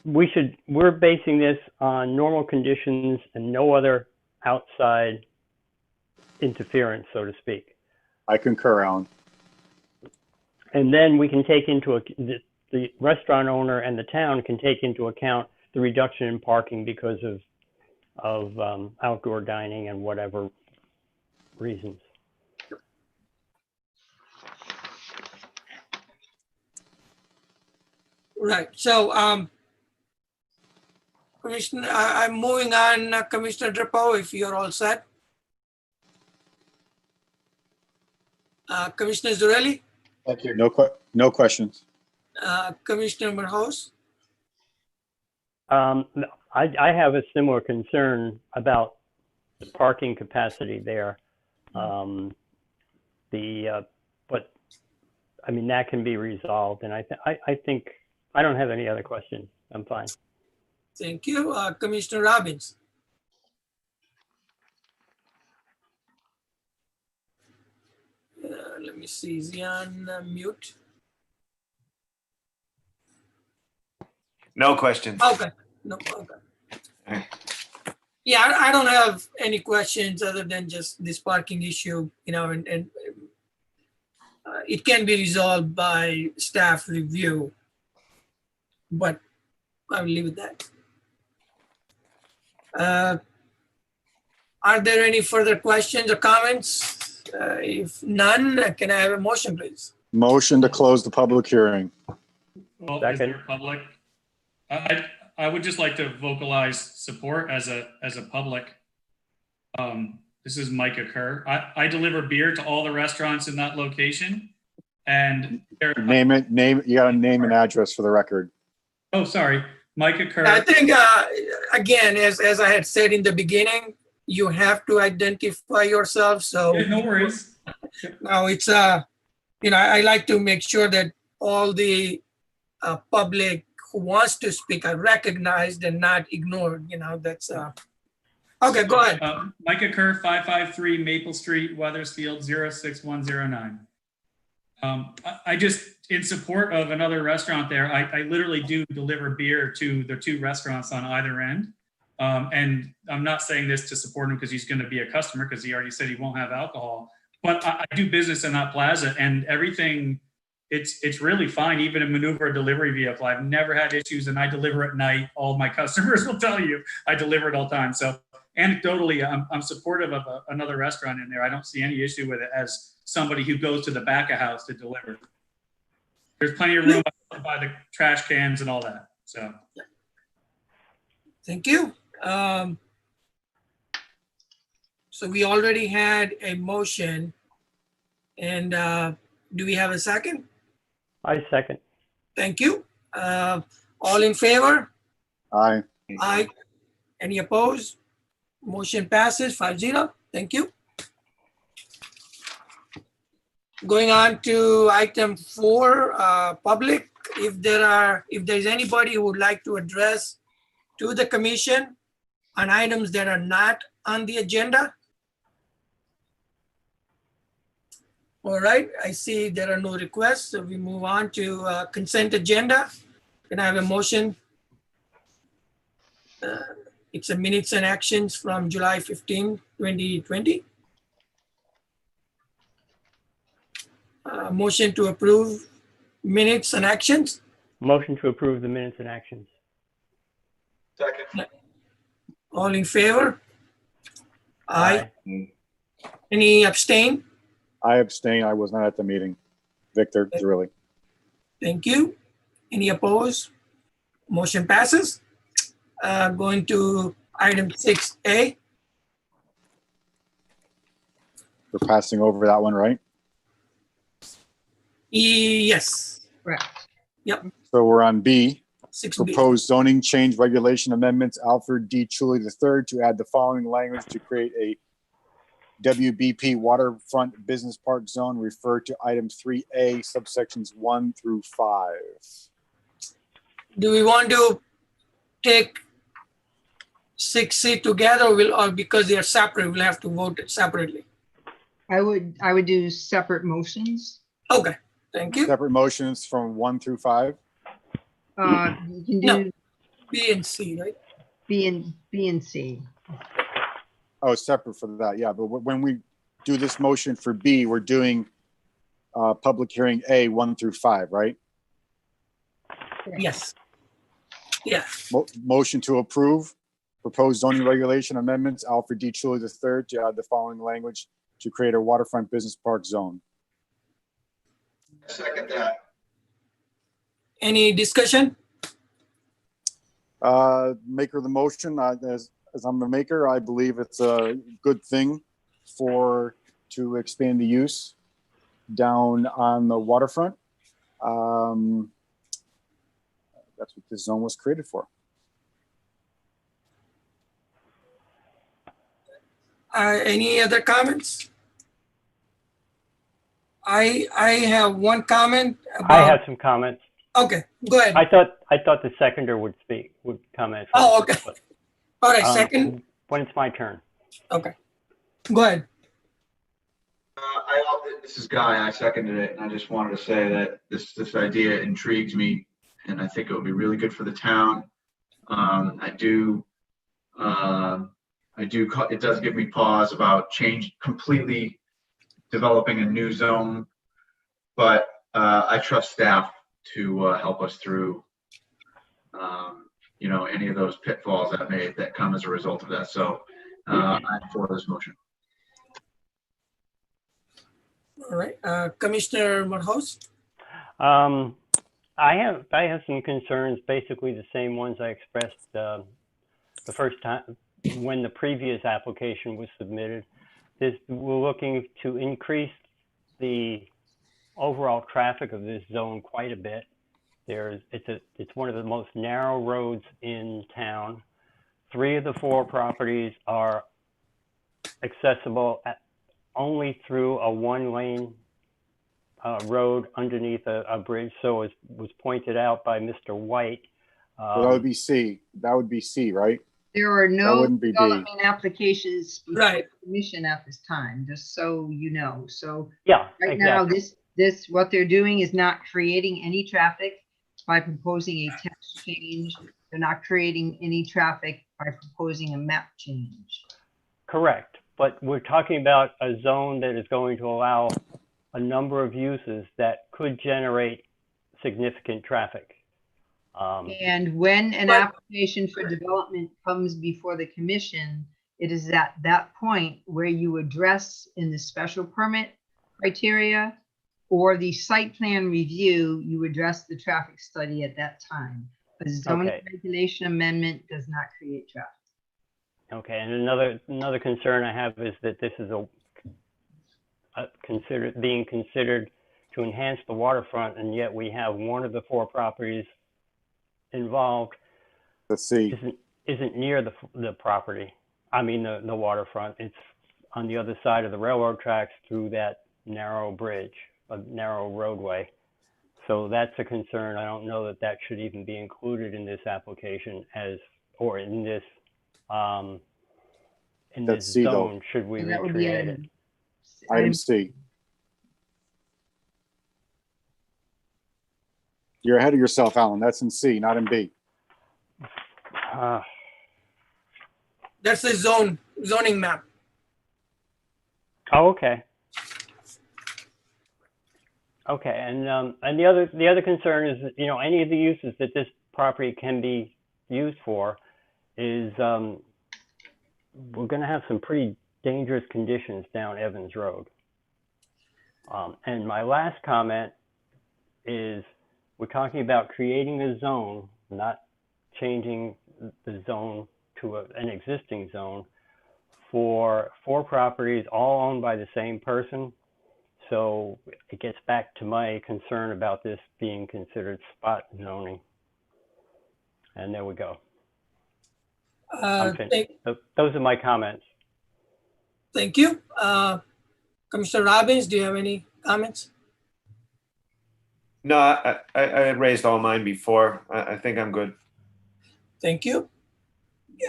we're basing this on normal conditions and no other outside interference, so to speak. I concur, Alan. And then we can take into the restaurant owner and the town can take into account the reduction in parking because of outdoor dining and whatever reasons. Right, so, Commissioner, I'm moving on, Commissioner Drapo, if you're all set. Commissioner Zurelli, Thank you. No questions. Commissioner Marhous, No, I have a similar concern about the parking capacity there. But I mean, that can be resolved, and I think I don't have any other questions. I'm fine. thank you. Commissioner Robbins. Let me see, is he on mute? No questions. Okay, no, okay. Yeah, I don't have any questions other than just this parking issue, you know, and it can be resolved by staff review, but I will leave it at that. Are there any further questions or comments? If none, can I have a motion, please? Motion to close the public hearing. Well, is Second. there public? I would just like to vocalize support as a public. This is Micah Kerr. I deliver beer to all the restaurants in that location, and Name it. You got a name and address for the record. oh, sorry, Micah Kerr. I think, again, as I had said in the beginning, you have to identify yourself, so. Yeah, no worries. Now it's, you know, I like to make sure that all the public who wants to speak are recognized and not ignored, you know, that's, okay, go ahead. Micah Kerr, 553 Maple Street, Weathersfield, 06109. I just, in support of another restaurant there, I literally do deliver beer to the two restaurants on either end. And I'm not saying this to support him because he's going to be a customer because he already said he won't have alcohol, but I do business in that plaza and everything, it's really fine, even a maneuver delivery vehicle. I've never had issues and I deliver at night. All my customers will tell you I deliver it all the time. So anecdotally, I'm supportive of another restaurant in there. I don't see any issue with it as somebody who goes to the back of house to deliver. There's plenty of room by the trash cans and all that, so. Thank you. So we already had a motion and do we have a second? I second. Thank you. All in favor? Aye. Aye. Any opposed? Motion passes 5-0. Thank you. Going on to item 4, public. If there's anybody who would like to address to the commission on items that are not on the agenda. All right, I see there are no requests, so we move on to consent agenda. Can I have a motion? It's a minutes and actions from July 15, 2020. Motion to approve minutes and actions. Motion to approve the minutes and actions. Second. All in favor? Aye. Any abstain? I abstain. I was not at the meeting. Victor Zurelli. Thank you. Any opposed? Motion passes. Going to item 6A. We're passing over that one, right? Yes. Correct. Yep. So we're on B. 6B. Proposed zoning change regulation amendments, Alfred D. Chuli III, to add the following language to create a WBP waterfront business park zone. Refer to item 3A, subsections 1 through 5. Do we want to take 6C together or because they are separate, we'll have to vote it separately? I would do separate motions. Okay, thank you. Separate motions from 1 through 5. You can No. do B and C, right? B and C. Oh, separate for that, yeah. But when we do this motion for B, we're doing public hearing A 1 through 5, right? Yes. Yeah. Motion to approve proposed zoning regulation amendments, Alfred D. Chulia III, to add the following language to create a waterfront business park zone. Second that. Any discussion? Maker of the motion, as I'm the maker, I believe it's a good thing to expand the use down on the waterfront. That's what this zone was created for. Any other comments? I have one comment. I have some comments. Okay, go ahead. I thought the seconder would comment. Oh, first, okay. All right, second. When it's my turn. Okay, go ahead. This is Guy. I seconded it, and I just wanted to say that this idea intrigues me, and I think it would be really good for the town. It does give me pause about completely developing a new zone, but I trust staff to help us through, any of those pitfalls that come as a result of that. So I'm for this motion. All right, Commissioner Morhos. I have some concerns, basically the same ones I expressed the first time when the previous application was submitted. We're looking to increase the overall traffic of this zone quite a bit. It's one of the most narrow roads in town. 3 of the 4 properties are accessible only through a 1-lane road underneath a bridge. So as was pointed out by Mr. White. Well, that would be C. That would be C, right? There are That no wouldn't be D. development applications before Right. the commission at this time, just so you know. So Yeah, right exactly. now, what they're doing is not creating any traffic by proposing a text change. They're not creating any traffic by proposing a map change. Correct. But we're talking about a zone that is going to allow a number of uses that could generate significant traffic. And when an application for development comes before the commission, it is at that point where you address in the special permit criteria or the site plan review, you address the traffic study at that time. A zoning Okay. regulation amendment does not create traffic. Okay, and another concern I have is that this is being considered to enhance the waterfront, and yet we have 1 of the 4 properties involved The C. isn't near the property. I mean the waterfront. It's on the other side of the railroad tracks through that narrow bridge, a narrow roadway. So that's a concern. I don't know that should even be included in this application in this That's C, though. zone. Should we And that would be recreate it? Item C. You're ahead of yourself, Alan. That's in C, not in B. That's the zoning map. Oh, okay. Okay, and the other concern is that, any of the uses that this property can be used for is we're going to have some pretty dangerous conditions down Evans Road. And my last comment is we're talking about creating a zone, not changing the zone to an existing zone for 4 properties all owned by the same person. So it gets back to my concern about this being considered spot zoning. And there we go. I'm finished. Those are my comments. Thank you. Commissioner Robbins, do you have any comments? No, I had raised all mine before. I think I'm good. Thank you.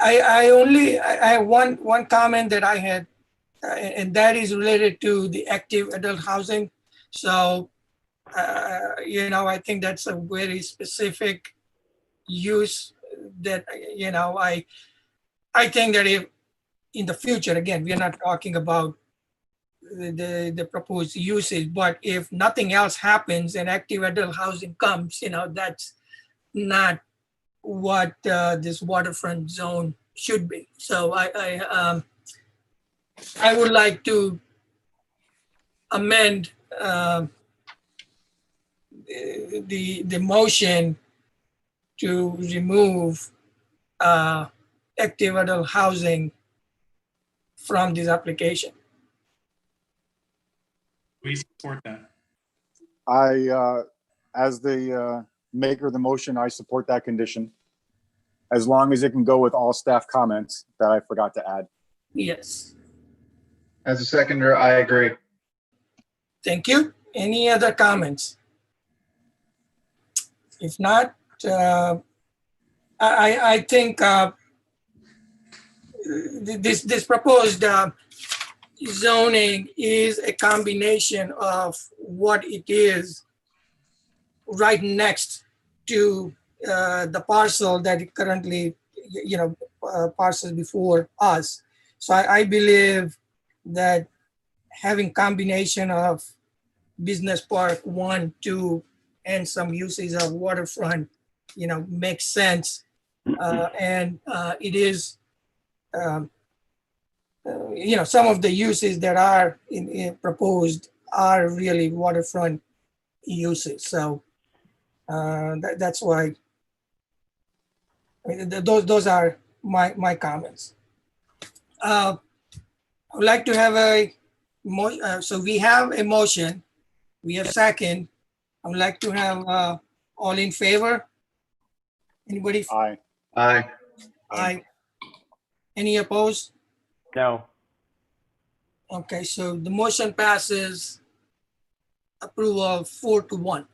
I have one comment that I had, and that is related to the active adult housing. So, I think that's a very specific use that, I think that if in the future, again, we are not talking about the proposed usage. But if nothing else happens and active adult housing comes, that's not what this waterfront zone should be. So I would like to amend the motion to remove active adult housing from this application. We support that. As the maker of the motion, I support that condition, as long as it can go with all staff comments that I forgot to add. Yes. As a seconder, I agree. Thank you. Any other comments? If not, I think this proposed zoning is a combination of what it is right next to the parcel that it currently, parcels before us. So I believe that having combination of business park 1, 2, and some uses of waterfront, makes sense. And it is, some of the uses that are proposed are really waterfront uses. So that's why those are my comments. I would like to have so we have a motion, we have second. I would like to have all in favor. Anybody? Aye. Aye. Aye. Any opposed? No. Okay, so the motion passes approval 4-1.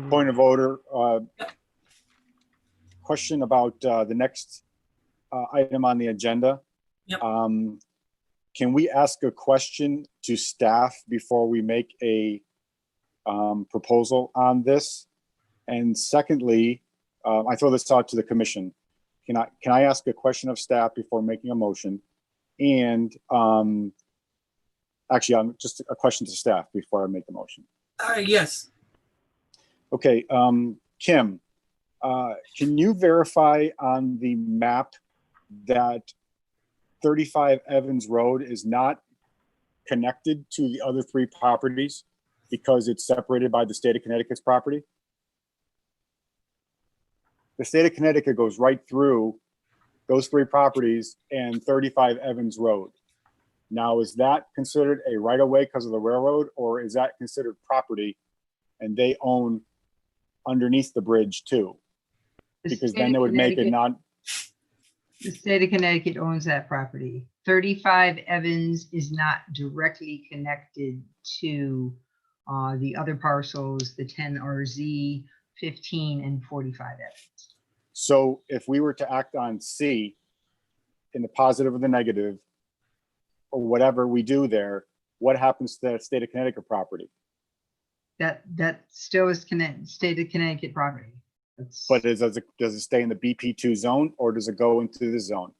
Point of order. Question about the next item on the agenda. Yep. Can we ask a question to staff before we make a proposal on this? And secondly, I throw this out to the commission. Can I ask a question of staff before making a motion? And actually, just a question to staff before I make the motion. Yes. Okay, Kim, can you verify on the map that 35 Evans Road is not connected to the other 3 properties because it's separated by the state of Connecticut's property? The state of Connecticut goes right through those 3 properties and 35 Evans Road. Now, is that considered a right-of-way because of the railroad, or is that considered property and they own underneath the bridge too? Because then it would make it not. The state of Connecticut owns that property. 35 Evans is not directly connected to the other parcels, the 10 RZ, 15, and 45 Evans. So if we were to act on C in the positive or the negative, or whatever we do there, what happens to the state of Connecticut property? That still is state of Connecticut property. But does it stay in the BP2 zone, or does it go into the zone?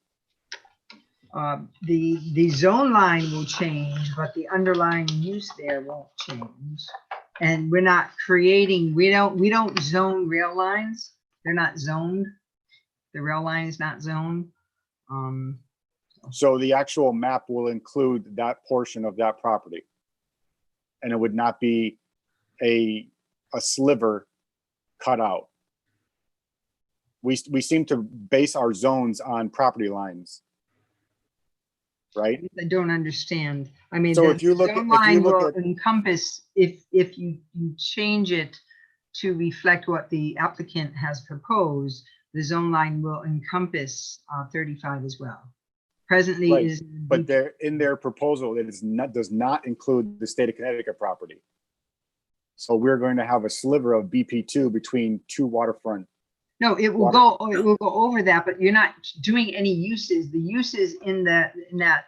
The zone line will change, but the underlying use there won't change. And we're not creating, we don't zone rail lines. They're not zoned. The rail line is not zoned. So the actual map will include that portion of that property, and it would not be a sliver cut out. We seem to base our zones on property lines, right? I don't understand. I mean, So the if you look zone at- line will encompass, if you change it to reflect what the applicant has proposed, the zone line will encompass 35 as well. Presently Right, is. but they're in their proposal, it does not include the state of Connecticut property. So we're going to have a sliver of BP2 between 2 waterfront. No, it will go over that, but you're not doing any uses. The uses in that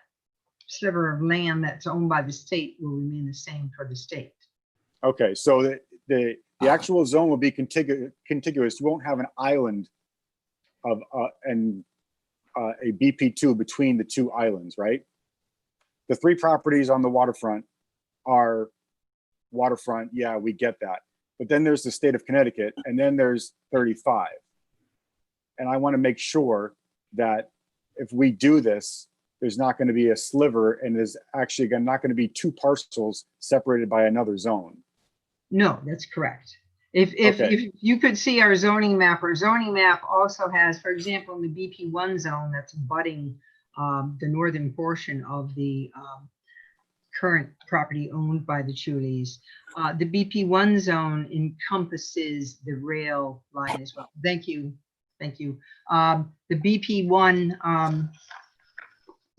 sliver of land that's owned by the state will remain the same for the state. Okay, so the actual zone will be contiguous. You won't have an island of, and a BP2 between the two islands, right? The 3 properties on the waterfront are waterfront. Yeah, we get that. But then there's the state of Connecticut, and then there's 35. And I want to make sure that if we do this, there's not going to be a sliver, and there's actually not going to be 2 parcels separated by another zone. No, that's correct. If Okay. you could see our zoning map also has, for example, in the BP1 zone that's abutting the northern portion of the current property owned by the Chulis. The BP1 zone encompasses the rail line as well. Thank you. Thank you. The BP1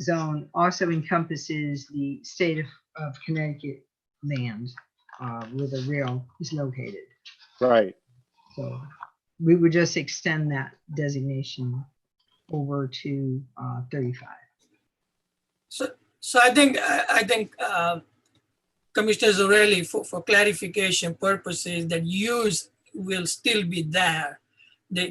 zone also encompasses the state of Connecticut land where the rail is located. Right. So we would just extend that designation over to 35. So I think Commissioner Zorelli, for clarification purposes, that use will still be there, the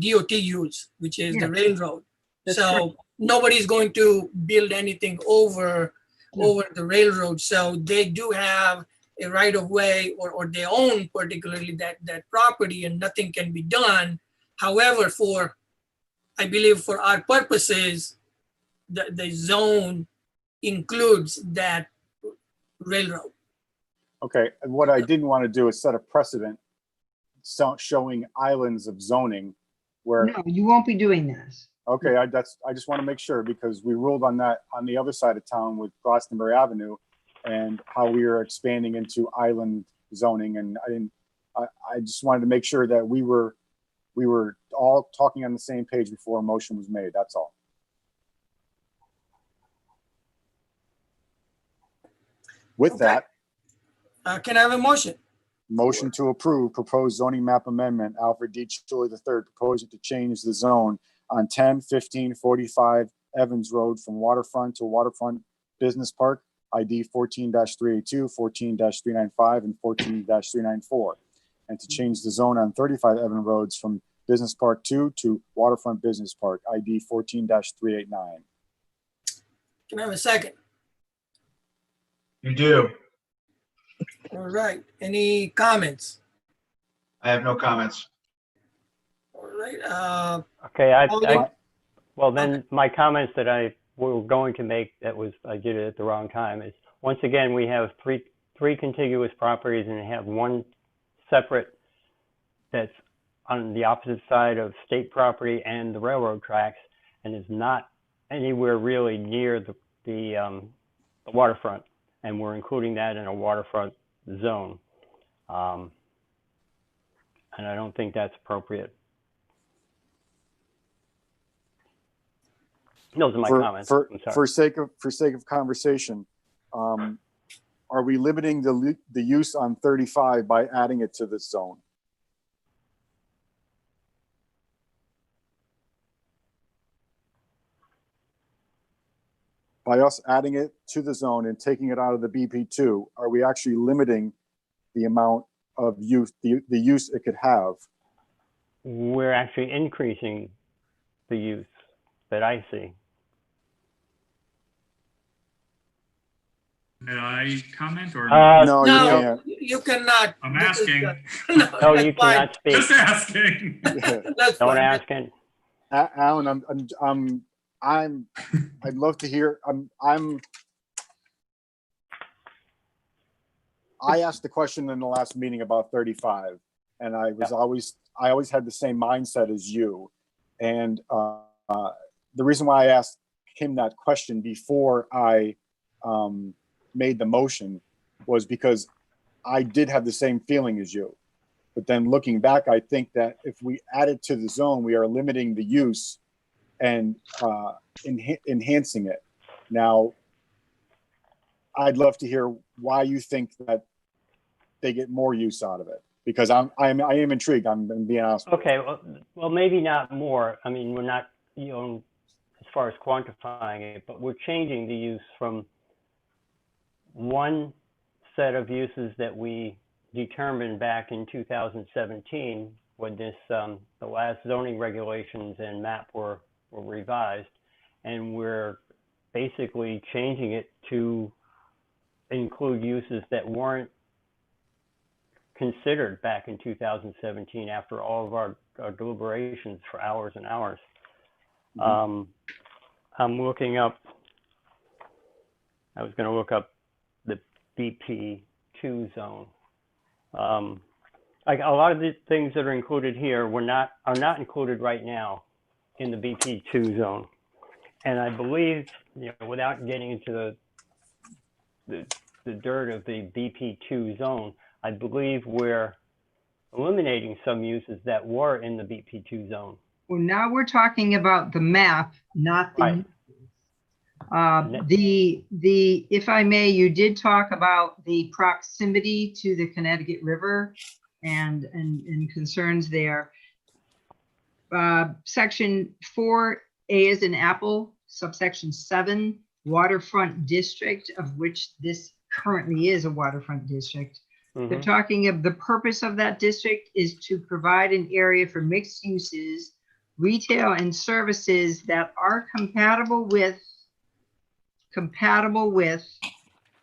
DOT use, which is the railroad. That's So correct. nobody's going to build anything over the railroad. So they do have a right of way, or they own particularly that property, and nothing can be done. However, I believe for our purposes, the zone includes that railroad. Okay. And what I didn't want to do is set a precedent showing islands of zoning where. No, you won't be doing this. Okay, I just want to make sure, because we ruled on that on the other side of town with Glastonbury Avenue and how we are expanding into island zoning, and I just wanted to make sure that we were all talking on the same page before a motion was made. That's all. With Okay. that, Can I have a motion? motion to approve proposed zoning map amendment, Alfred D. Chuli III proposing to change the zone on 10-15-45 Evans Road from waterfront to waterfront business park, ID 14-382, 14-395, and 14-394. And to change the zone on 35 Evan Roads from business park 2 to waterfront business park, ID 14-389. Can I have a second? You do. All right. Any comments? I have no comments. All right. Okay, Alden? well, then my comments that I were going to make, I did it at the wrong time, is once again, we have three contiguous properties and have one separate that's on the opposite side of state property and the railroad tracks, and is not anywhere really near the waterfront. And we're including that in a waterfront zone. And I don't think that's appropriate. Those are my comments. I'm sorry. For sake of conversation, are we limiting the use on 35 by adding it to this zone? By us adding it to the zone and taking it out of the BP2, are we actually limiting the amount of use, the use it could have? We're actually increasing the use that I see. May I comment or? No, you No, can't. you cannot. I'm This is asking. the- No, that's you fine. cannot speak. Just asking. That's Don't fine. ask it. Alan, I'd love to hear. I asked the question in the last meeting about 35, and I always had the same mindset as you. And the reason why I asked him that question before I made the motion was because I did have the same feeling as you. But then looking back, I think that if we add it to the zone, we are limiting the use and enhancing it. Now, I'd love to hear why you think that they get more use out of it, because I am intrigued. I'm being honest with you. Okay, well, maybe not more. I mean, we're not, as far as quantifying it, but we're changing the use from one set of uses that we determined back in 2017 when the last zoning regulations and map were or revised, and we're basically changing it to include uses that weren't considered back in 2017 after all of our deliberations for hours and hours. I'm looking up, I was going to look up the BP2 zone. Like a lot of the things that are included here are not included right now in the BP2 zone. And I believe, without getting into the dirt of the BP2 zone, I believe we're eliminating some uses that were in the BP2 zone. Well, now we're talking about the map, not the. Right. If I may, you did talk about the proximity to the Connecticut River and concerns there. Section 4A is an apple, subsection 7, waterfront district, of which this currently is a waterfront district. They're talking of the purpose of that district is to provide an area for mixed uses, retail and services that are compatible with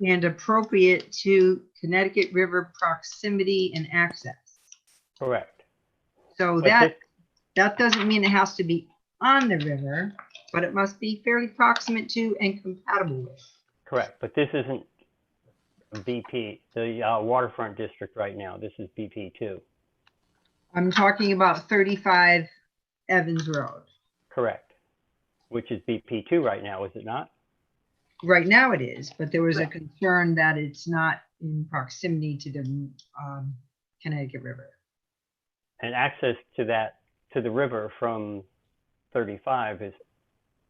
and appropriate to Connecticut River proximity and access. Correct. So that doesn't mean it has to be on the river, but it must be fairly proximate to and compatible with. Correct, but this isn't BP, the waterfront district right now. This is BP2. I'm talking about 35 Evans Road. Correct, which is BP2 right now, is it not? Right now it is, but there was a concern that it's not in proximity to the Connecticut River. And access to the river from 35 is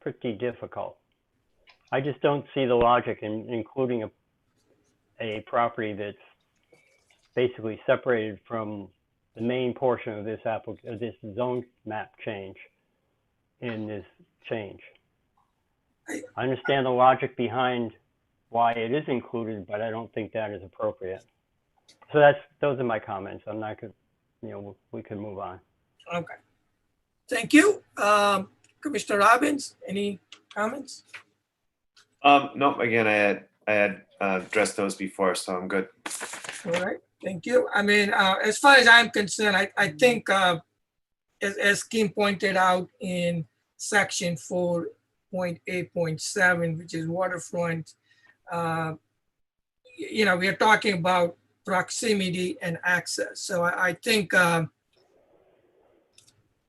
pretty difficult. I just don't see the logic in including a property that's basically separated from the main portion of this zone map change in this change. I understand the logic behind why it is included, but I don't think that is appropriate. So those are my comments. I'm not going to, we can move on. Okay. Thank you. Commissioner Robbins, any comments? No, again, I had addressed those before, so I'm good. All right, thank you. I mean, as far as I'm concerned, I think, as Kim pointed out in section 4.8.7, which is waterfront, we are talking about proximity and access. So I think,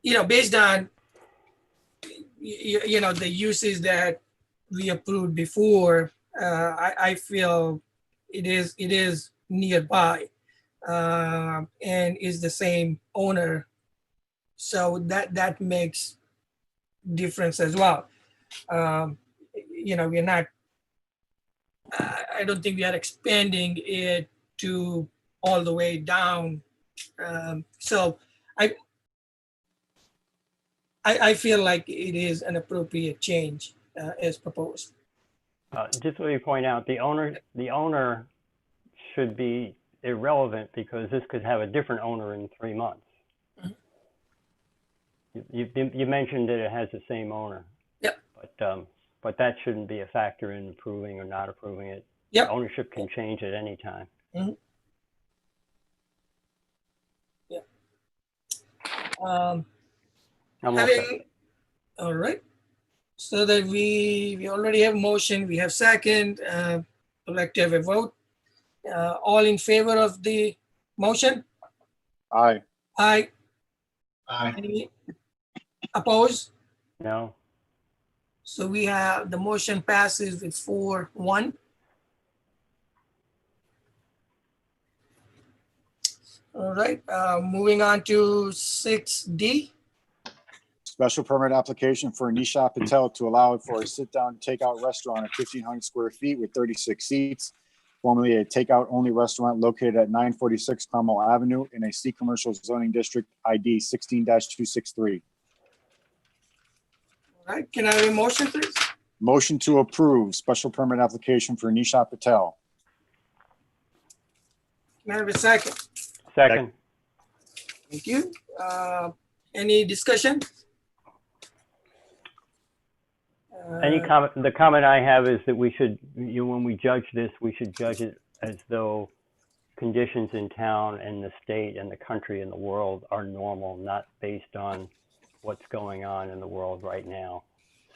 based on, the uses that we approved before, I feel it is nearby and is the same owner. So that makes difference as well. We're not, I don't think we are expanding it to all the way down. So I feel like it is an appropriate change as proposed. Just let me point out, the owner should be irrelevant because this could have a different owner in 3 months. You mentioned that it has the same owner. Yep. But that shouldn't be a factor in approving or not approving it. Yep. Ownership can change at any time. Yeah. All right. So that we already have motion, we have second, I'd like to have a vote. All in favor of the motion? Aye. Aye. Aye. Any opposed? No. So we have, the motion passes with 4-1. All right, moving on to 6D. Special permit application for Nisha Patel to allow for a sit-down takeout restaurant of 1,500 square feet with 36 seats, formerly a takeout-only restaurant located at 946 Carmel Avenue in a C commercial zoning district ID 16-263. All right, can I have a motion, please? Motion to approve special permit application for Nisha Patel. Can I have a second? Second. Thank you. Any discussion? Any comment, the comment I have is that we should, when we judge this, we should judge it as though conditions in town and the state and the country and the world are normal, not based on what's going on in the world right now.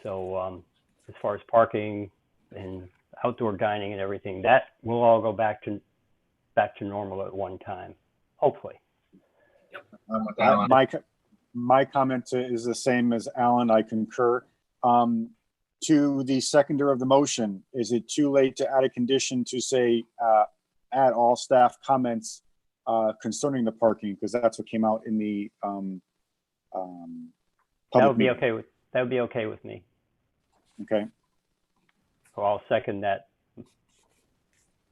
So as far as parking and outdoor dining and everything, that will all go back to normal at one time, hopefully. My comment is the same as Alan. I concur. To the seconder of the motion, is it too late to add a condition to say add all staff comments concerning the parking, because that's what came out in the That would be okay with me. Okay. So I'll second that.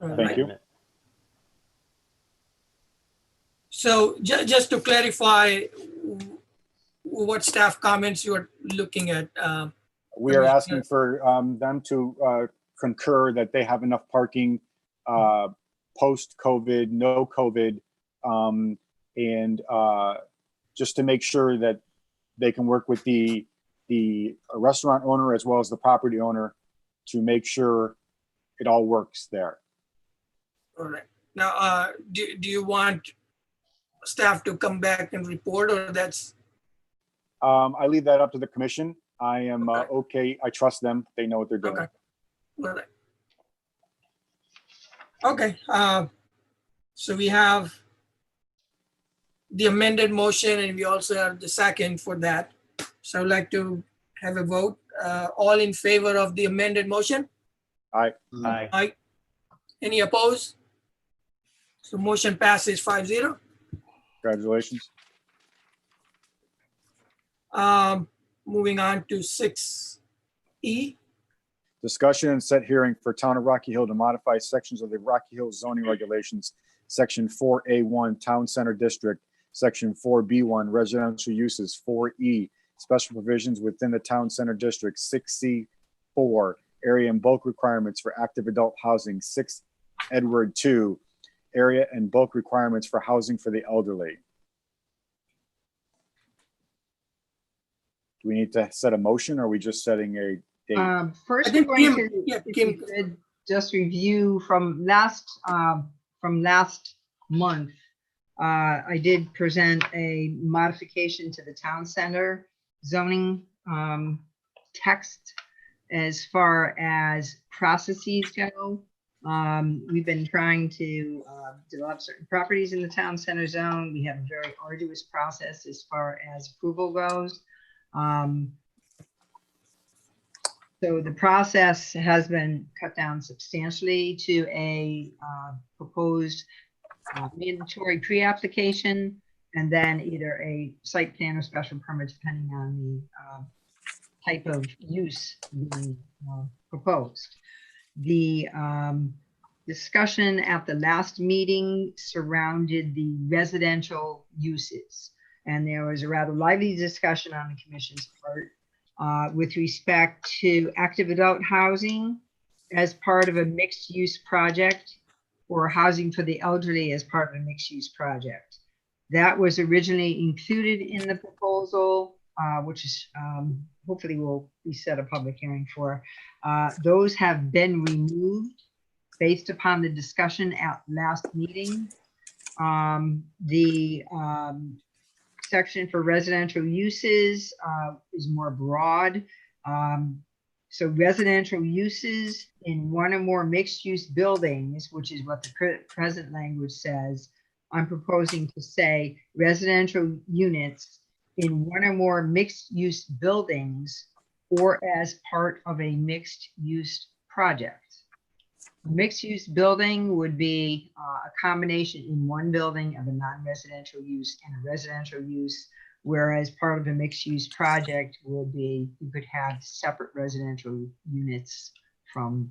Thank you. So just to clarify, what staff comments you are looking at? We are asking for them to concur that they have enough parking post-COVID, no COVID, and just to make sure that they can work with the restaurant owner as well as the property owner to make sure it all works there. All right. Now, do you want staff to come back and report, or that's? I leave that up to the commission. I am okay. I trust them. They know what they're doing. Okay. All right. Okay. So we have the amended motion, and we also have the second for that. So I'd like to have a vote. All in favor of the amended motion? Aye. Aye. Aye. Any opposed? So motion passes 5-0. Congratulations. Moving on to 6E. Discussion and set hearing for Town of Rocky Hill to modify sections of the Rocky Hill zoning regulations, Section 4A1 Town Center District, Section 4B1 Residential Uses, 4E Special Provisions within the Town Center District, 6C4 Area and Bulk Requirements for Active Adult Housing, 6 Edward 2 Area and Bulk Requirements for Housing for the Elderly. Do we need to set a motion, or are we just setting a date? First, I we're think going Kim- to yeah, if Kim- you could just review from last month. I did present a modification to the town center zoning text as far as processes go. We've been trying to develop certain properties in the town center zone. We have a very arduous process as far as approval goes. So the process has been cut down substantially to a proposed mandatory pre-application, and then either a site plan or special permit, depending on the type of use being proposed. The discussion at the last meeting surrounded the residential uses, and there was a rather lively discussion on the commission's part with respect to active adult housing as part of a mixed-use project, or housing for the elderly as part of a mixed-use project. That was originally included in the proposal, which is hopefully will be set a public hearing for. Those have been removed based upon the discussion at last meeting. The section for residential uses is more broad. So residential uses in one or more mixed-use buildings, which is what the present language says, I'm proposing to say residential units in one or more mixed-use buildings or as part of a mixed-use project. A mixed-use building would be a combination in one building of a non-residential use and a residential use, whereas part of a mixed-use project would be, you could have separate residential units from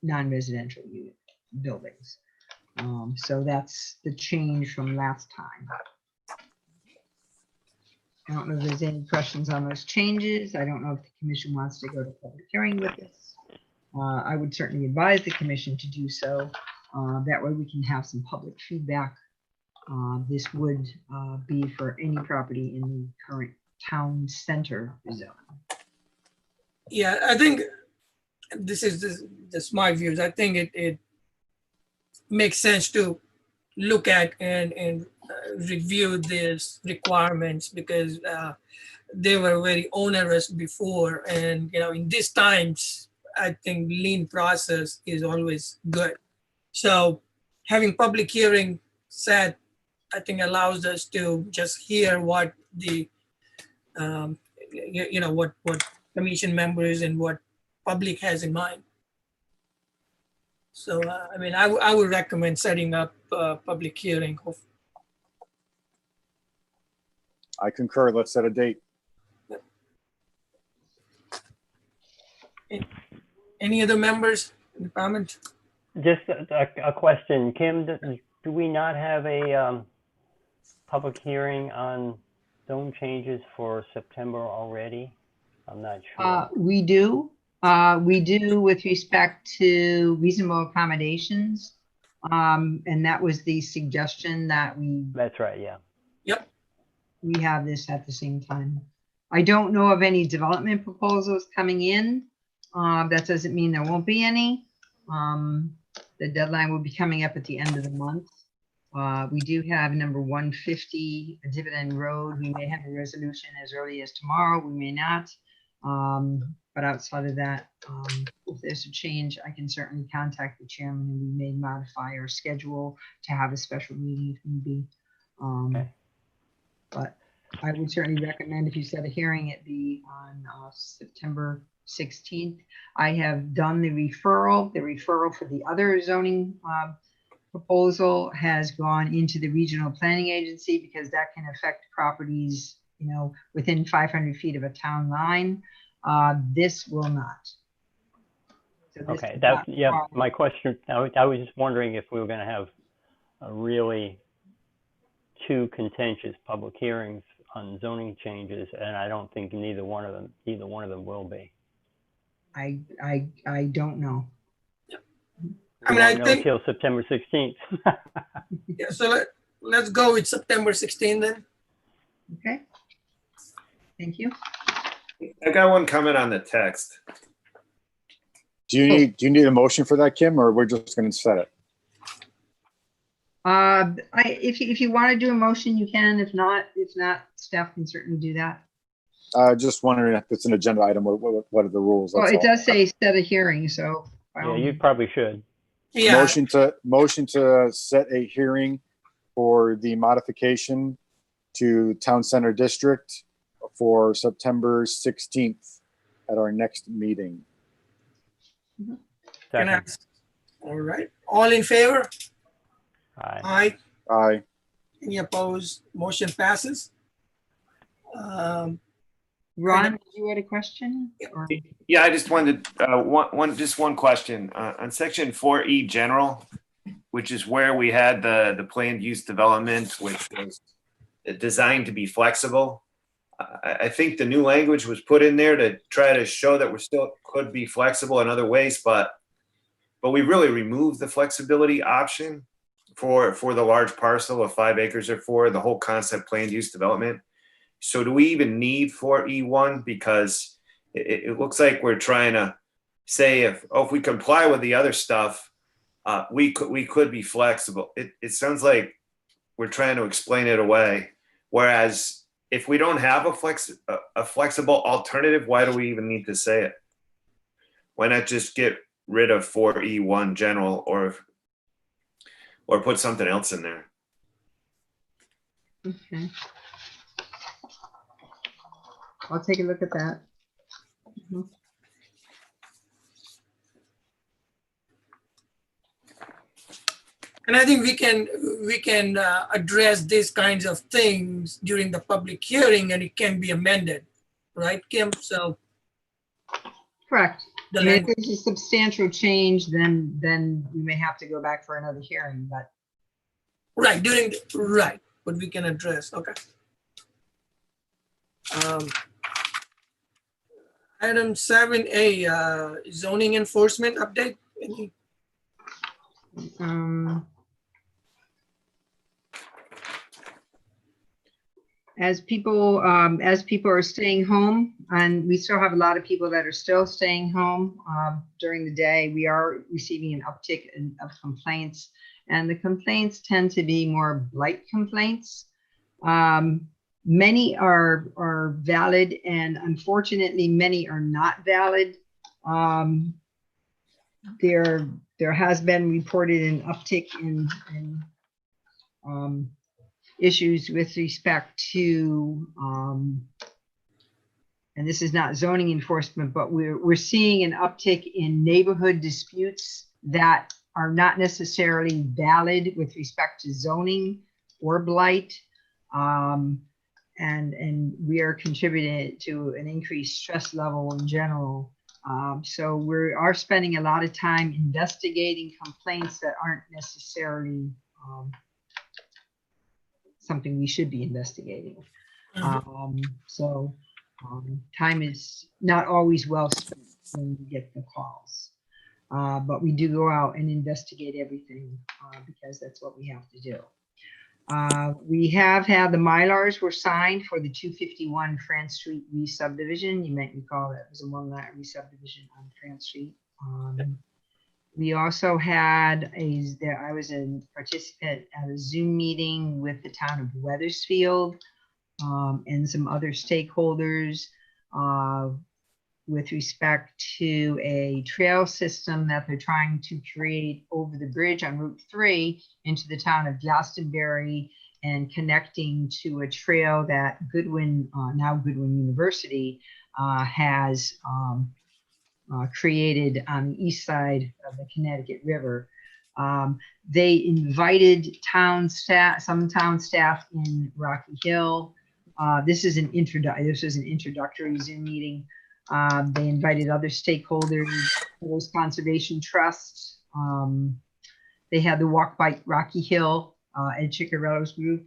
non-residential unit buildings. So that's the change from last time. I don't know if there's any questions on those changes. I don't know if the commission wants to go to public hearing with this. I would certainly advise the commission to do so. That way we can have some public feedback. This would be for any property in the current town center zone. Yeah, I think this is my views. I think it makes sense to look at and review these requirements because they were very onerous before. And, you know, in these times, I think lean process is always good. So having public hearing set, I think allows us to just hear what the, you know, what commission members and what public has in mind. So, I mean, I would recommend setting up a public hearing. I concur. Let's set a date. Any other members in the comment? Just a question, Kim, do we not have a public hearing on zone changes for September already? I'm not sure. We do. We do with respect to reasonable accommodations. And that was the suggestion that That's right, yeah. Yep. We have this at the same time. I don't know of any development proposals coming in. That doesn't mean there won't be any. The deadline will be coming up at the end of the month. We do have number 150 Dividend Road. We may have a resolution as early as tomorrow. We may not. But outside of that, if there's a change, I can certainly contact the chairman and we may modify our schedule to have a special meeting if need be. Okay. But I would certainly recommend if you set a hearing, it be on September 16th. I have done the referral. The referral for the other zoning proposal has gone into the regional planning agency because that can affect properties, you know, within 500 feet of a town line. This will not. So this Okay, is that's, not yeah, part- my question, I was just wondering if we were gonna have a really two contentious public hearings on zoning changes, and I don't think either one of them will be. I don't know. I mean, We I won't know think, till September 16th. yeah, so let's go with September 16th then. Okay. Thank you. I got one comment on the text. Do you need a motion for that, Kim, or we're just going to set it? If you want to do a motion, you can. If not, staff can certainly do that. Just wondering if it's an agenda item, what are the rules? Well, That's it all. does say set a hearing, so. by all Yeah, you means. probably should. Yeah, Motion to set a hearing for the modification to Town Center District for September 16th at our next meeting. can Second. ask. All right, all in favor? Aye. Aye. Aye. Any opposed? Motion passes. Ron, did you had a question? Or- Yeah, I just wanted one question on section 4E general, which is where we had the planned use development, which was designed to be flexible. I think the new language was put in there to try to show that we still could be flexible in other ways, but we really removed the flexibility option for the large parcel of 5 acres or 4, the whole concept planned use development. So do we even need 4E1? Because it looks like we're trying to say if we comply with the other stuff, we could be flexible. It sounds like we're trying to explain it away. Whereas if we don't have a flexible alternative, why do we even need to say it? Why not just get rid of 4E1 general or put something else in there? Okay. I'll take a look at that. Mhm. And I think we can address these kinds of things during the public hearing, and it can be amended, right, Kim? So Correct. the I mean, if language, there's a substantial change, then we may have to go back for another hearing, but right, but we can address, okay. Item 7A, zoning enforcement update. Any- As people are staying home, and we still have a lot of people that are still staying home during the day, we are receiving an uptick of complaints, and the complaints tend to be more blight complaints. Many are valid, and unfortunately, many are not valid. There has been reported an uptick in issues with respect to, and this is not zoning enforcement, but we're seeing an uptick in neighborhood disputes that are not necessarily valid with respect to zoning or blight. And we are contributing to an increased stress level in general. So we are spending a lot of time investigating complaints that aren't necessarily something we should be investigating. Time is not always well spent when we get the calls. But we do go out and investigate everything because that's what we have to do. We have had the Mylars were signed for the 251 France Street re-subdivision. You might recall that was a one-lot re-subdivision on France Street. We also had I was a participant at a Zoom meeting with the town of Weathersfield and some other stakeholders with respect to a trail system that they're trying to create over the bridge on Route 3 into the town of Glastonbury and connecting to a trail that Goodwin, now Goodwin University, has created on the east side of the Connecticut River. They invited some town staff in Rocky Hill. This was an introductory Zoom meeting. They invited other stakeholders, Forest Conservation Trust. They had the Walk by Rocky Hill, Ed Ciccarello's group,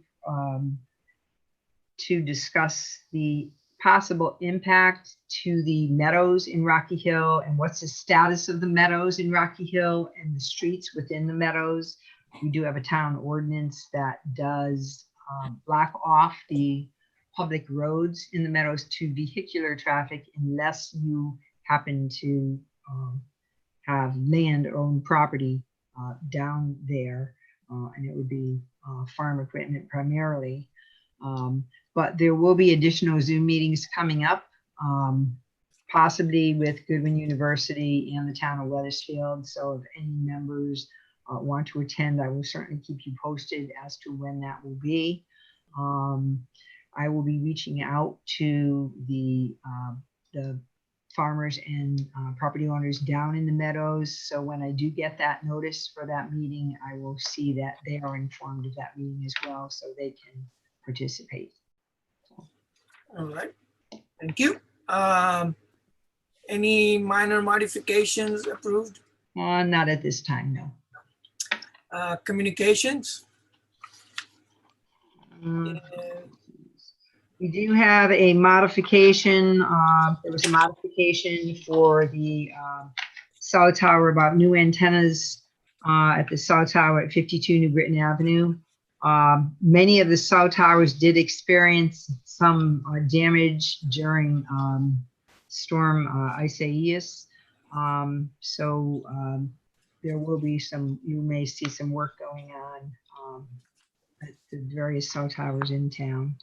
to discuss the possible impact to the meadows in Rocky Hill and what's the status of the meadows in Rocky Hill and the streets within the meadows. We do have a town ordinance that does block off the public roads in the meadows to vehicular traffic unless you happen to have land-owned property down there, and it would be farm equipment primarily. But there will be additional Zoom meetings coming up, possibly with Goodwin University and the town of Weathersfield. So if any members want to attend, I will certainly keep you posted as to when that will be. I will be reaching out to the farmers and property owners down in the meadows. So when I do get that notice for that meeting, I will see that they are informed of that meeting as well, so they can participate. All right, thank you. Any minor modifications approved? Not at this time, no. Communications? We do have a modification. There was a modification for the cell tower about new antennas at the cell tower at 52 New Britain Avenue. Many of the cell towers did experience some damage during Storm Isaias. There will be you may see some work going on at the various cell towers in town.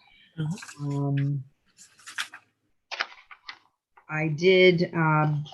I did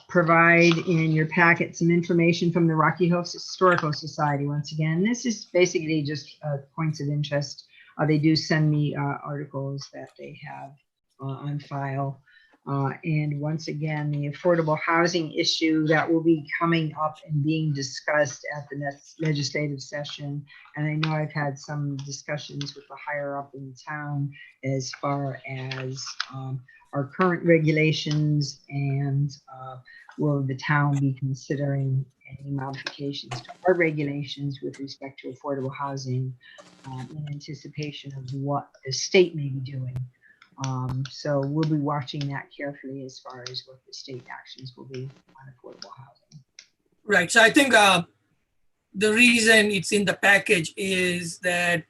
provide in your packet some information from the Rocky Hill Historical Society. Once again, this is basically just points of interest. They do send me articles that they have on file. And once again, the affordable housing issue that will be coming up and being discussed at the next legislative session. And I know I've had some discussions with the higher up in town as far as our current regulations and will the town be considering any modifications to our regulations with respect to affordable housing in anticipation of what the state may be doing. So we'll be watching that carefully as far as what the state actions will be on affordable housing. Right. So I think the reason it's in the package is that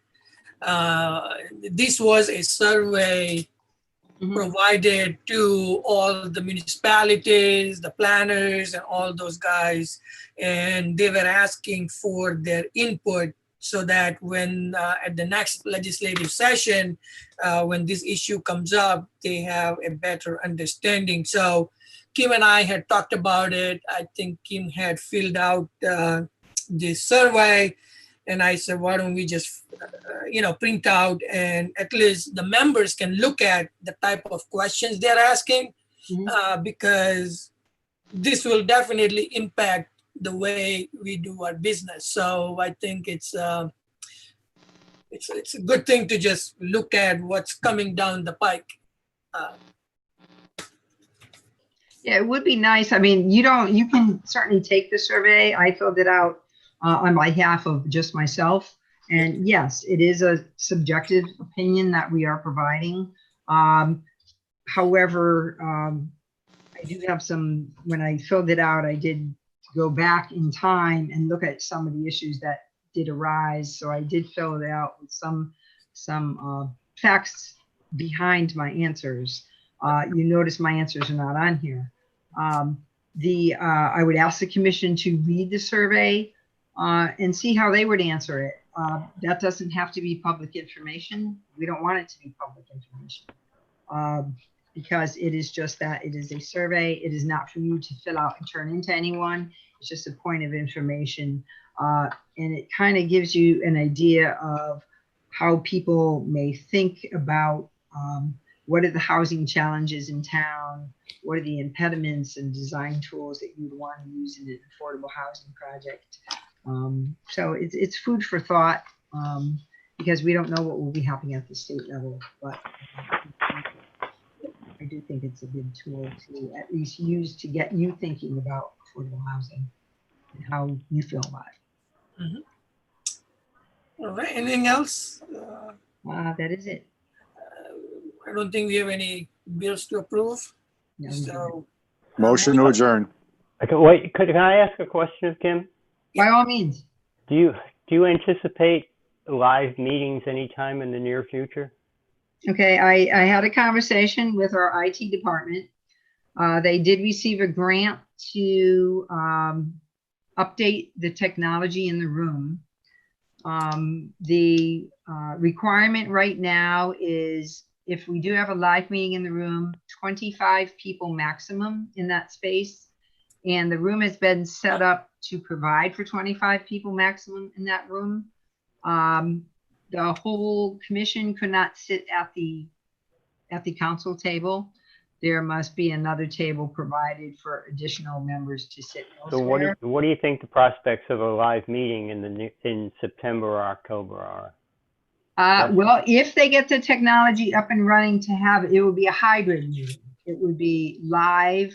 This was a survey provided to all the municipalities, the planners, and all those guys. And they were asking for their input so that when at the next legislative session, when this issue comes up, they have a better understanding. So Kim and I had talked about it. I think Kim had filled out this survey, and I said, why don't we just, print out, and at least the members can look at the type of questions they're asking, because this will definitely impact the way we do our business. So I think it's a good thing to just look at what's coming down the pike. Yeah, it would be nice. I mean, you can certainly take the survey. I filled it out on behalf of just myself. And yes, it is a subjective opinion that we are providing. However, I do have when I filled it out, I did go back in time and look at some of the issues that did arise. So I did fill it out with some facts behind my answers. You notice my answers are not on here. I would ask the commission to read the survey and see how they would answer it. That doesn't have to be public information. We don't want it to be public information because it is just that it is a survey. It is not for you to fill out and turn into anyone. It's just a point of information. And it kind of gives you an idea of how people may think about what are the housing challenges in town? What are the impediments and design tools that you'd want to use in an affordable housing project? So it's food for thought because we don't know what will be happening at the state level, but I do think it's a good tool to at least use to get you thinking about affordable housing and how you feel about it. All right, anything else? That is it. I don't think we have any bills to approve. No, So, Motion to adjourn. Okay, wait, can I ask a question of Kim? by all means. Do you anticipate live meetings anytime in the near future? Okay, I had a conversation with our IT department. They did receive a grant to update the technology in the room. The requirement right now is if we do have a live meeting in the room, 25 people maximum in that space. And the room has been set up to provide for 25 people maximum in that room. The whole commission could not sit at the council table. There must be another table provided for additional members to sit elsewhere. So what do you think the prospects of a live meeting in September or October are? Well, if they get the technology up and running to have it, it would be a hybrid meeting. It would be live.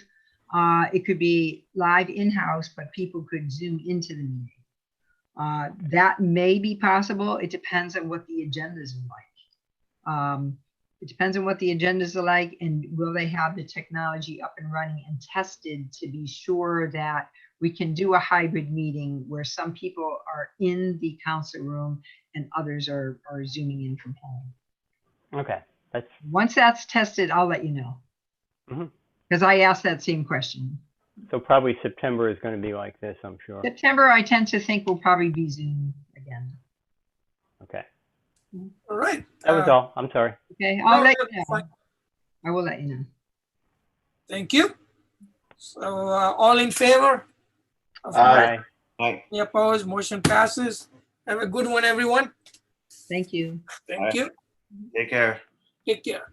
It could be live in-house, but people could Zoom into the meeting. That may be possible. It depends on what the agendas are like. It depends on what the agendas are like, and will they have the technology up and running and tested to be sure that we can do a hybrid meeting where some people are in the council room and others are Zooming in from home. Okay. Once that's tested, I'll let you know. Because I asked that same question. So probably September is going to be like this, I'm sure. September, I tend to think will probably be Zoom again. Okay. all right. That was all. I'm sorry. Okay, I'll let you that's know. fine. I will let you know. Thank you. So all in favor? Bye. Any opposed? Motion passes. Have a good one, everyone. Thank you. Thank you. Take care. Take care.